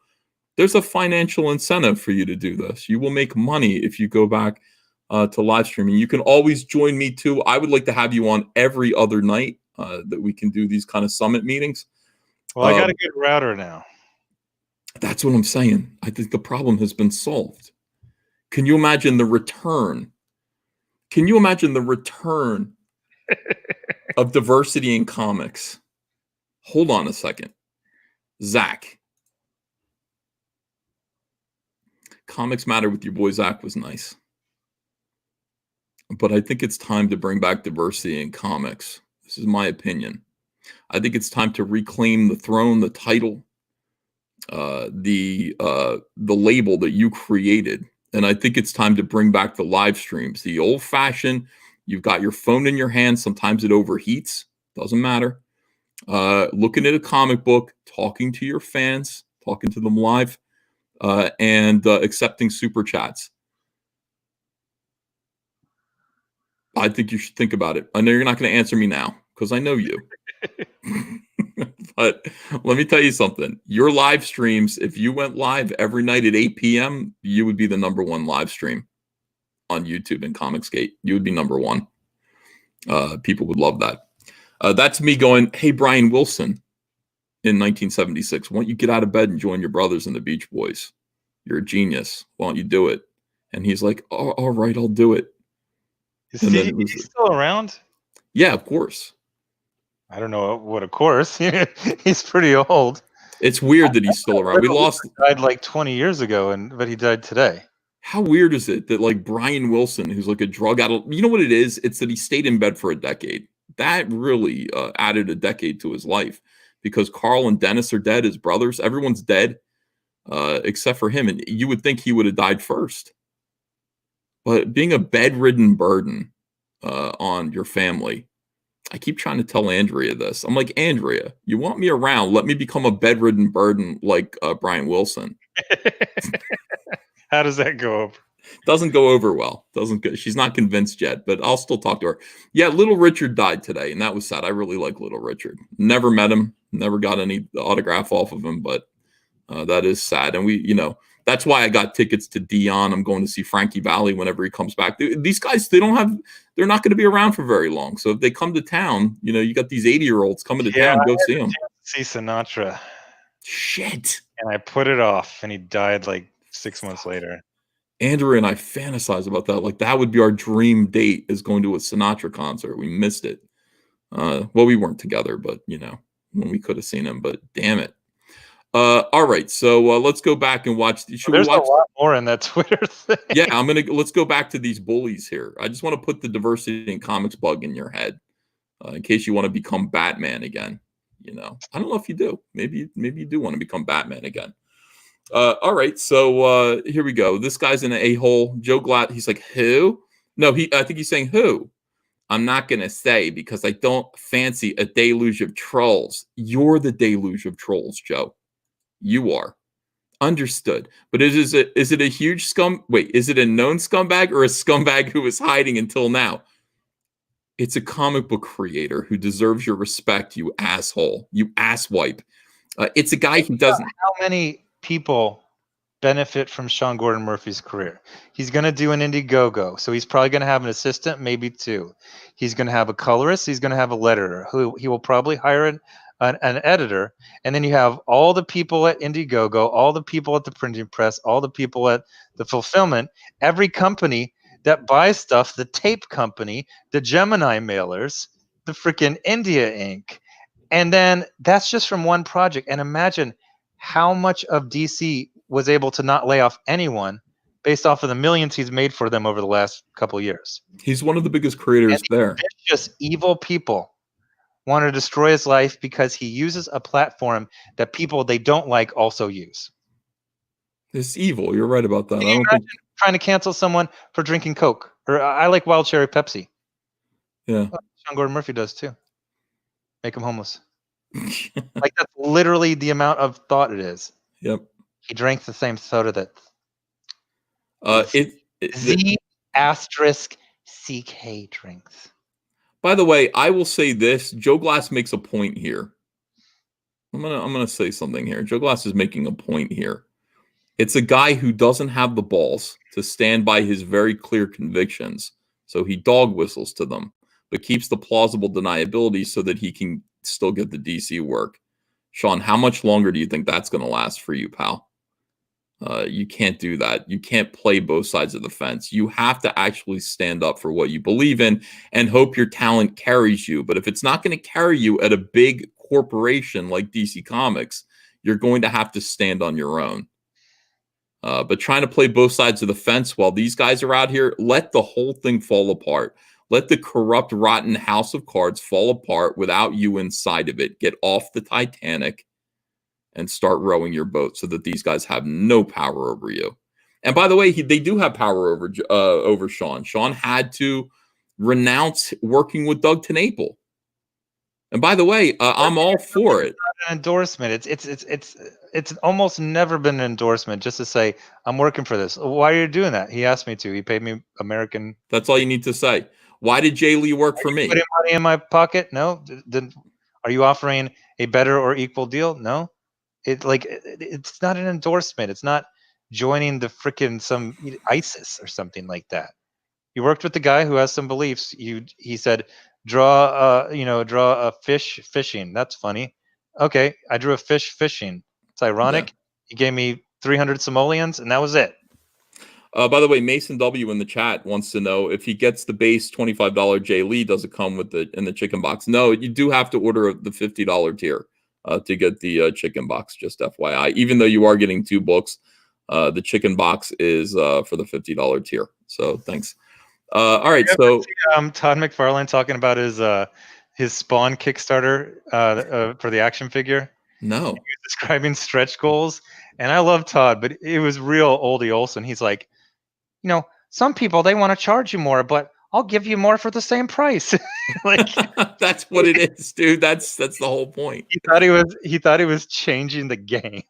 There's a financial incentive for you to do this. You will make money if you go back to live streaming. You can always join me too. I would like to have you on every other night that we can do these kind of summit meetings. Well, I got a good router now. That's what I'm saying. I think the problem has been solved. Can you imagine the return? Can you imagine the return of diversity in comics? Hold on a second. Zack. Comics Matter with your boy Zack was nice. But I think it's time to bring back diversity in comics. This is my opinion. I think it's time to reclaim the throne, the title, the label that you created. And I think it's time to bring back the live streams. The old-fashioned, you've got your phone in your hand. Sometimes it overheats. Doesn't matter. Looking at a comic book, talking to your fans, talking to them live, and accepting super chats. I think you should think about it. I know you're not going to answer me now because I know you. But let me tell you something. Your live streams, if you went live every night at 8 p.m., you would be the #1 live stream on YouTube and COMICSGATE. You would be #1. People would love that. That's me going, hey, Brian Wilson in 1976, why don't you get out of bed and join your brothers in the Beach Boys? You're a genius. Why don't you do it? And he's like, oh, all right, I'll do it. Is he still around? Yeah, of course. I don't know what, of course. He's pretty old. It's weird that he's still around. We lost. Died like 20 years ago, but he died today. How weird is it that like Brian Wilson, who's like a drug addict, you know what it is? It's that he stayed in bed for a decade. That really added a decade to his life because Carl and Dennis are dead, his brothers. Everyone's dead except for him. And you would think he would have died first. But being a bedridden burden on your family, I keep trying to tell Andrea this. I'm like, Andrea, you want me around? Let me become a bedridden burden like Brian Wilson. How does that go over? Doesn't go over well. Doesn't go. She's not convinced yet, but I'll still talk to her. Yeah, Little Richard died today, and that was sad. I really like Little Richard. Never met him. Never got any autograph off of him, but that is sad. And that's why I got tickets to Dion. I'm going to see Frankie Valli whenever he comes back. These guys, they're not going to be around for very long. So if they come to town, you got these 80-year-olds coming to town, go see them. See Sinatra. Shit. And I put it off, and he died like 6 months later. Andrew and I fantasize about that. Like that would be our dream date, is going to a Sinatra concert. We missed it. Well, we weren't together, but when we could have seen him, but damn it. All right. So let's go back and watch. There's a lot more in that Twitter thing. Yeah. Let's go back to these bullies here. I just want to put the diversity in comics bug in your head in case you want to become Batman again. I don't know if you do. Maybe you do want to become Batman again. All right, so here we go. This guy's in an a-hole. Joe Glatt, he's like, who? No, I think he's saying who. I'm not going to say because I don't fancy a deluge of trolls. You're the deluge of trolls, Joe. You are. Understood. But is it a huge scum? Wait, is it a known scumbag or a scumbag who is hiding until now? It's a comic book creator who deserves your respect, you asshole. You asswipe. It's a guy who doesn't... How many people benefit from Sean Gordon Murphy's career? He's going to do an Indiegogo, so he's probably going to have an assistant, maybe two. He's going to have a colorist. He's going to have a letterer who he will probably hire an editor. And then you have all the people at Indiegogo, all the people at the printing press, all the people at the fulfillment, every company that buys stuff, the tape company, the Gemini mailers, the freaking India Inc. And then that's just from one project. And imagine how much of DC was able to not lay off anyone based off of the millions he's made for them over the last couple of years. He's one of the biggest creators there. Just evil people want to destroy his life because he uses a platform that people they don't like also use. It's evil. You're right about that. Can you imagine trying to cancel someone for drinking Coke? Or I like wild cherry Pepsi. Yeah. Sean Gordon Murphy does too. Make him homeless. Like that's literally the amount of thought it is. Yep. He drank the same soda that Z asterisk CK drinks. By the way, I will say this: Joe Glass makes a point here. I'm gonna say something here. Joe Glass is making a point here. It's a guy who doesn't have the balls to stand by his very clear convictions, so he dog whistles to them, but keeps the plausible deniability so that he can still get the DC work. Sean, how much longer do you think that's going to last for you, pal? You can't do that. You can't play both sides of the fence. You have to actually stand up for what you believe in and hope your talent carries you. But if it's not going to carry you at a big corporation like DC Comics, you're going to have to stand on your own. But trying to play both sides of the fence while these guys are out here, let the whole thing fall apart. Let the corrupt, rotten house of cards fall apart without you inside of it. Get off the Titanic and start rowing your boat so that these guys have no power over you. And by the way, they do have power over Sean. Sean had to renounce working with Doug TenNapel. And by the way, I'm all for it. An endorsement. It's almost never been an endorsement just to say, I'm working for this. Why are you doing that? He asked me to. He paid me American. That's all you need to say. Why did Jay Lee work for me? Putting money in my pocket? No. Then are you offering a better or equal deal? No. It's not an endorsement. It's not joining the freaking some ISIS or something like that. You worked with the guy who has some beliefs. He said, Draw a fish fishing. That's funny. Okay, I drew a fish fishing. It's ironic. He gave me 300 simoleons, and that was it. By the way, Mason W in the chat wants to know if he gets the base $25 J Lee, does it come with in the chicken box? No, you do have to order the $50 tier to get the chicken box. Just FYI, even though you are getting 2 books, the chicken box is for the $50 tier. So thanks. All right, so Todd McFarlane talking about his Spawn Kickstarter for the action figure. No, he was describing stretch goals, and I love Todd, but it was real oldie Olsen. He's like, some people, they want to charge you more, but I'll give you more for the same price. Like that's what it is, dude. That's the whole point. He thought he was changing the game.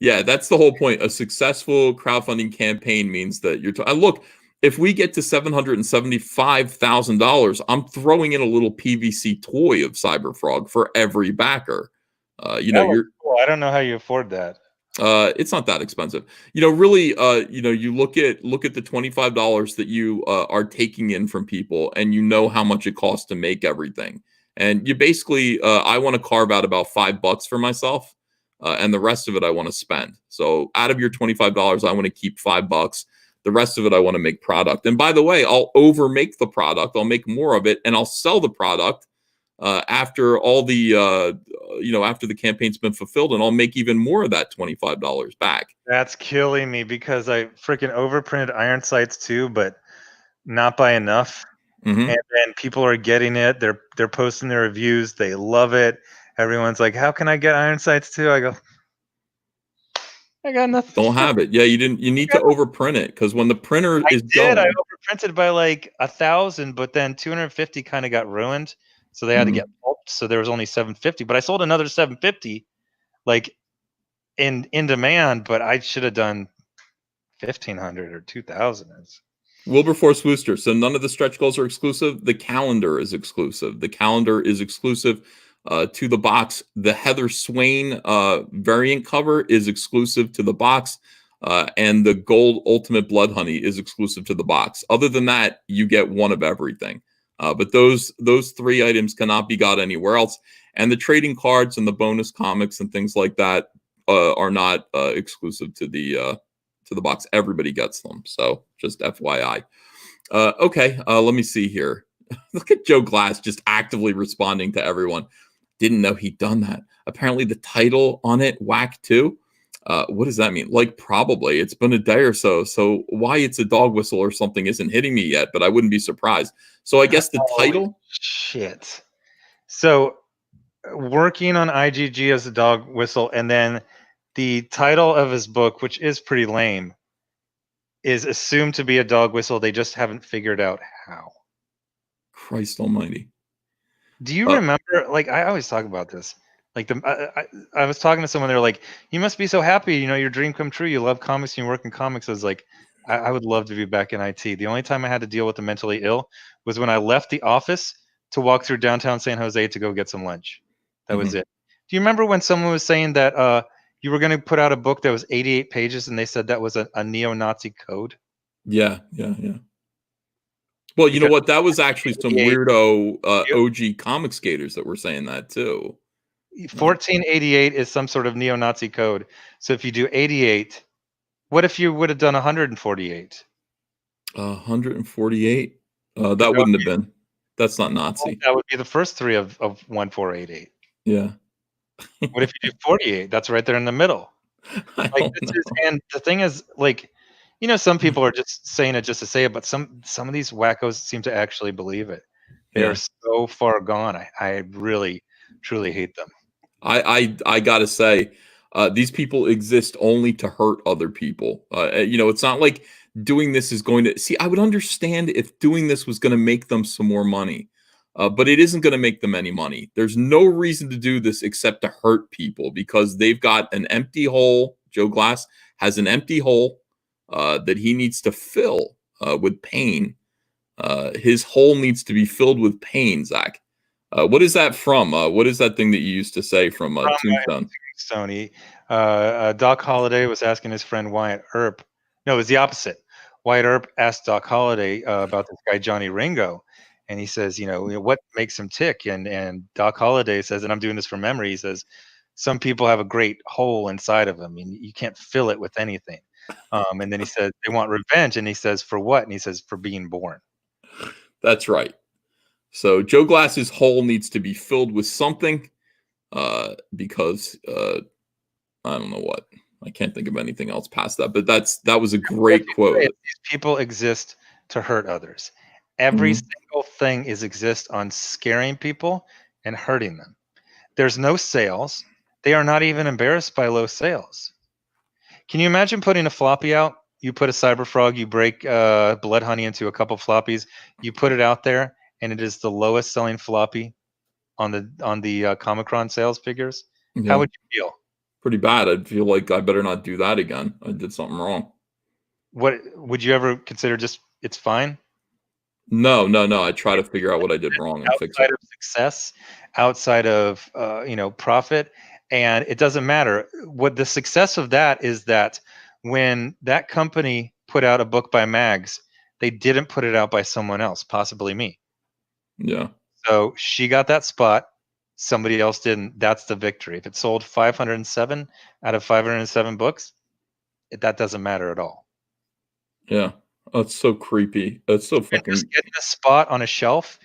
Yeah, that's the whole point. A successful crowdfunding campaign means that you're look, if we get to $775,000, I'm throwing in a little PVC toy of Cyberfrog for every backer. You're cool. I don't know how you afford that. It's not that expensive. Really, you look at the $25 that you are taking in from people, and how much it costs to make everything. And you basically, I want to carve out about $5 for myself, and the rest of it I want to spend. So out of your $25, I want to keep $5. The rest of it I want to make product. And by the way, I'll overmake the product. I'll make more of it, and I'll sell the product after all the after the campaign's been fulfilled, and I'll make even more of that $25 back. That's killing me because I freaking overprinted Iron Sights too, but not by enough. Mm-hmm. And then people are getting it. They're posting their reviews. They love it. Everyone's like, "How can I get Iron Sights too?" I go, "I got nothing." Don't have it. Yeah, you didn't. You need to overprint it because when the printer is done, I overprinted by like 1,000, but then 250 kind of got ruined. So they had to get pulped. So there was only 750, but I sold another 750, like in demand. But I should have done 1,500 or 2,000. Wilberforce Wooster. So none of the stretch goals are exclusive. The calendar is exclusive. The calendar is exclusive to the box. The Heather Swain variant cover is exclusive to the box, and the Gold Ultimate Blood Honey is exclusive to the box. Other than that, you get one of everything. But those 3 items cannot be got anywhere else. And the trading cards and the bonus comics and things like that are not exclusive to the box. Everybody gets them. So just FYI. Okay, let me see here. Look at Joe Glass just actively responding to everyone. Didn't know he'd done that. Apparently the title on it, whack too. What does that mean? Like, probably. It's been a day or so. So why it's a dog whistle or something isn't hitting me yet, but I wouldn't be surprised. So I guess the title? Shit. So working on IGG as a dog whistle, and then the title of his book, which is pretty lame, is assumed to be a dog whistle. They just haven't figured out how. Christ almighty. Do you remember, like, I always talk about this. Like, I was talking to someone, they're like, you must be so happy, your dream come true. You love comics and you work in comics. I was like, I would love to be back in IT. The only time I had to deal with the mentally ill was when I left the office to walk through downtown San Jose to go get some lunch. That was it. Do you remember when someone was saying that you were going to put out a book that was 88 pages and they said that was a neo-Nazi code? Yeah. Well, you know what? That was actually some weirdo OG comic skaters that were saying that too. 1488 is some sort of neo-Nazi code. So if you do 88, what if you would have done 148? 148? That wouldn't have been. That's not Nazi. That would be the first 3 of 1488. Yeah. What if you do 48? That's right there in the middle. And the thing is, like, some people are just saying it just to say it, but some of these wackos seem to actually believe it. They are so far gone. I really, truly hate them. I gotta say, these people exist only to hurt other people. It's not like doing this is going to see. I would understand if doing this was going to make them some more money, but it isn't going to make them any money. There's no reason to do this except to hurt people because they've got an empty hole. Joe Glass has an empty hole that he needs to fill with pain. His hole needs to be filled with pain, Zach. What is that from? What is that thing that you used to say from Tombstone? Doc Holliday was asking his friend Wyatt Earp. No, it was the opposite. Wyatt Earp asked Doc Holliday about this guy Johnny Ringo, and he says, what makes him tick? And Doc Holliday says, and I'm doing this from memory. He says, some people have a great hole inside of them, and you can't fill it with anything. And then he says they want revenge, and he says, for what? And he says, for being born. That's right. So Joe Glass's hole needs to be filled with something, because I don't know what. I can't think of anything else past that. But that was a great quote. These people exist to hurt others. Every single thing exists on scaring people and hurting them. There's no sales. They are not even embarrassed by low sales. Can you imagine putting a floppy out? You put a Cyberfrog, you break Blood Honey into a couple floppies, you put it out there, and it is the lowest selling floppy on the Comicron sales figures. Yeah. How would you feel? Pretty bad. I'd feel like I better not do that again. I did something wrong. What would you ever consider just it's fine? No. I try to figure out what I did wrong and fix it. Outside of success, outside of profit, and it doesn't matter. What the success of that is that when that company put out a book by Mags, they didn't put it out by someone else, possibly me. Yeah. So she got that spot. Somebody else didn't. That's the victory. If it sold 507 out of 507 books, that doesn't matter at all. Yeah. That's so creepy. That's so fucking. And just getting a spot on a shelf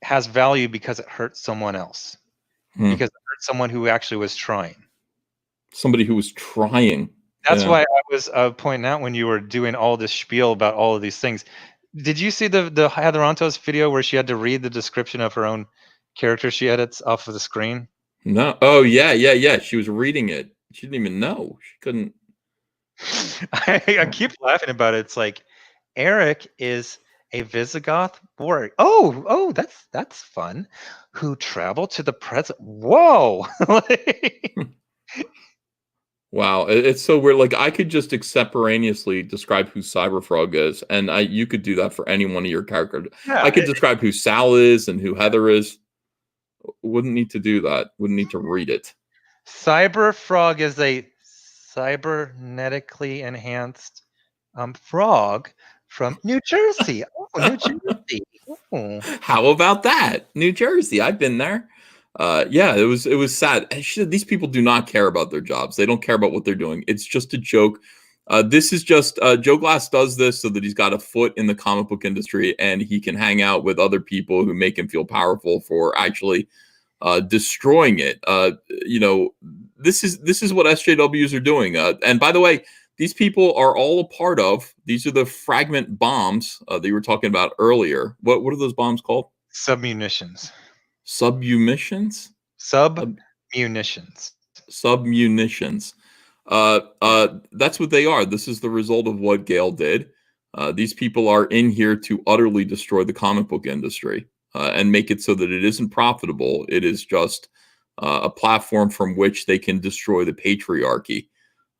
has value because it hurts someone else. Because it hurt someone who actually was trying. Somebody who was trying. That's why I was pointing out when you were doing all this spiel about all of these things. Did you see the Heather Antos video where she had to read the description of her own character she edits off of the screen? No. Oh, yeah. She was reading it. She didn't even know. She couldn't. I keep laughing about it. It's like, Eric is a Visigoth warrior. Oh, that's fun. Who traveled to the present. Whoa. Wow, it's so weird. Like, I could just extemporaneously describe who Cyberfrog is, and you could do that for any one of your characters. Yeah, I could describe who Sal is and who Heather is. Wouldn't need to do that. Wouldn't need to read it. Cyberfrog is a cybernetically enhanced frog from New Jersey. Oh, New Jersey. Oh. How about that? New Jersey. I've been there. Yeah, it was sad. These people do not care about their jobs. They don't care about what they're doing. It's just a joke. This is just Joe Glass does this so that he's got a foot in the comic book industry and he can hang out with other people who make him feel powerful for actually destroying it. This is what SJWs are doing. And by the way, these people are all a part of. These are the fragment bombs that you were talking about earlier. What are those bombs called? Submunitions. Submunitions? Submunitions. Submunitions. That's what they are. This is the result of what Gale did. These people are in here to utterly destroy the comic book industry and make it so that it isn't profitable. It is just a platform from which they can destroy the patriarchy.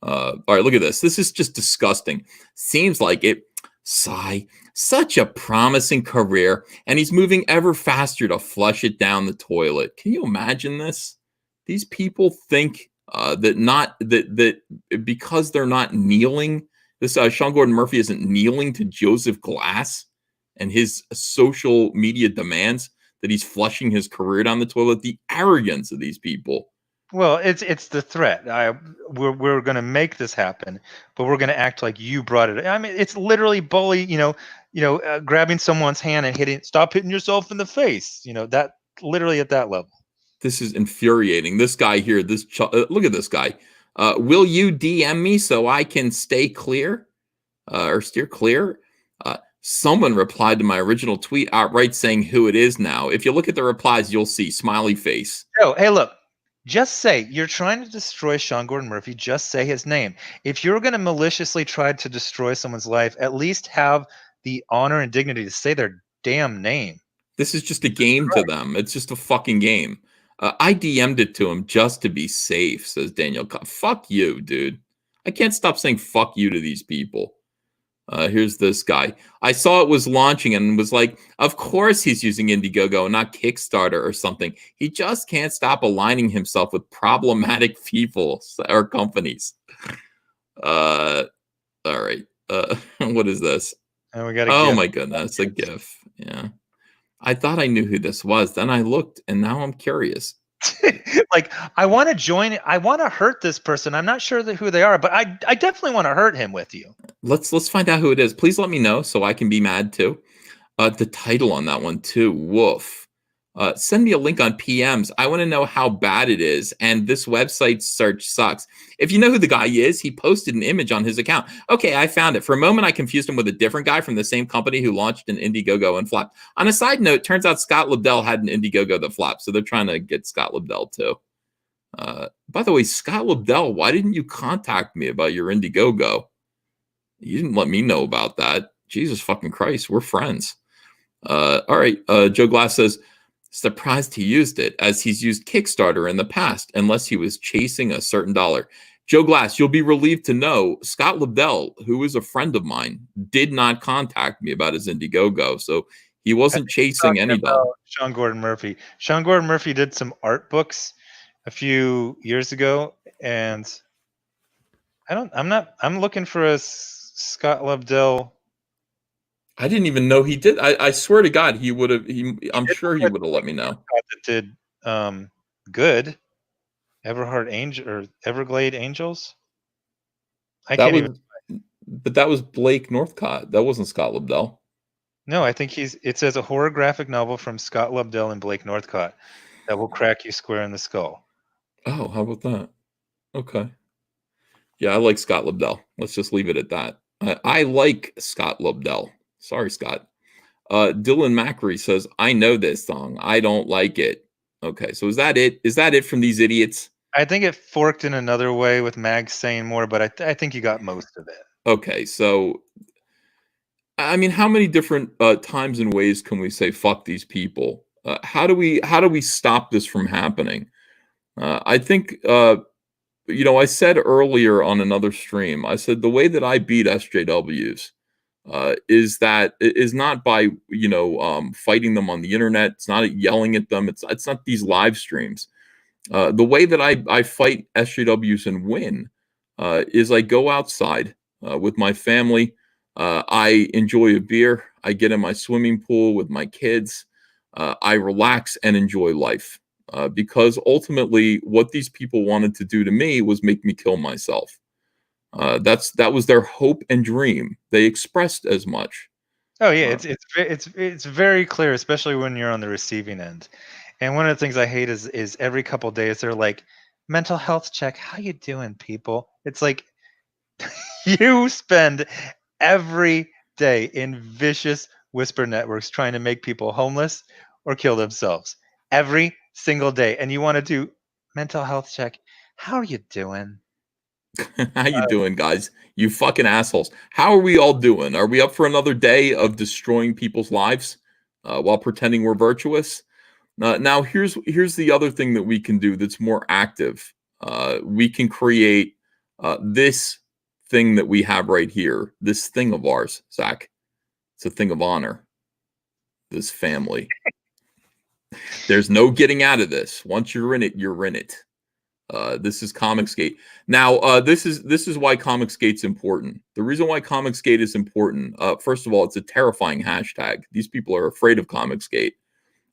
All right, look at this. This is just disgusting. Seems like it. Sigh. Such a promising career, and he's moving ever faster to flush it down the toilet. Can you imagine this? These people think that because they're not kneeling, this Sean Gordon Murphy isn't kneeling to Joseph Glass and his social media demands, that he's flushing his career down the toilet. The arrogance of these people. Well, it's the threat. We're going to make this happen, but we're going to act like you brought it. I mean, it's literally bully. Grabbing someone's hand and stop hitting yourself in the face. That literally at that level. This is infuriating. This guy here. Look at this guy. Will you DM me so I can stay clear, or steer clear? Someone replied to my original tweet outright saying who it is now. If you look at the replies, you'll see smiley face. Oh, hey, look. Just say you're trying to destroy Sean Gordon Murphy. Just say his name. If you're going to maliciously try to destroy someone's life, at least have the honor and dignity to say their damn name. This is just a game to them. It's just a fucking game. I DM'd it to him just to be safe, says Daniel. Fuck you, dude. I can't stop saying fuck you to these people. Here's this guy. I saw it was launching and was like, of course he's using Indiegogo, not Kickstarter or something. He just can't stop aligning himself with problematic people or companies. All right. What is this? And we got a Oh gift. my goodness, a GIF. Yeah. I thought I knew who this was. Then I looked, and now I'm curious. Like, I want to join. I want to hurt this person. I'm not sure who they are, but I definitely want to hurt him with you. Let's find out who it is. Please let me know so I can be mad too. The title on that one too. Woof. Send me a link on PMs. I want to know how bad it is. And this website search sucks. If you know who the guy is, he posted an image on his account. Okay, I found it. For a moment, I confused him with a different guy from the same company who launched an Indiegogo and flopped. On a side note, turns out Scott Lobdell had an Indiegogo that flopped, so they're trying to get Scott Lobdell too. By the way, Scott Lobdell, why didn't you contact me about your Indiegogo? You didn't let me know about that. Jesus fucking Christ, we're friends. All right, Joe Glass says, surprised he used it, as he's used Kickstarter in the past, unless he was chasing a certain dollar. Joe Glass, you'll be relieved to know Scott Lobdell, who is a friend of mine, did not contact me about his Indiegogo, so he wasn't chasing any dollar. Sean Gordon Murphy. Sean Gordon Murphy did some art books a few years ago, and I'm looking for a Scott Lobdell. I didn't even know he did. I swear to God, he would have. I'm sure he would have let me know. That did good. Everglade Angels. But that was Blake Northcott. That wasn't Scott Lobdell. No, I think it says a horror graphic novel from Scott Lobdell and Blake Northcott that will crack you square in the skull. Oh, how about that? Okay. Yeah, I like Scott Lobdell. Let's just leave it at that. I like Scott Lobdell. Sorry, Scott. Dylan Macri says, I know this song. I don't like it. Okay, so is that it? Is that it from these idiots? I think it forked in another way with Mag saying more, but I think you got most of it. Okay, so I mean, how many different times and ways can we say fuck these people? How do we stop this from happening? I think I said earlier on another stream, I said the way that I beat SJWs is not by fighting them on the internet. It's not yelling at them. It's not these live streams. The way that I fight SJWs and win is I go outside with my family. I enjoy a beer. I get in my swimming pool with my kids. I relax and enjoy life. Because ultimately, what these people wanted to do to me was make me kill myself. That was their hope and dream. They expressed as much. Oh yeah, it's very clear, especially when you're on the receiving end. And one of the things I hate is every couple days they're like, mental health check. How you doing, people? It's like you spend every day in vicious whisper networks trying to make people homeless or kill themselves every single day, and you want to do mental health check. How are you doing? How you doing, guys? You fucking assholes. How are we all doing? Are we up for another day of destroying people's lives while pretending we're virtuous? Now, here's the other thing that we can do that's more active. We can create this thing that we have right here, this thing of ours, Zach. It's a thing of honor. This family. There's no getting out of this. Once you're in it, you're in it. This is COMICSGATE. Now, this is why COMICSGATE's important. The reason why COMICSGATE is important, first of all, it's a terrifying hashtag. These people are afraid of COMICSGATE.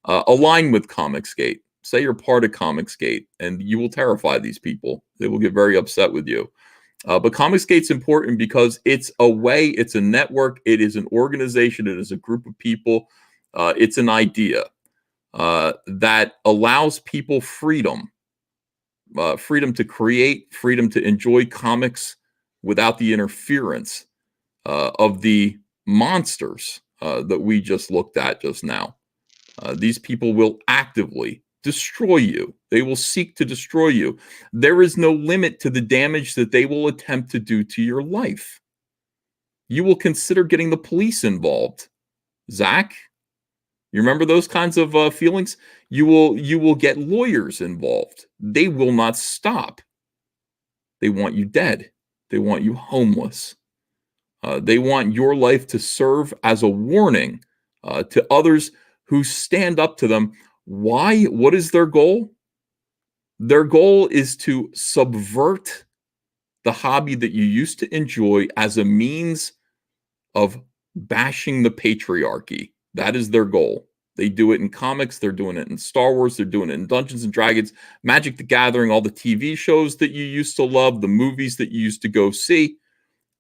Align with COMICSGATE. Say you're part of COMICSGATE, and you will terrify these people. They will get very upset with you. But COMICSGATE's important because it's a way, it's a network, it is an organization, it is a group of people, it's an idea that allows people freedom. Freedom to create, freedom to enjoy comics without the interference of the monsters that we just looked at just now. These people will actively destroy you. They will seek to destroy you. There is no limit to the damage that they will attempt to do to your life. You will consider getting the police involved. Zach, you remember those kinds of feelings? You will get lawyers involved. They will not stop. They want you dead. They want you homeless. They want your life to serve as a warning to others who stand up to them. Why? What is their goal? Their goal is to subvert the hobby that you used to enjoy as a means of bashing the patriarchy. That is their goal. They do it in comics. They're doing it in Star Wars. They're doing it in Dungeons and Dragons, Magic the Gathering, all the TV shows that you used to love, the movies that you used to go see.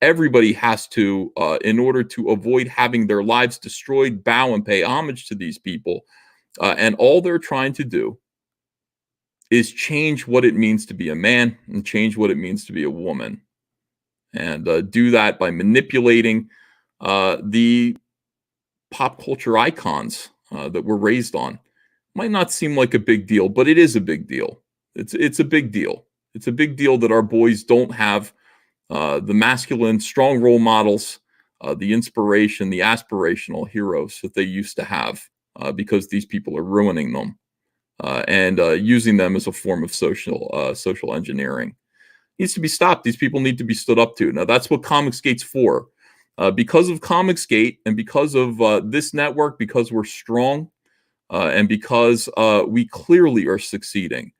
Everybody has to, in order to avoid having their lives destroyed, bow and pay homage to these people. And all they're trying to do is change what it means to be a man and change what it means to be a woman. And do that by manipulating the pop culture icons that we're raised on. Might not seem like a big deal, but it is a big deal. It's a big deal. It's a big deal that our boys don't have the masculine, strong role models, the inspiration, the aspirational heroes that they used to have, because these people are ruining them and using them as a form of social engineering. Needs to be stopped. These people need to be stood up to. Now, that's what COMICSGATE's for. Because of COMICSGATE and because of this network, because we're strong, and because we clearly are succeeding,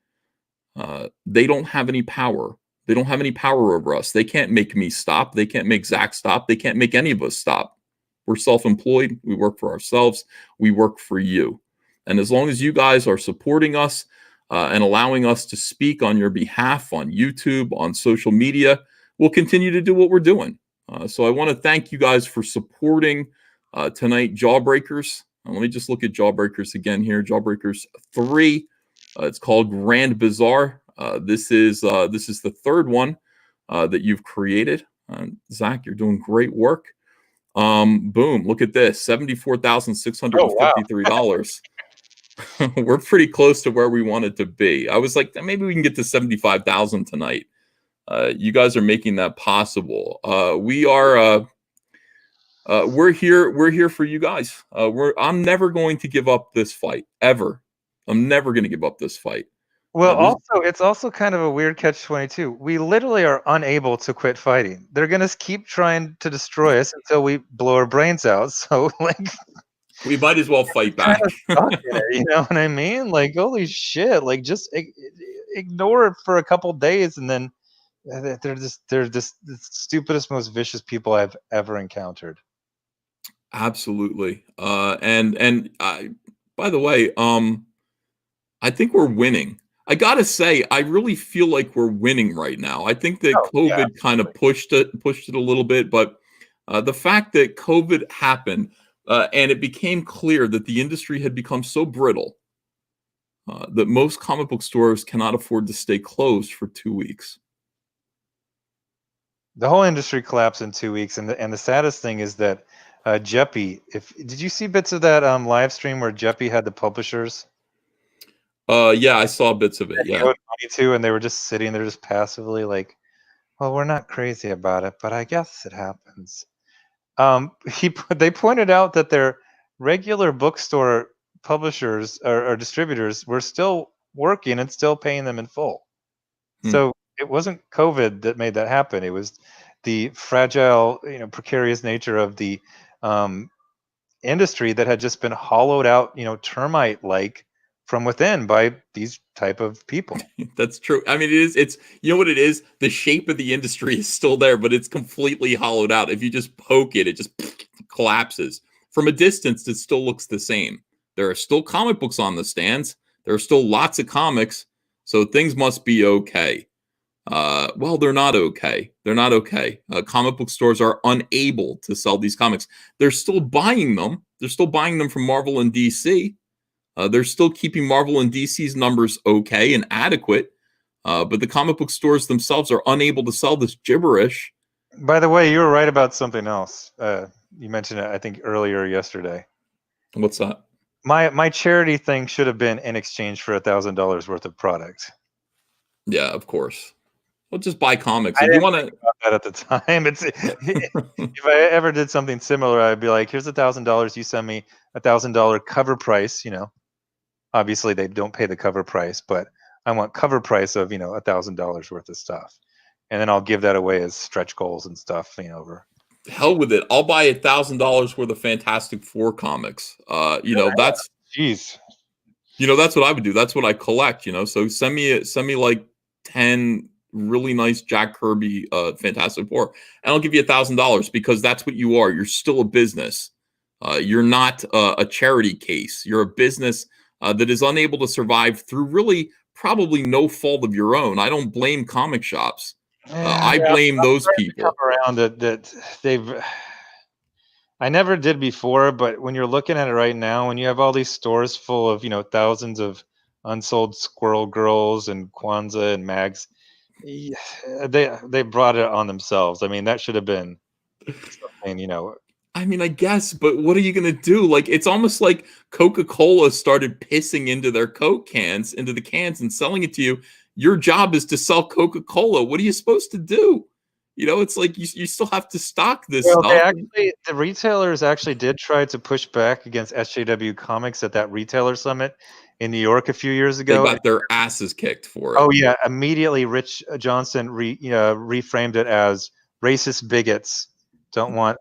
they don't have any power. They don't have any power over us. They can't make me stop. They can't make Zack stop. They can't make any of us stop. We're self-employed. We work for ourselves. We work for you. And as long as you guys are supporting us and allowing us to speak on your behalf on YouTube, on social media, we'll continue to do what we're doing. So I want to thank you guys for supporting tonight, Jawbreakers. Let me just look at Jawbreakers again here. Jawbreakers 3. It's called Grand Bazaar. This is the third one that you've created. Zack, you're doing great work. Boom! Look at this, $74,653. We're pretty close to where we wanted to be. I was like, maybe we can get to 75,000 tonight. You guys are making that possible. We're here. We're here for you guys. I'm never going to give up this fight, ever. I'm never going to give up this fight. Well, it's also kind of a weird catch-22. We literally are unable to quit fighting. They're gonna keep trying to destroy us until we blow our brains out. So, like, we might as well fight back. Stuck in it, you know what I mean? Like, holy shit! Like, just ignore it for a couple days, and then they're just the stupidest, most vicious people I've ever encountered. Absolutely. And by the way, I think we're winning. I gotta say, I really feel like we're winning right now. I think that COVID kind of pushed it a little bit, but the fact that COVID happened and it became clear that the industry had become so brittle that most comic book stores cannot afford to stay closed for 2 weeks. The whole industry collapsed in 2 weeks, and the saddest thing is that Jeppy. Did you see bits of that live stream where Jeppy had the publishers? Yeah, I saw bits of it. Yeah, money too, and they were just sitting there, just passively, like, "Well, we're not crazy about it, but I guess it happens." They pointed out that their regular bookstore publishers or distributors were still working and still paying them in full. So it wasn't COVID that made that happen. It was the fragile, precarious nature of the industry that had just been hollowed out, termite-like from within by these type of people. That's true. I mean, it's you know what it is? The shape of the industry is still there, but it's completely hollowed out. If you just poke it, it just collapses. From a distance, it still looks the same. There are still comic books on the stands. There are still lots of comics, so things must be okay. Well, they're not okay. They're not okay. Comic book stores are unable to sell these comics. They're still buying them. They're still buying them from Marvel and DC. They're still keeping Marvel and DC's numbers okay and adequate, but the comic book stores themselves are unable to sell this gibberish. By the way, you were right about something else. You mentioned it, I think, earlier yesterday. What's that? My charity thing should have been in exchange for $1,000 worth of product. Yeah, of course. Well, just buy comics. If you want to, that at the time, if I ever did something similar, I'd be like, "Here's $1,000. You send me $1,000 cover price." Obviously they don't pay the cover price, but I want cover price of $1,000 worth of stuff, and then I'll give that away as stretch goals and stuff. Over. Hell with it. I'll buy $1,000 worth of Fantastic Four comics. That's jeez. That's what I would do. That's what I collect. So send me like 10 really nice Jack Kirby Fantastic Four, and I'll give you $1,000 because that's what you are. You're still a business. You're not a charity case. You're a business that is unable to survive through really probably no fault of your own. I don't blame comic shops. I blame those people. Come around that they've. I never did before, but when you're looking at it right now, when you have all these stores full of thousands of unsold Squirrel Girls and Kwanzaa and mags, they brought it on themselves. I mean, that should have been something. I mean, I guess, but what are you going to do? Like, it's almost like Coca-Cola started pissing into their Coke cans, into the cans and selling it to you. Your job is to sell Coca-Cola. What are you supposed to do? It's like you still have to stock this stuff. The retailers actually did try to push back against SJW Comics at that retailer summit in New York a few years ago. They got their asses kicked for it. Oh yeah, immediately Rich Johnson reframed it as racist bigots don't want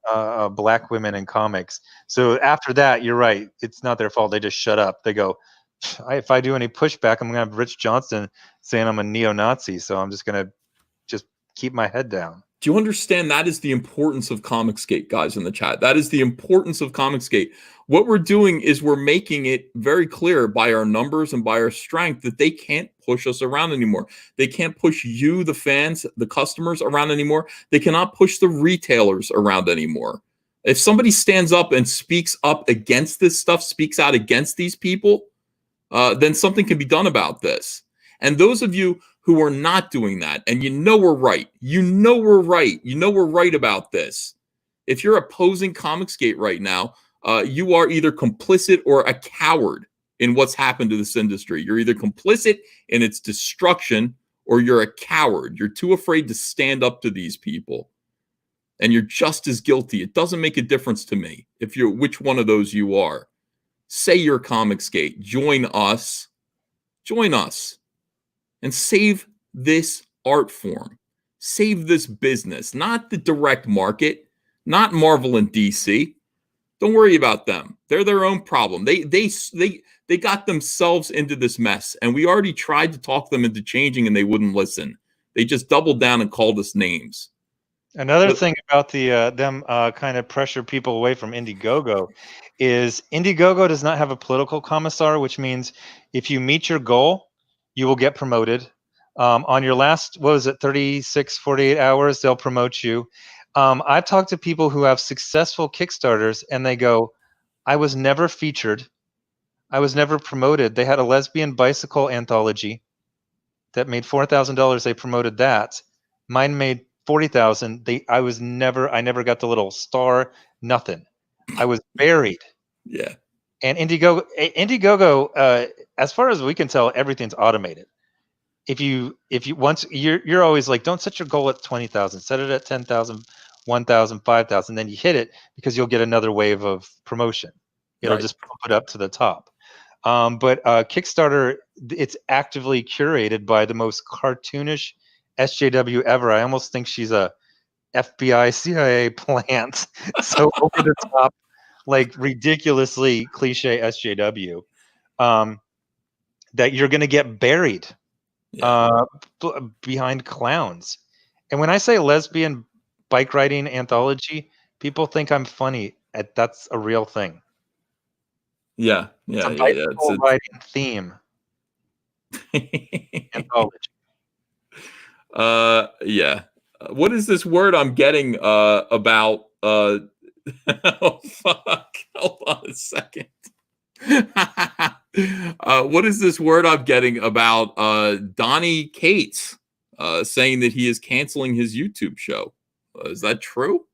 black women in comics. So after that, you're right. It's not their fault. They just shut up. They go, if I do any pushback, I'm going to have Rich Johnson saying I'm a neo-Nazi. So I'm just going to keep my head down. Do you understand that is the importance of COMICSGATE, guys in the chat? That is the importance of COMICSGATE. What we're doing is we're making it very clear by our numbers and by our strength that they can't push us around anymore. They can't push you, the fans, the customers around anymore. They cannot push the retailers around anymore. If somebody stands up and speaks up against this stuff, speaks out against these people, then something can be done about this. And those of you who are not doing that, and we're right. We're right. We're right about this. If you're opposing COMICSGATE right now, you are either complicit or a coward in what's happened to this industry. You're either complicit in its destruction or you're a coward. You're too afraid to stand up to these people. And you're just as guilty. It doesn't make a difference to me which one of those you are. Say you're COMICSGATE. Join us. And save this art form. Save this business, not the direct market, not Marvel and DC. Don't worry about them. They're their own problem. They got themselves into this mess, and we already tried to talk them into changing, and they wouldn't listen. They just doubled down and called us names. Another thing about them kind of pressure people away from Indiegogo is Indiegogo does not have a political commissar, which means if you meet your goal, you will get promoted. On your last, 36, 48 hours, they'll promote you. I've talked to people who have successful Kickstarters, and they go, I was never featured. I was never promoted. They had a lesbian bicycle anthology that made $4,000. They promoted that. Mine made $40,000. I never got the little star, nothing. I was buried. Yeah. And Indiegogo, as far as we can tell, everything's automated. If you once you're always like, don't set your goal at 20,000, set it at 10,000, 1,000, 5,000, then you hit it because you'll get another wave of promotion. It'll just pump it up to the top. But Kickstarter, it's actively curated by the most cartoonish SJW ever. I almost think she's a FBI CIA plant. So over the top, like ridiculously cliche SJW, that you're going to get buried behind clowns. And when I say lesbian bike riding anthology, people think I'm funny. That's a real thing. Yeah. It's a bicycle riding theme anthology. Yeah. What is this word I'm getting about oh fuck. Hold on a second. What is this word I'm getting about Donnie Cates saying that he is canceling his YouTube show? Is that true?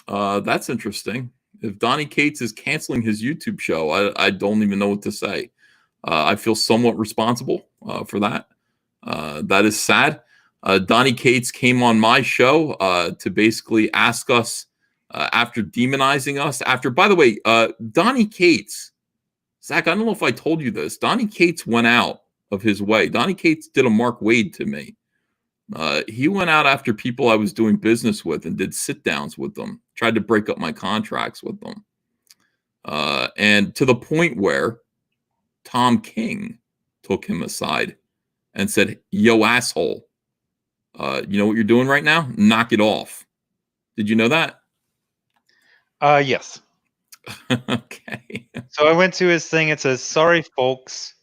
That's interesting. If Donnie Cates is canceling his YouTube show, I don't even know what to say. I feel somewhat responsible for that. That is sad. Donnie Cates came on my show to basically ask us after demonizing us. By the way, Donnie Cates, Zach, I don't know if I told you this. Donnie Cates went out of his way. Donnie Cates did a Mark Wade to me. He went out after people I was doing business with and did sit downs with them, tried to break up my contracts with them. And to the point where Tom King took him aside and said, yo, asshole, You know what you're doing right now? Knock it off. Did you know that? Yes. Okay. So I went to his thing. It says, "Sorry, folks."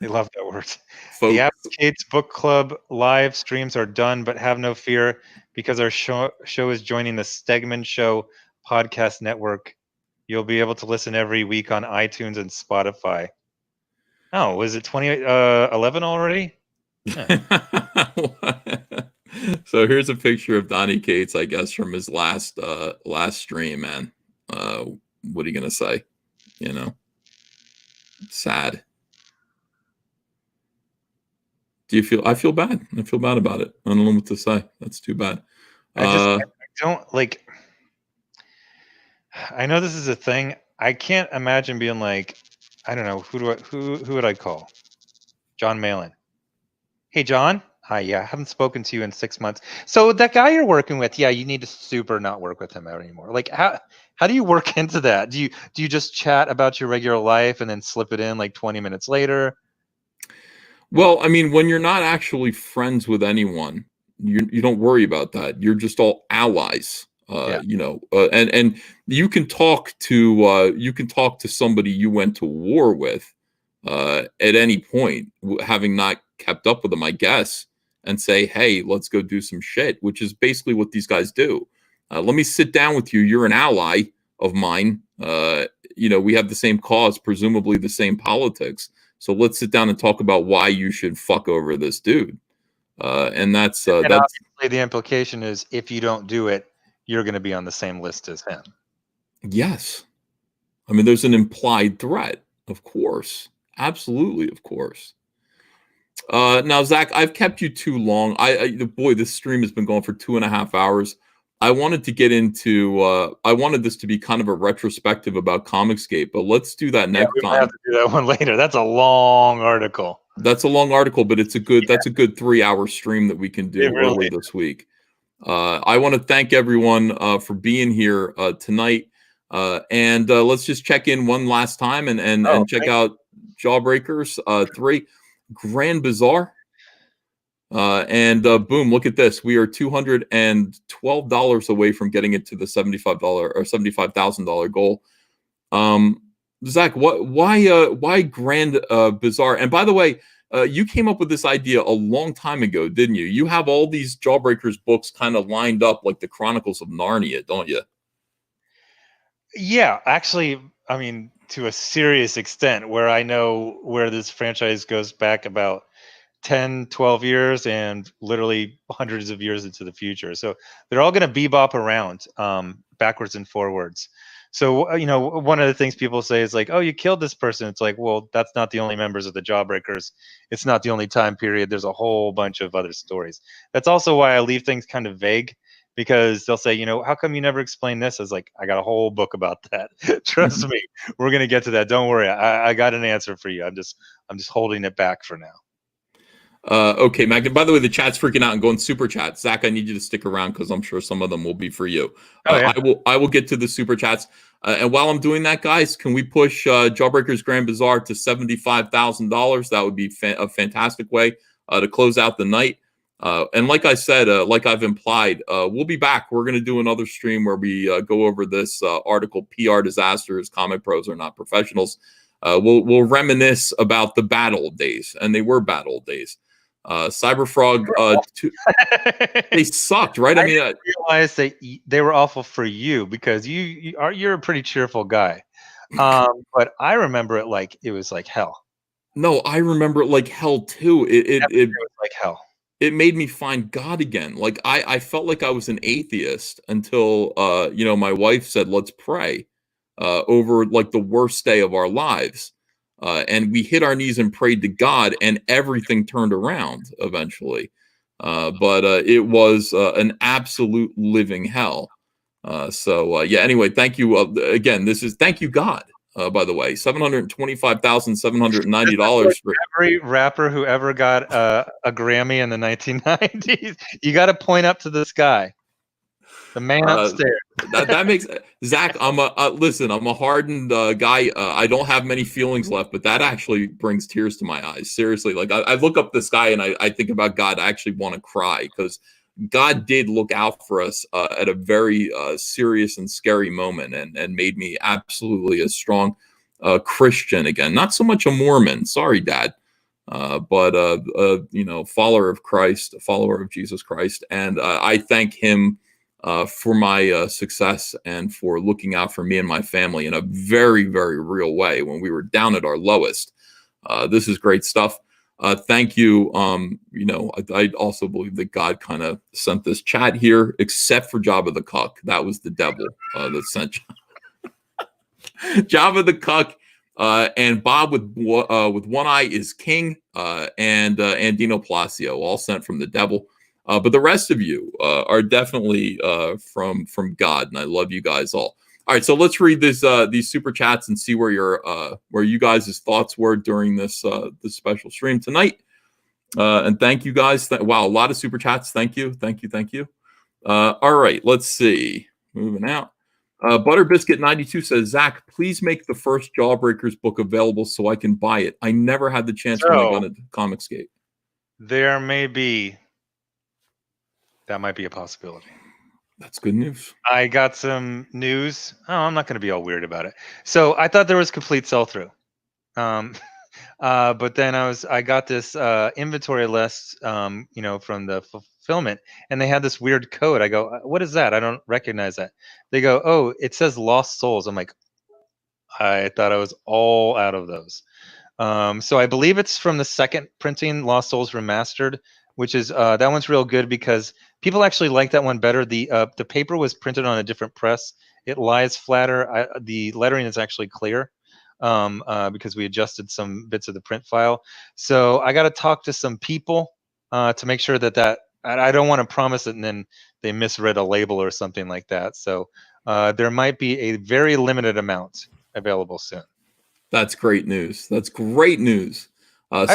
They love that word. The Folks. Advocates Book Club live streams are done, but have no fear because our show is joining the Stegman Show podcast network. You'll be able to listen every week on iTunes and Spotify. Oh, was it 2011 already? So here's a picture of Donnie Cates, I guess, from his last stream, man. What are you gonna say? You know, sad. Do you feel? I feel bad. I feel bad about it. I don't know what to say. That's too bad. I don't like. I know this is a thing. I can't imagine being like, I don't know, who would I call? John Malin. Hey, John. Hi. Yeah, I haven't spoken to you in 6 months. So that guy you're working with, yeah, you need to super not work with him anymore. Like, how do you work into that? Do you just chat about your regular life and then slip it in like 20 minutes later? Well, I mean, when you're not actually friends with anyone, you don't worry about that. You're just all allies. Yeah. You know, and you can talk to somebody you went to war with at any point, having not kept up with them, I guess, and say, hey, let's go do some shit, which is basically what these guys do. Let me sit down with you. You're an ally of mine. You know, we have the same cause, presumably the same politics. So let's sit down and talk about why you should fuck over this dude. And that's obviously the implication is if you don't do it, you're going to be on the same list as him. Yes. I mean, there's an implied threat, of course. Absolutely, of course. Now, Zach, I've kept you too long. Boy, this stream has been going for 2.5 hours. I wanted to get into. I wanted this to be kind of a retrospective about COMICSGATE, but let's do that next we time. might have to do that one later. That's a long article. That's a long article, but it's a good. That's a good 3-hour stream that we can do early this week. I want to thank everyone for being here tonight, and let's just check in one last time and check out Jawbreakers 3, Grand Bazaar. And boom, look at this. We are $212 away from getting it to the $75 or $75,000 goal. Zach, why Grand Bazaar? And by the way, you came up with this idea a long time ago, didn't you? You have all these Jawbreakers books kind of lined up like the Chronicles of Narnia, don't you? Yeah, actually, I mean, to a serious extent, where I know where this franchise goes back about 10, 12 years and literally hundreds of years into the future. So they're all going to bebop around backwards and forwards. So, you know, one of the things people say is like, oh, you killed this person. It's like, well, that's not the only members of the Jawbreakers. It's not the only time period. There's a whole bunch of other stories. That's also why I leave things kind of vague, because they'll say, you know, how come you never explain this? I was like, I got a whole book about that. Trust me, we're going to get to that. Don't worry. I got an answer for you. I'm just holding it back for now. Okay, Magda. By the way, the chat's freaking out and going super chat. Zach, I need you to stick around because I'm sure some of them will be for you. Yeah. I will get to the super chats. And while I'm doing that, guys, can we push Jawbreakers Grand Bazaar to $75,000? That would be a fantastic way to close out the night. And like I said, like I've implied, we'll be back. We're going to do another stream where we go over this article, PR Disasters, Comic Pros Are Not Professionals. We'll reminisce about the bad old days, and they were bad old days. Cyberfrog, they sucked, right? I mean, I realized that they were awful for you because you're a pretty cheerful guy. But I remember it like it was like hell. No, I remember it like hell too. It was like hell. It made me find God again. Like I felt like I was an atheist until you know, my wife said, let's pray over like the worst day of our lives. And we hit our knees and prayed to God, and everything turned around eventually. But it was an absolute living hell. Yeah, anyway, thank you. Again, thank you, God, by the way, $725,790 for every rapper who ever got a Grammy in the 1990s. You got to point up to the sky. The man upstairs. That makes Zach. I'm a listen. I'm a hardened guy. I don't have many feelings left, but that actually brings tears to my eyes. Seriously, like I look up this guy and I think about God. I actually want to cry because God did look out for us at a very serious and scary moment, and made me absolutely a strong Christian again. Not so much a Mormon. Sorry, Dad. But follower of Christ, a follower of Jesus Christ, and I thank him for my success and for looking out for me and my family in a very, very real way when we were down at our lowest. This is great stuff. Thank you. I also believe that God kind of sent this chat here, except for Jabba the Cuck. That was the devil that sent Jabba the Cuck. And Bob with one eye is king, and Andino Palacio, all sent from the devil. But the rest of you are definitely from God, and I love you guys all. All right, so let's read these super chats and see where you guys' thoughts were during this special stream tonight. And thank you guys. Wow, a lot of super chats. Thank you. All right, let's see. Moving out. Butterbiscuit92 says, Zach, please make the first Jawbreakers book available so I can buy it. I never had the chance when I got into COMICSGATE. There may be. That might be a possibility. That's good news. I got some news. Oh, I'm not going to be all weird about it. So I thought there was complete sell-through. But then I got this inventory list, from the fulfillment, and they had this weird code. I go, what is that? I don't recognize that. They go, oh, it says Lost Souls. I'm like, I thought I was all out of those. So I believe it's from the second printing, Lost Souls Remastered, which is that one's real good because people actually like that one better. The paper was printed on a different press. It lies flatter. The lettering is actually clear. Because we adjusted some bits of the print file. So I got to talk to some people to make sure that I don't want to promise it and then they misread a label or something like that. So there might be a very limited amount available soon. That's great news. So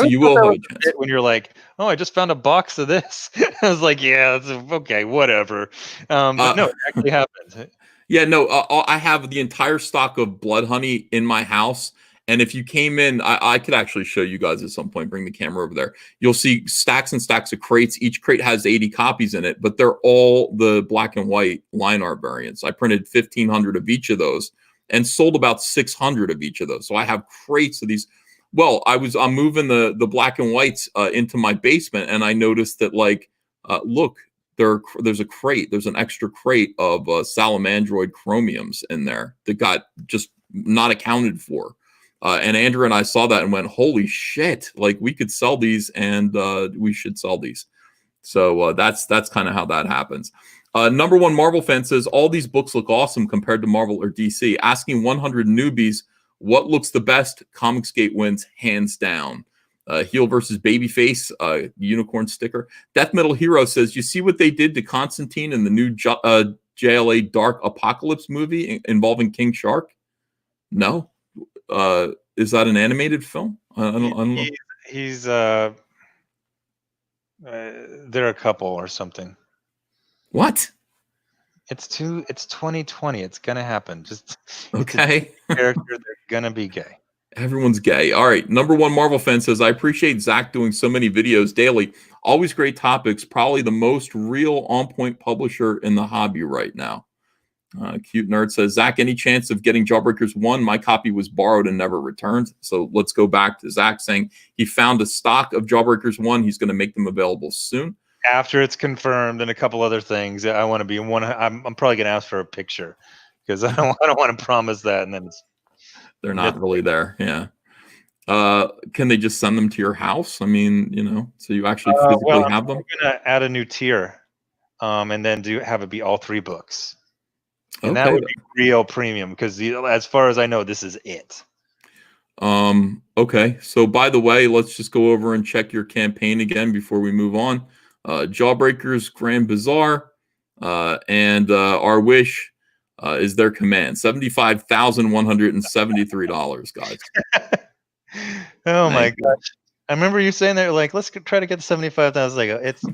you will will have a chance. when you're like, oh, I just found a box of this. I was like, yeah, that's okay, whatever. But no, it actually happened. Yeah, no, I have the entire stock of Blood Honey in my house. And if you came in, I could actually show you guys at some point, bring the camera over there. You'll see stacks and stacks of crates. Each crate has 80 copies in it, but they're all the black and white line art variants. I printed 1,500 of each of those and sold about 600 of each of those. So I have crates of these. Well, I'm moving the black and whites into my basement, and I noticed that, look, there's a crate. There's an extra crate of Salamandroid chromiums in there that got just not accounted for. And Andrew and I saw that and went, holy shit, like we could sell these and we should sell these. So that's kind of how that happens. Number one Marvel fan says, all these books look awesome compared to Marvel or DC. Asking 100 newbies, what looks the best? COMICSGATE wins hands down. Heel versus Babyface, unicorn sticker. Death Metal Hero says, you see what they did to Constantine in the new JLA Dark Apocalypse movie involving King Shark? No. Is that an animated film? I don't know. He's they're a couple or something. What? It's 2020. It's gonna happen. Just okay. Character, they're gonna be gay. Everyone's gay. All right. Number one Marvel fan says, I appreciate Zach doing so many videos daily. Always great topics. Probably the most real on-point publisher in the hobby right now. Cute Nerd says, Zach, any chance of getting Jawbreakers 1? My copy was borrowed and never returned. So let's go back to Zach saying he found a stock of Jawbreakers 1. He's going to make them available soon. After it's confirmed and a couple other things, I want to be one. I'm probably going to ask for a picture because I don't want to promise that and then they're not really there. Yeah. Can they just send them to your house? I mean, so you actually physically have them? I'm going to add a new tier and then have it be all 3 books. And okay. That would be real premium because as far as I know, this is it. Okay. So by the way, let's just go over and check your campaign again before we move on. Jawbreakers Grand Bazaar and our wish is their command. $75,173, guys. Oh my gosh. I remember you saying that, like, let's try to get to 75,000. Like, it's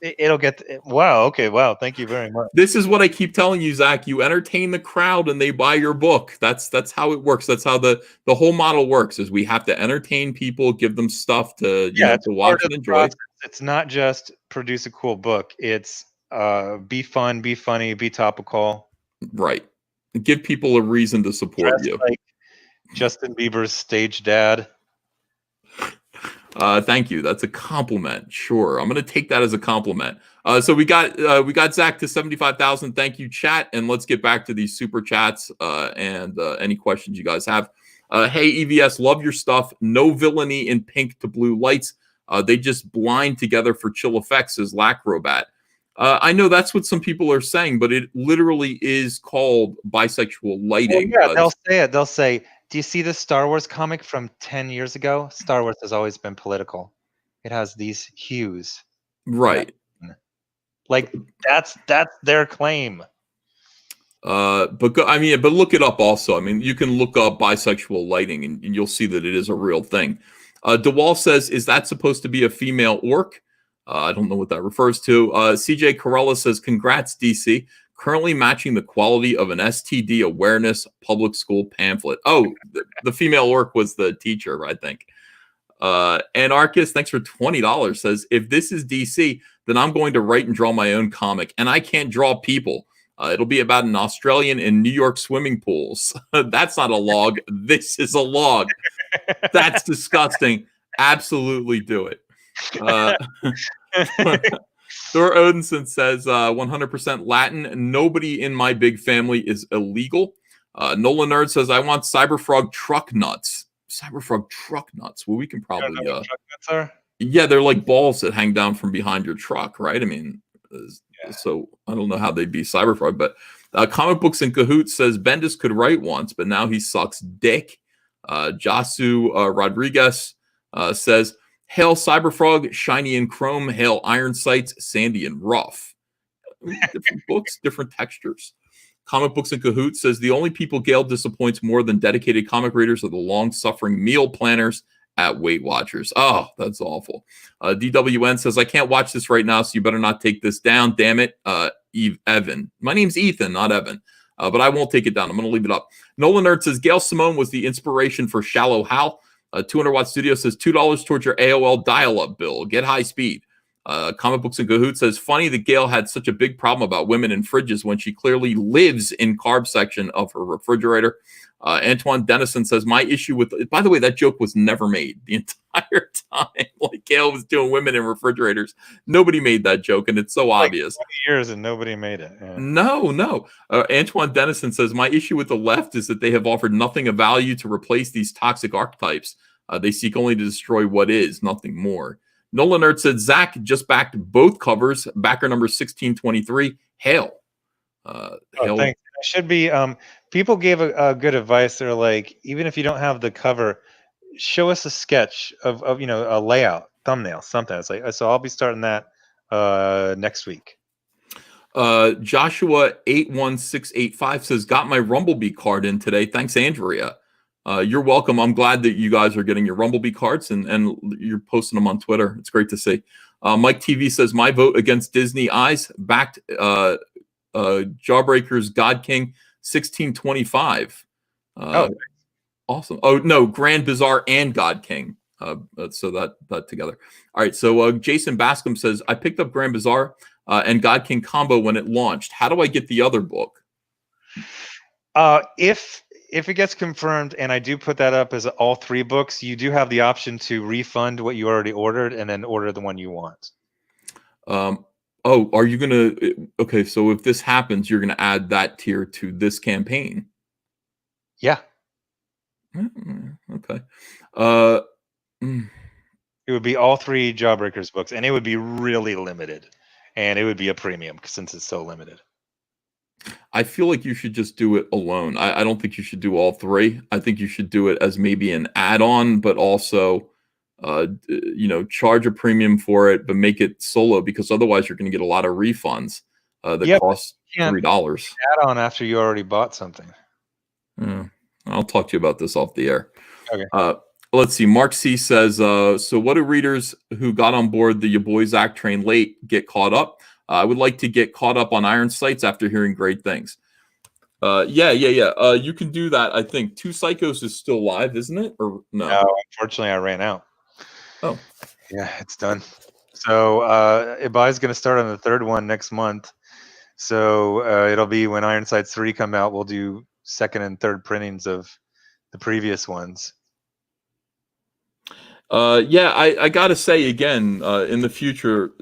It'll get. Wow. Okay. Wow. Thank you very much. This is what I keep telling you, Zach. You entertain the crowd and they buy your book. That's how it works. That's how the whole model works. Is we have to entertain people, give them stuff to to watch and enjoy. Process. It's not just produce a cool book. It's be fun, be funny, be topical. Right. Give people a reason to support you. Like Justin Bieber's stage dad. Thank you. That's a compliment. Sure, I'm going to take that as a compliment. So we got Zach to 75,000. Thank you, chat, and let's get back to these super chats and any questions you guys have. Hey, EVS, love your stuff. No villainy in pink to blue lights. They just blind together for chill effects, says Lacrobat. I know that's what some people are saying, but it literally is called bisexual lighting. Well, yeah, they'll say it. They'll say, do you see the Star Wars comic from 10 years ago? Star Wars has always been political. It has these hues. Right. Like that's their claim. But look it up also. I mean, you can look up bisexual lighting and you'll see that it is a real thing. DeWall says, is that supposed to be a female orc? I don't know what that refers to. CJ Corella says, congrats, DC. Currently matching the quality of an STD awareness public school pamphlet. Oh, the female orc was the teacher, I think. Anarchist, thanks for $20, says, if this is DC, then I'm going to write and draw my own comic. And I can't draw people. It'll be about an Australian in New York swimming pools. That's not a log. This is a log. That's disgusting. Absolutely do it. Thor Odinson says 100% Latin. Nobody in my big family is illegal. Nolan Nerd says, I want Cyberfrog truck nuts. Cyberfrog truck nuts. Well, we can probably. You know what truck nuts are? Yeah, they're like balls that hang down from behind your truck, right? I mean, so I don't know how they'd be Cyberfrog, but Comic Books in Cahoots says Bendis could write once, but now he sucks dick. Jasu Rodriguez says, hail Cyberfrog, shiny and chrome, hail Iron Sights, sandy and rough. Different books, different textures. Comic Books in Cahoots says the only people Gale disappoints more than dedicated comic readers are the long-suffering meal planners at Weight Watchers. Oh, that's awful. DWN says, I can't watch this right now, so you better not take this down. Damn it, Evan. My name's Ethan, not Evan. But I won't take it down. I'm going to leave it up. Nolan Nerd says, Gail Simone was the inspiration for Shallow Hal. 200 Watt Studio says $2 towards your AOL dial-up bill. Get high speed. Comic Books in Cahoots says, funny that Gail had such a big problem about women in fridges when she clearly lives in carb section of her refrigerator. Antoine Dennison says, my issue with, by the way, that joke was never made the entire time. Like Gail was doing women in refrigerators. Nobody made that joke, and it's so obvious. 20 years and nobody made it. Yeah. No. Antoine Dennison says, my issue with the left is that they have offered nothing of value to replace these toxic archetypes. They seek only to destroy what is, nothing more. Nolan Nerd said, Zack just backed both covers, backer number 1623. Hail. Hail. Thanks. It should be, people gave a good advice. They're like, even if you don't have the cover, show us a sketch of a layout, thumbnail, something. It's like, so I'll be starting that next week. Joshua 81685 says, got my Rumblebee card in today. Thanks, Andrea. You're welcome. I'm glad that you guys are getting your Rumblebee cards and you're posting them on Twitter. It's great to see. Mike TV says, my vote against Disney Eyes backed Jawbreakers God King 1625. Awesome. Oh, no, Grand Bazaar and God King. So that together. All right. So Jason Bascom says, I picked up Grand Bazaar and God King combo when it launched. How do I get the other book? If it gets confirmed, and I do put that up as all 3 books, you do have the option to refund what you already ordered and then order the one you want. Are you going to... Okay, so if this happens, you're going to add that tier to this campaign. Yeah. Okay. It would be all 3 Jawbreakers books, and it would be really limited. And it would be a premium since it's so limited. I feel like you should just do it alone. I don't think you should do all 3. I think you should do it as maybe an add-on, but also, charge a premium for it, but make it solo, because otherwise you're going to get a lot of refunds that cost $3. Add-on after you already bought something. I'll talk to you about this off the air. Okay. Let's see. Mark C says, so what do readers who got on board the Your Boy Zack train late get caught up? I would like to get caught up on Iron Sights after hearing great things. Yeah. You can do that. I think Two Psychos is still live, isn't it? Or no? No, unfortunately, I ran out. Oh. Yeah, it's done. So BOI is going to start on the third one next month. So it'll be when Iron Sights 3 come out. We'll do second and third printings of the previous ones. Yeah, I gotta say again, in the future,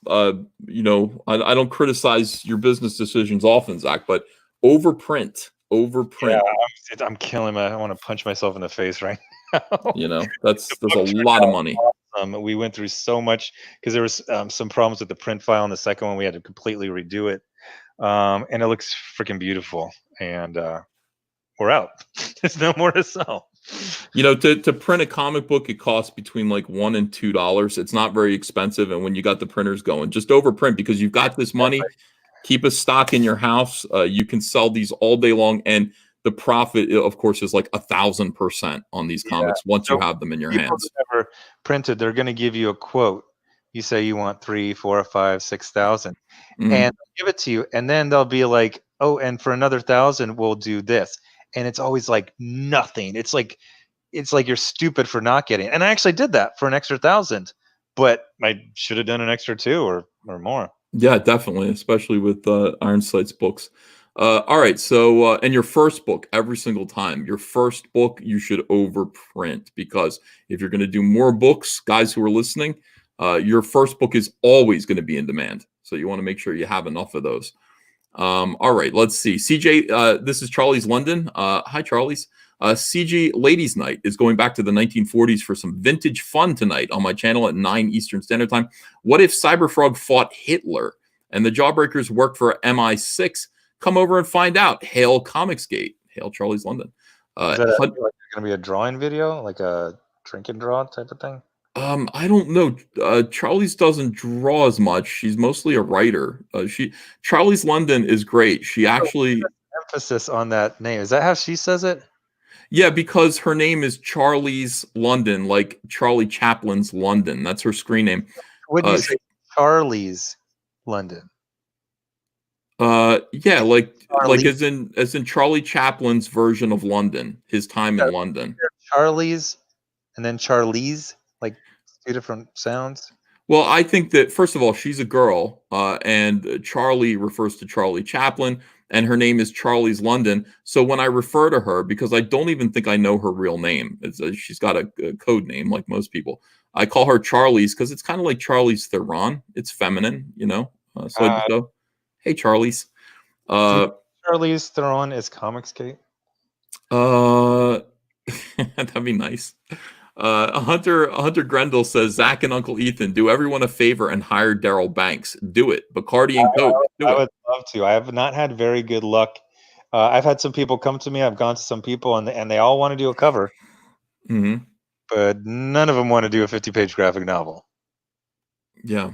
you know, I don't criticize your business decisions often, Zach, but overprint. Yeah, I'm killing my. I want to punch myself in the face right now. You know, that's a lot of money. We went through so much because there was some problems with the print file on the second one. We had to completely redo it, and it looks freaking beautiful. And we're out. There's no more to sell. You know, to print a comic book, it costs between like $1 and $2. It's not very expensive, and when you got the printers going, just overprint because you've got this money. Keep a stock in your house. You can sell these all day long, and the profit, of course, is like 1,000% on these comics once you have them in your hands. Never printed. They're going to give you a quote. You say you want 3, 4, 5, 6,000, and they'll give it to you, and then they'll be like, "Oh, and for another 1,000, we'll do this." And it's always like nothing. It's like you're stupid for not getting it. And I actually did that for an extra 1,000, but I should have done an extra 2 or more. Yeah, definitely, especially with Iron Sights books. All right, so and your first book, every single time, your first book, you should overprint because if you're going to do more books, guys who are listening, your first book is always going to be in demand. So you want to make sure you have enough of those. All right, let's see. CJ, this is Charlie's London. Hi, Charlie's. CG Ladies Night is going back to the 1940s for some vintage fun tonight on my channel at 9 Eastern Standard Time. What if Cyberfrog fought Hitler and the Jawbreakers worked for MI6? Come over and find out. Hail COMICSGATE. Hail Charlie's London. Is that going to be a drawing video, like a drink and draw type of thing? I don't know. Charlie's doesn't draw as much. She's mostly a writer. Charlie's London is great. She actually emphasis on that name. Is that how she says it? Yeah, because her name is Charlie's London, like Charlie Chaplin's London. That's her screen name. What do you say? Charlie's London. Yeah, like as in Charlie Chaplin's version of London, his time in London. Charlie's and then Charlie's, like 2 different sounds. Well, I think that first of all, she's a girl, and Charlie refers to Charlie Chaplin, and her name is Charlie's London. So when I refer to her, because I don't even think I know her real name, she's got a code name like most people. I call her Charlie's because it's kind of like Charlie's Theron. It's feminine, you know. So I just go, "Hey, Charlie's." Charlie's Theron is COMICSGATE. That'd be nice. Hunter Grendel says, Zach and Uncle Ethan, do everyone a favor and hire Darrell Banks. Do it. Bacardi and Coke. I would love to. I have not had very good luck. I've had some people come to me. I've gone to some people, and they all want to do a cover. Mm-hmm. But none of them want to do a 50-page graphic novel. Yeah.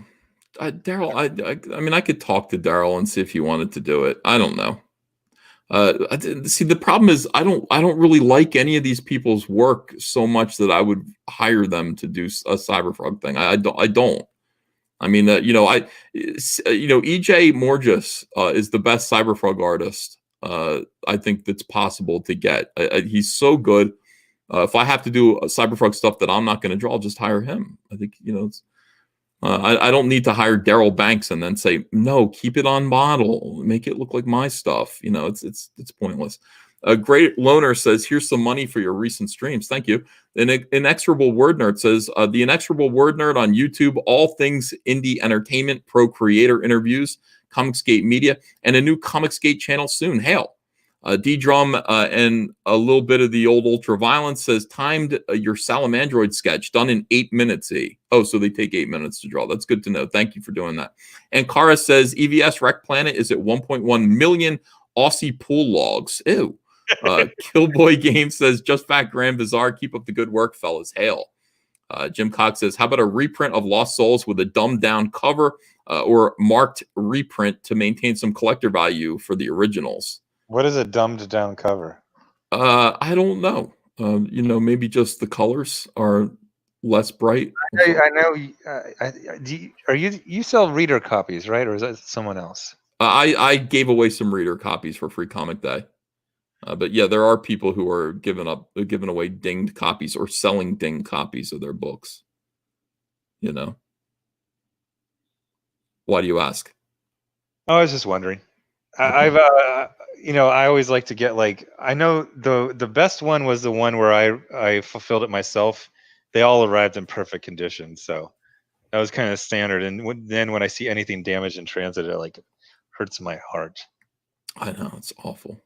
Darrell, I mean, I could talk to Darrell and see if he wanted to do it. I don't know. See, the problem is I don't really like any of these people's work so much that I would hire them to do a Cyberfrog thing. I don't. I mean, EJ Morges is the best Cyberfrog artist I think that's possible to get. He's so good. If I have to do Cyberfrog stuff that I'm not going to draw, I'll just hire him. I think it's. I don't need to hire Darrell Banks and then say, no, keep it on model, make it look like my stuff. It's pointless. A great loner says, here's some money for your recent streams. Thank you. An inexorable word nerd says, the inexorable word nerd on YouTube, all things indie entertainment, pro creator interviews, COMICSGATE media, and a new COMICSGATE channel soon. Hail. D-Drum and a little bit of the old Ultraviolence says, timed your Salamandroid sketch, done in 8 minutes. Oh, so they take 8 minutes to draw. That's good to know. Thank you for doing that. And Kara says, EVS Wreck Planet is at 1.1 million Aussie pool logs. Ew. Killboy Games says, just back Grand Bazaar. Keep up the good work, fellas. Hail. Jim Cox says, how about a reprint of Lost Souls with a dumbed down cover or marked reprint to maintain some collector value for the originals? What is a dumbed down cover? I don't know. Maybe just the colors are less bright. I know. You sell reader copies, right? Or is that someone else? I gave away some reader copies for Free Comic Day. But yeah, there are people who are giving away dinged copies or selling dinged copies of their books. Why do you ask? Oh, I was just wondering. I've I always like to get I know the best one was the one where I fulfilled it myself. They all arrived in perfect condition, so that was kind of standard. And then when I see anything damaged in transit, it hurts my heart. I know, it's awful.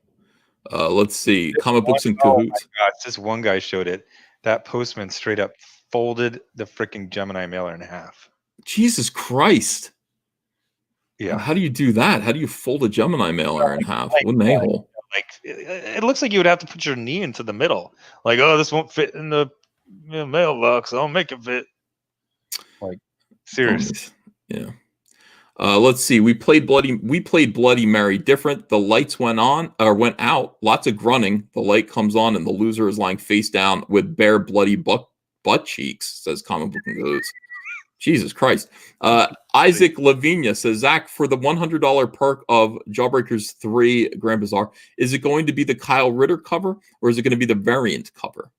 Let's see. Comic Books in Cahoots. Oh my gosh, this one guy showed it. That postman straight up folded the freaking Gemini mailer in half. Jesus Christ. Yeah. How do you do that? How do you fold a Gemini mailer in half? What an a-hole. It looks like you would have to put your knee into the middle. This won't fit in the mailbox. I'll make it fit. Seriously. Yeah. Let's see. We played Bloody Mary different. The lights went out. Lots of grunting. The light comes on, and the loser is lying face down with bare bloody butt cheeks. Says Comic Book and Cahoots. Jesus Christ. Isaac Lavinia says, Zach, for the $100 perk of Jawbreakers 3 Grand Bazaar, is it going to be the Kyle Ritter cover, or is it going to be the variant cover?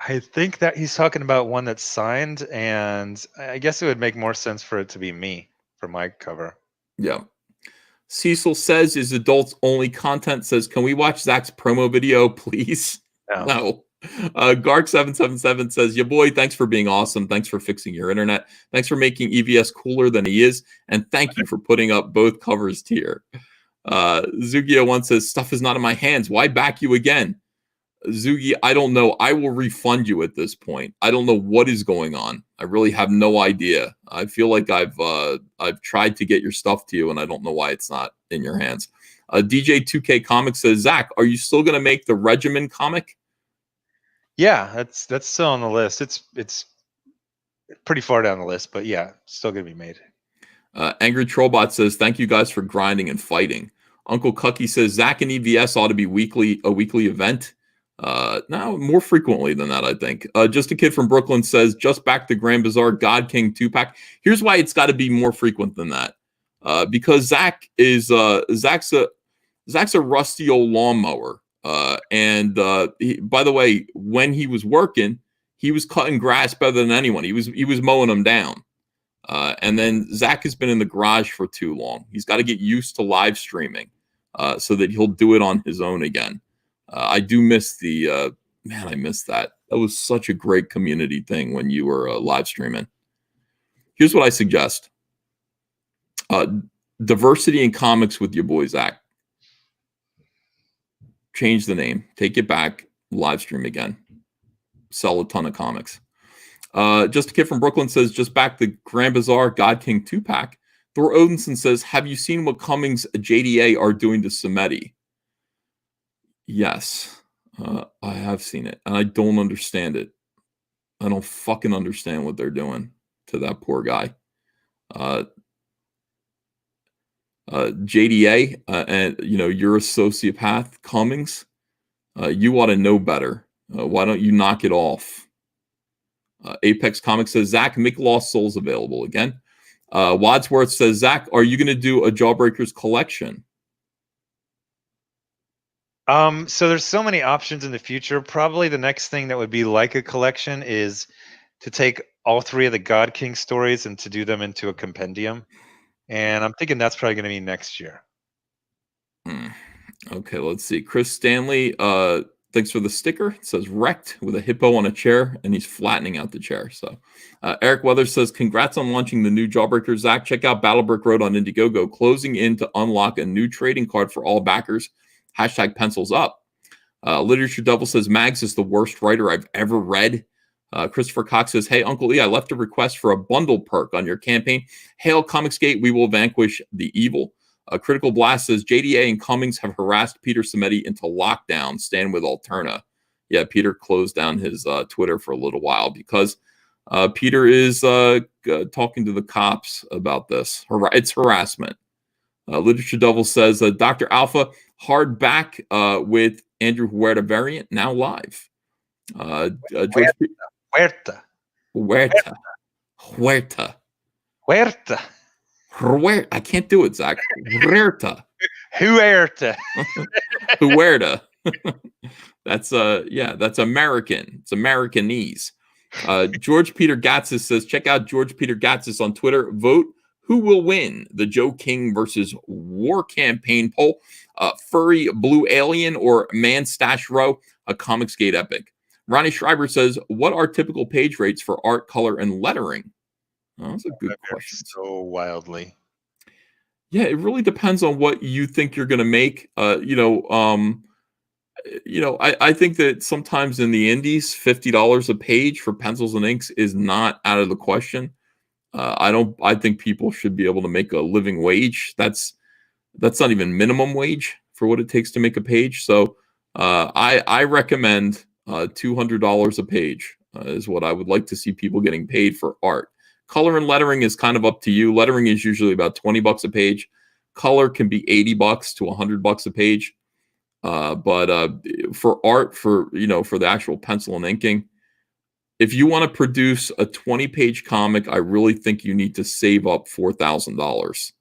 I think that he's talking about one that's signed, and I guess it would make more sense for it to be me for my cover. Yeah. Cecil says, is adults only content? Says, can we watch Zach's promo video, please? No. Gark777 says, ya boy, thanks for being awesome. Thanks for fixing your internet. Thanks for making EVS cooler than he is. And thank you for putting up both covers tier. Zugio1 says, stuff is not in my hands. Why back you again? Zugi, I don't know. I will refund you at this point. I don't know what is going on. I really have no idea. I feel like I've tried to get your stuff to you, and I don't know why it's not in your hands. DJ2K Comics says, Zach, are you still going to make the Regimen comic? Yeah, that's still on the list. It's pretty far down the list, but yeah, still gonna be made. Angry Trollbot says, thank you guys for grinding and fighting. Uncle Cucky says, Zach and EVS ought to be a weekly event. No, more frequently than that, I think. Just a Kid from Brooklyn says, just back to Grand Bazaar God King 2-pack. Here's why it's got to be more frequent than that. Because Zack's a rusty old lawnmower. And by the way, when he was working, he was cutting grass better than anyone. He was mowing them down. And then Zack has been in the garage for too long. He's got to get used to live streaming so that he'll do it on his own again. I do miss I miss that. That was such a great community thing when you were live streaming. Here's what I suggest. Diversity in Comics with your boy, Zack. Change the name. Take it back. Live stream again. Sell a ton of comics. Just a Kid from Brooklyn says, just back the Grand Bazaar God King 2-pack. Thor Odinson says, have you seen what Cummings JDA are doing to Samedi? Yes, I have seen it, and I don't understand it. I don't fucking understand what they're doing to that poor guy. JDA, and you're a sociopath, Cummings. You ought to know better. Why don't you knock it off? Apex Comics says, Zach, make Lost Souls available again. Wadsworth says, Zach, are you going to do a Jawbreakers collection? So there's so many options in the future. Probably the next thing that would be like a collection is to take all 3 of the God King stories and to do them into a compendium. And I'm thinking that's probably going to be next year. Okay, let's see. Chris Stanley, thanks for the sticker. It says wrecked with a hippo on a chair, and he's flattening out the chair. So Eric Weathers says, congrats on launching the new Jawbreakers, Zach. Check out Battlebrick Road on Indiegogo, closing in to unlock a new trading card for all backers. # pencils up. Literature Devil says, Mags is the worst writer I've ever read. Christopher Cox says, hey, Uncle E, I left a request for a bundle perk on your campaign. Hail Comicsgate, we will vanquish the evil. Critical Blast says, JDA and Cummings have harassed Peter Samedi into lockdown. Stand with Alterna. Yeah, Peter closed down his Twitter for a little while because Peter is talking to the cops about this. It's harassment. Literature Devil says, Dr. Alpha, hard back with Andrew Huerta variant now live. George Huerta. Huerta. Huerta. Huerta. Huerta. I can't do it, Zach. Huerta. Huerta. Huerta. That's American. It's Americanese. George Peter Gatsis says, check out George Peter Gatsis on Twitter. Vote who will win the Joe King versus War Campaign poll. Furry Blue Alien or Man Stash Row, a Comicsgate epic. Ronnie Schreiber says, what are typical page rates for art, color, and lettering? Oh, that's a good question. So wildly. Yeah, it really depends on what you think you're going to make. I think that sometimes in the indies, $50 a page for pencils and inks is not out of the question. I think people should be able to make a living wage. That's not even minimum wage for what it takes to make a page. So I recommend $200 a page is what I would like to see people getting paid for art. Color and lettering is kind of up to you. Lettering is usually about $20 a page. Color can be $80 to $100 a page. But for art, for the actual pencil and inking, if you want to produce a 20-page comic, I really think you need to save up $4,000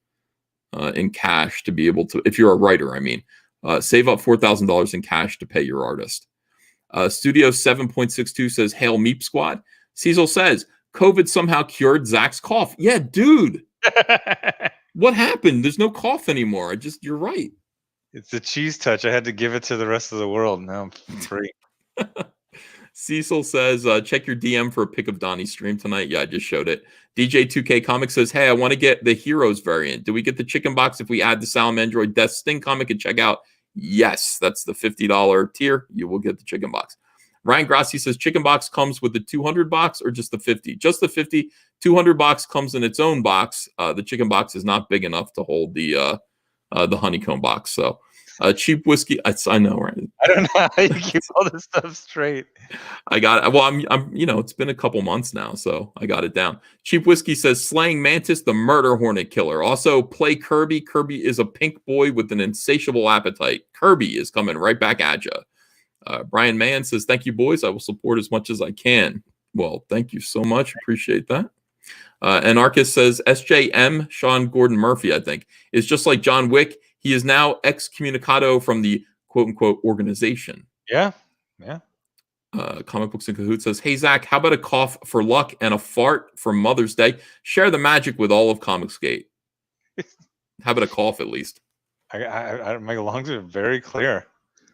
in cash to be able to, if you're a writer, save up $4,000 in cash to pay your artist. Studio 7.62 says, Hail Meep Squad. Cecil says, COVID somehow cured Zach's cough. Yeah, dude. What happened? There's no cough anymore. You're right. It's a cheese touch. I had to give it to the rest of the world. Now I'm free. Cecil says, check your DM for a pic of Donnie's stream tonight. Yeah, I just showed it. DJ2K Comics says, hey, I want to get the Heroes variant. Do we get the chicken box if we add the Salamandroid Death Sting comic and check out? Yes, that's the $50 tier. You will get the chicken box. Ryan Grassi says, chicken box comes with the 200 box or just the 50? Just the 50. 200 box comes in its own box. The chicken box is not big enough to hold the honeycomb box. So cheap whiskey. I know, right? I don't know how you keep all this stuff straight. I got it. Well, I'm it's been a couple months now, so I got it down. Cheap whiskey says, slaying Mantis, the murder hornet killer. Also play Kirby. Kirby is a pink boy with an insatiable appetite. Kirby is coming right back at you. Brian Mann says, thank you, boys. I will support as much as I can. Well, thank you so much. Appreciate that. Anarchist says, SJM, Sean Gordon Murphy, I think, is just like John Wick. He is now excommunicado from the quote-unquote organization. Yeah. Comic Books in Cahoots says, hey, Zach, how about a cough for luck and a fart for Mother's Day? Share the magic with all of Comicsgate. How about a cough, at least? My lungs are very clear.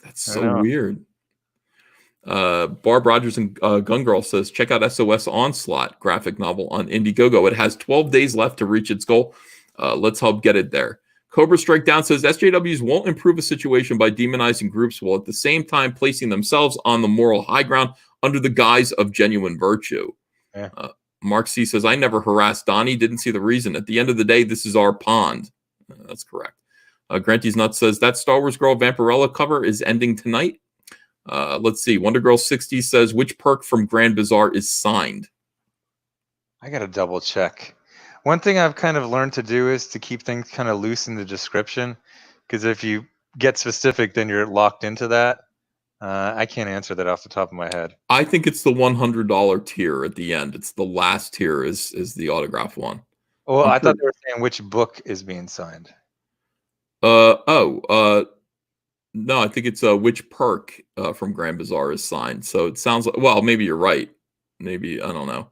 That's so weird. Barb Rogers and Gun Girl says, check out SOS Onslaught graphic novel on Indiegogo. It has 12 days left to reach its goal. Let's help get it there. Cobra Strike Down says, SJWs won't improve a situation by demonizing groups while at the same time placing themselves on the moral high ground under the guise of genuine virtue. Yeah. Mark C says, I never harassed Donnie. Didn't see the reason. At the end of the day, this is our pond. That's correct. Granty's Nuts says, that Star Wars Girl Vampirella cover is ending tonight. Let's see. Wonder Girl 60 says, which perk from Grand Bazaar is signed? I got to double check. One thing I've kind of learned to do is to keep things kind of loose in the description, because if you get specific, then you're locked into that. I can't answer that off the top of my head. I think it's the $100 tier at the end. It's the last tier is the autograph one. Well, I thought they were saying which book is being signed. No, I think it's which perk from Grand Bazaar is signed. So it sounds like, well, maybe you're right. Maybe, I don't know.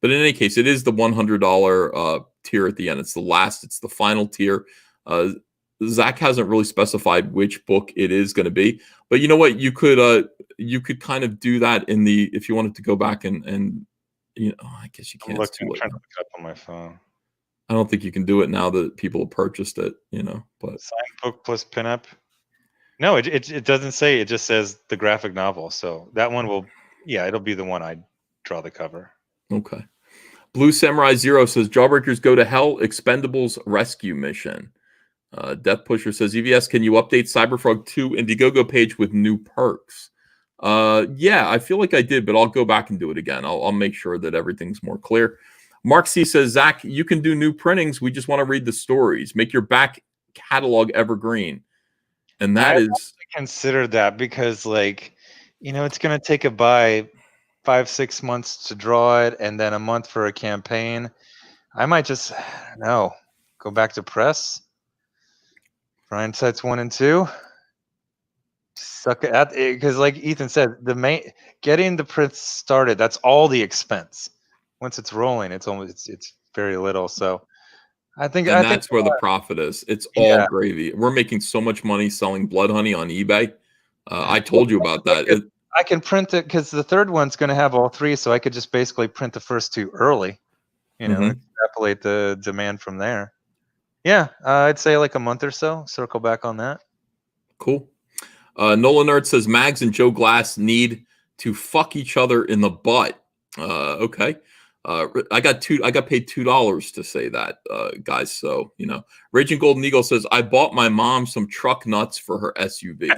But in any case, it is the $100 tier at the end. It's the final tier. Zach hasn't really specified which book it is going to be. But you know what? You could kind of do that if you wanted to go back and I guess you can't. I'm trying to look it up on my phone. I don't think you can do it now that people have purchased it, but signed book plus pinup. No, it doesn't say. It just says the graphic novel. So that one it'll be the one I draw the cover. Okay. Blue Samurai Zero says, Jawbreakers Go to Hell, Expendables Rescue Mission. Death Pusher says, EVS, can you update Cyberfrog 2 Indiegogo page with new perks? Yeah, I feel like I did, but I'll go back and do it again. I'll make sure that everything's more clear. Mark C says, Zach, you can do new printings. We just want to read the stories. Make your back catalog evergreen. And that is considered that because, like, it's going to take a buy 5-6 months to draw it, and then a month for a campaign. I might just, no, go back to press. Brian sites 1 and 2. Suck it at it, because like Ethan said, getting the prints started, that's all the expense. Once it's rolling, it's very little. So I think that's where the profit is. It's all gravy. We're making so much money selling Blood Honey on eBay. I told you about that. I can print it because the third one's going to have all 3, so I could just basically print the first 2 early, extrapolate the demand from there. Yeah, I'd say like a month or so. Circle back on that. Cool. Nolan Nerd says Mags and Joe Glass need to fuck each other in the butt. Okay. I got paid $2 to say that, guys. So, Raging Golden Eagle says, I bought my mom some truck nuts for her SUV.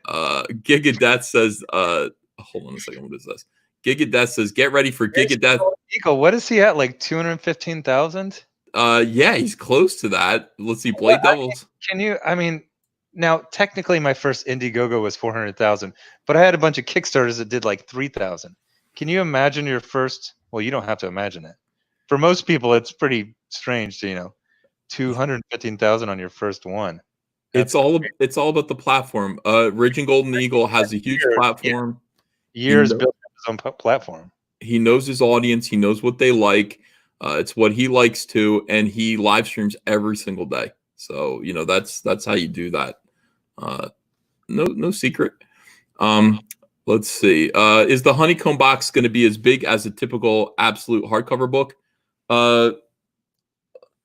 Giga Death says, hold on a second. What is this? Giga Death says, get ready for Giga Death. Eagle, what is he at? Like 215,000? Yeah, he's close to that. Let's see. Blade Devils. Now, technically, my first Indiegogo was 400,000, but I had a bunch of Kickstarters that did like 3,000. Can you imagine your first? Well, you don't have to imagine it. For most people, it's pretty strange to 215,000 on your first one. It's all about the platform. Raging Golden Eagle has a huge platform. Years building his own platform. He knows his audience. He knows what they like. It's what he likes to, and he live streams every single day. So that's how you do that. No secret. Let's see. Is the honeycomb box going to be as big as a typical absolute hardcover book?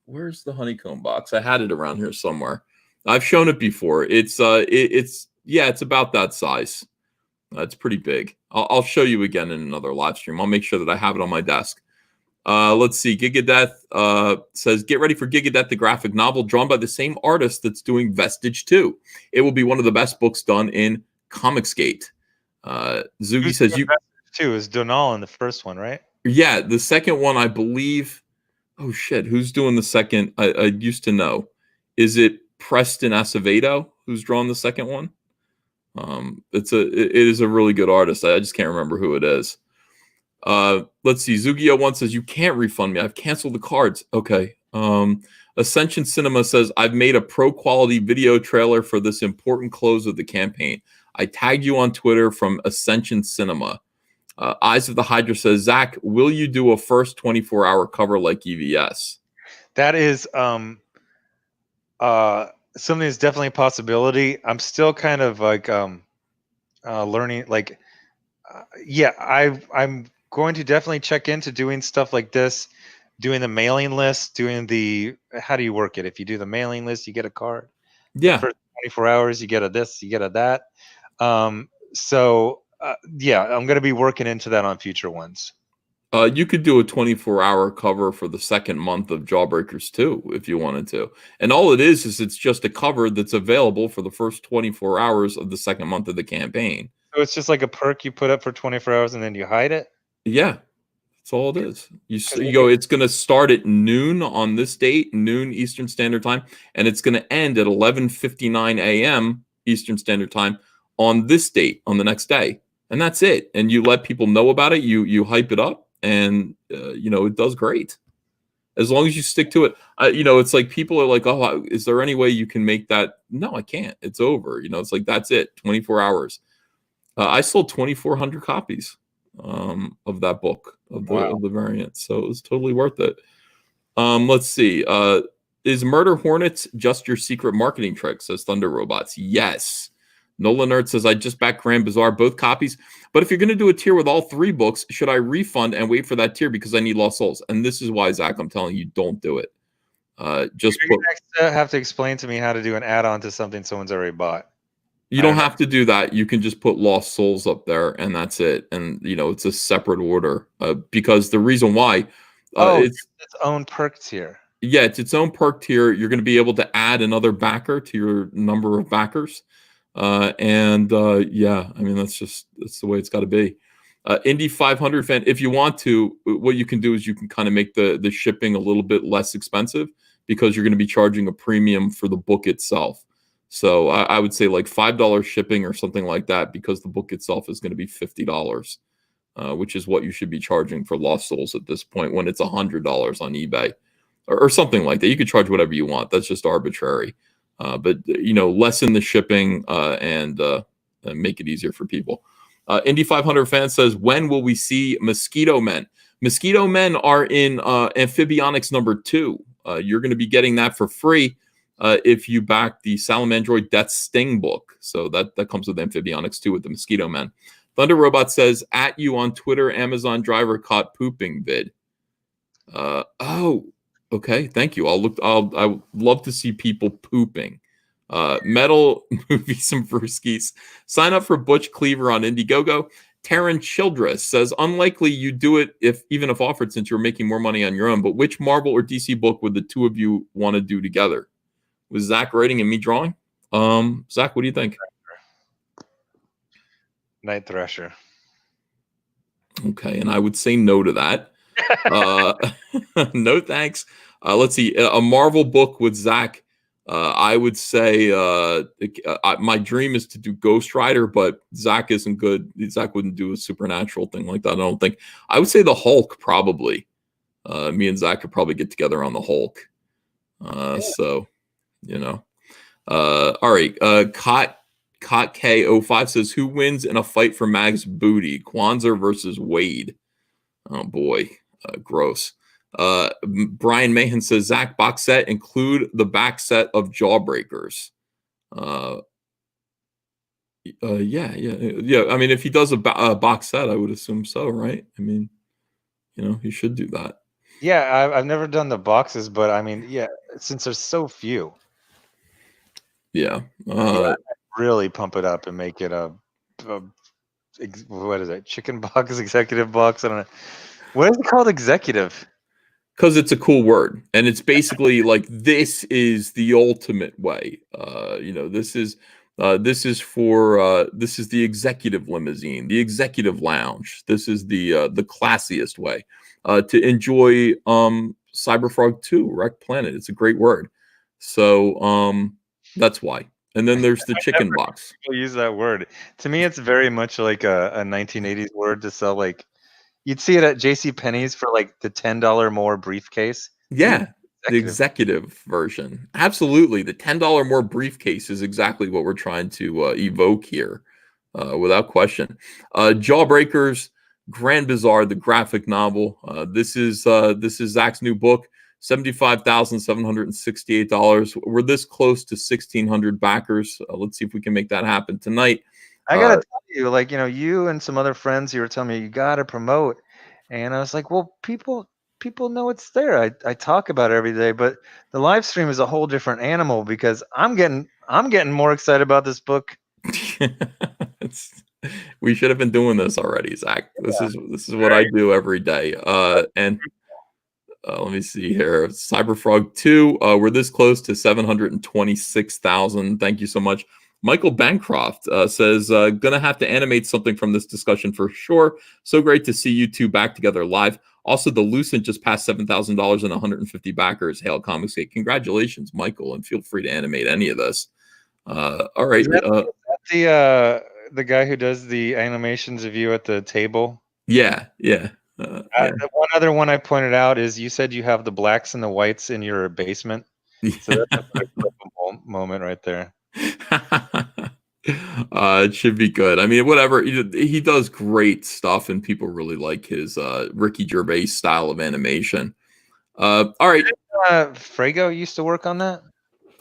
Where's the honeycomb box? I had it around here somewhere. I've shown it before. It's about that size. It's pretty big. I'll show you again in another live stream. I'll make sure that I have it on my desk. Let's see. Giga Death says, get ready for Giga Death, the graphic novel drawn by the same artist that's doing Vestige 2. It will be one of the best books done in COMICSGATE. Zugi says Vestige 2 is Donal in the first one, right? Yeah, the second one, I believe. Oh shit, who's doing the second? I used to know. Is it Preston Acevedo who's drawn the second one? It is a really good artist. I just can't remember who it is. Let's see. Zugio one says, you can't refund me. I've canceled the cards. Okay. Ascension Cinema says, I've made a pro quality video trailer for this important close of the campaign. I tagged you on Twitter from Ascension Cinema. Eyes of the Hydra says, Zach, will you do a first 24-hour cover like EVS? That is something that's definitely a possibility. I'm still kind of like learning. Like, I'm going to definitely check into doing stuff like this, doing the mailing list, how do you work it? If you do the mailing list, you get a card. Yeah. For 24 hours, you get a this, you get a that. I'm going to be working into that on future ones. You could do a 24-hour cover for the second month of Jawbreakers 2 if you wanted to. And all it is it's just a cover that's available for the first 24 hours of the second month of the campaign. So it's just like a perk you put up for 24 hours and then you hide it? Yeah, that's all it is. You go, it's going to start at noon on this date, noon Eastern Standard Time, and it's going to end at 11:59 a.m. Eastern Standard Time on this date, on the next day. And that's it. And you let people know about it. You hype it up, and it does great. As long as you stick to it. It's like people are like, oh, is there any way you can make that? No, I can't. It's over. It's like, that's it. 24 hours. I sold 2,400 copies of that book, of the variant. So it was totally worth it. Let's see. Is Murder Hornets just your secret marketing trick, says Thunder Robots? Yes. Nolan Nerd says, I just backed Grand Bazaar, both copies. But if you're going to do a tier with all 3 books, should I refund and wait for that tier because I need Lost Souls? And this is why, Zach, I'm telling you, don't do it. You're going to have to explain to me how to do an add-on to something someone's already bought. You don't have to do that. You can just put Lost Souls up there, and that's it. And, it's a separate order because the reason why it's its own perk tier. Yeah, it's its own perk tier. You're going to be able to add another backer to your number of backers. That's the way it's got to be. Indy 500 fan, if you want to, what you can do is you can kind of make the shipping a little bit less expensive because you're going to be charging a premium for the book itself. So I would say like $5 shipping or something like that, because the book itself is going to be $50, which is what you should be charging for Lost Souls at this point when it's $100 on eBay or something like that. You could charge whatever you want. That's just arbitrary. But lessen the shipping and make it easier for people. Indy 500 fan says, when will we see Mosquito Men? Mosquito Men are in Amphibionics #2. You're going to be getting that for free if you back the Salamandroid Death Sting book. So that comes with Amphibionics too with the Mosquito Men. Thunder Robot says, at you on Twitter, Amazon driver caught pooping vid. Oh, okay. Thank you. I love to see people pooping. Metal Movies and Brewskis. Sign up for Butch Cleaver on Indiegogo. Taryn Childress says, unlikely you do it even if offered, since you're making more money on your own. But which Marvel or DC book would the two of you want to do together? Was Zack writing and me drawing? Zack, what do you think? Night Thrasher. Okay, and I would say no to that. No thanks. Let's see. A Marvel book with Zack. I would say my dream is to do Ghost Rider, but Zack isn't good. Zack wouldn't do a supernatural thing like that, I don't think. I would say the Hulk, probably. Me and Zack could probably get together on the Hulk. So, all right. Cot K05 says, who wins in a fight for Mag's booty? Kwanzaa versus Wade. Oh boy, gross. Brian Mahan says, Zack box set, include the back set of Jawbreakers. Yeah. I mean, if he does a box set, I would assume so, right? I mean, he should do that. Yeah, I've never done the boxes, but I mean, yeah, since there's so few. Yeah. Really pump it up and make it a what is it? Chicken box, executive box? I don't know. What is it called? Executive? Because it's a cool word, and it's basically like, this is the ultimate way. This is the executive limousine, the executive lounge. This is the classiest way to enjoy Cyberfrog 2 Wrecked Planet. It's a great word. So that's why. And then there's the chicken box. People use that word. To me, it's very much like a 1980s word to sell. Like, you'd see it at JCPenney's for like the $10 more briefcase. Yeah, the executive version. Absolutely. The $10 more briefcase is exactly what we're trying to evoke here, without question. Jawbreakers, Grand Bazaar, the graphic novel. This is Zack's new book. $75,768. We're this close to 1,600 backers. Let's see if we can make that happen tonight. I gotta tell you, like, you and some other friends, you were telling me you gotta promote, and I was like, well, people know it's there. I talk about it every day, but the live stream is a whole different animal, because I'm getting more excited about this book. We should have been doing this already, Zack. This is what I do every day. And let me see here. Cyberfrog 2. We're this close to 726,000. Thank you so much. Michael Bancroft says, gonna have to animate something from this discussion for sure. So great to see you two back together live. Also, the Lucent just passed $7,000 and 150 backers. Hail COMICSGATE. Congratulations, Michael, and feel free to animate any of this. All right. Is that the guy who does the animations of you at the table? Yeah. One other one I pointed out is, you said you have the blacks and the whites in your basement. So that's a moment right there. It should be good. I mean, whatever. He does great stuff, and people really like his Ricky Gervais style of animation. All right. Frago used to work on that?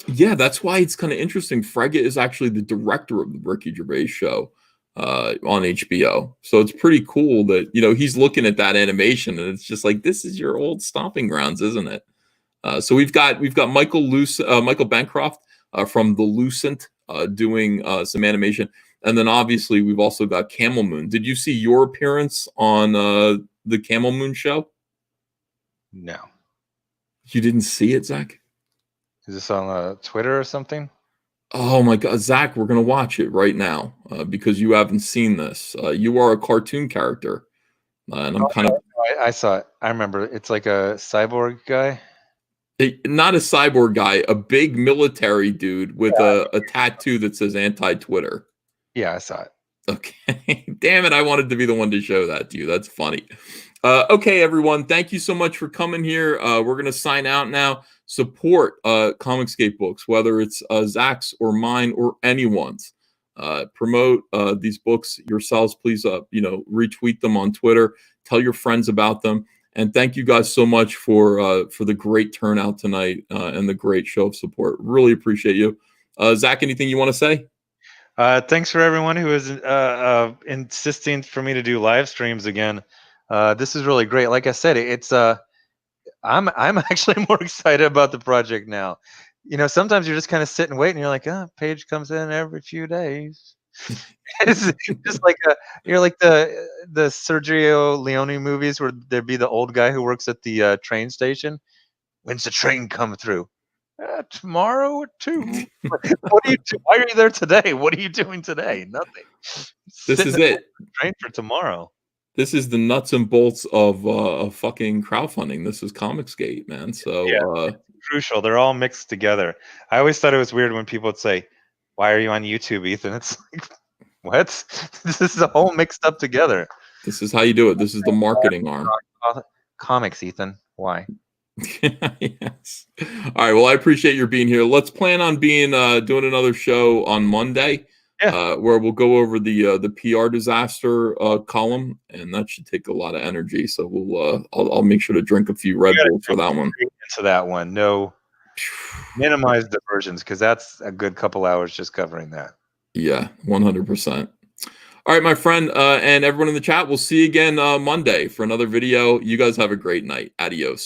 Yeah, that's why it's kind of interesting. Frege is actually the director of the Ricky Gervais show on HBO. So it's pretty cool that, he's looking at that animation, and it's just like, this is your old stomping grounds, isn't it? So we've got Michael Bancroft from the Lucent doing some animation. And then obviously we've also got Camel Moon. Did you see your appearance on the Camel Moon show? No. You didn't see it, Zack? Is this on Twitter or something? Oh my God, Zack, we're going to watch it right now because you haven't seen this. You are a cartoon character. And I'm I saw it. I remember. It's like a cyborg guy. Not a cyborg guy, a big military dude with Yeah, a tattoo that says anti-Twitter. yeah, I saw it. Okay. Damn it. I wanted to be the one to show that to you. That's funny. Okay, everyone. Thank you so much for coming here. We're going to sign out now. Support COMICSGATE books, whether it's Zack's or mine or anyone's. Promote these books yourselves. Please, retweet them on Twitter. Tell your friends about them. And thank you guys so much for the great turnout tonight and the great show of support. Really appreciate you. Zack, anything you want to say? Thanks for everyone who is insisting for me to do live streams again. This is really great. Like I said, it's I'm actually more excited about the project now. Sometimes you're just kind of sitting and waiting. You're like, page comes in every few days. It's just like you're like the Sergio Leone movies where there'd be the old guy who works at the train station. When's the train come through? Tomorrow at 2. What are you? Why are you there today? What are you doing today? Nothing. This is it. Train for tomorrow. This is the nuts and bolts of fucking crowdfunding. This is COMICSGATE, man. So yeah, crucial. They're all mixed together. I always thought it was weird when people would say, "Why are you on YouTube, Ethan?" It's like, what? This is all mixed up together. This is how you do it. This is the marketing arm. Comics, Ethan. Why? Yes. All right. Well, I appreciate your being here. Let's plan on doing another show on Monday, where we'll go over the PR disaster column, and that should take a lot of energy. So I'll make sure to drink a few Red Bulls for that one. Into that one, no minimize diversions because that's a good couple hours just covering that. Yeah, 100%. All right, my friend, and everyone in the chat. We'll see you again Monday for another video. You guys have a great night. Adios.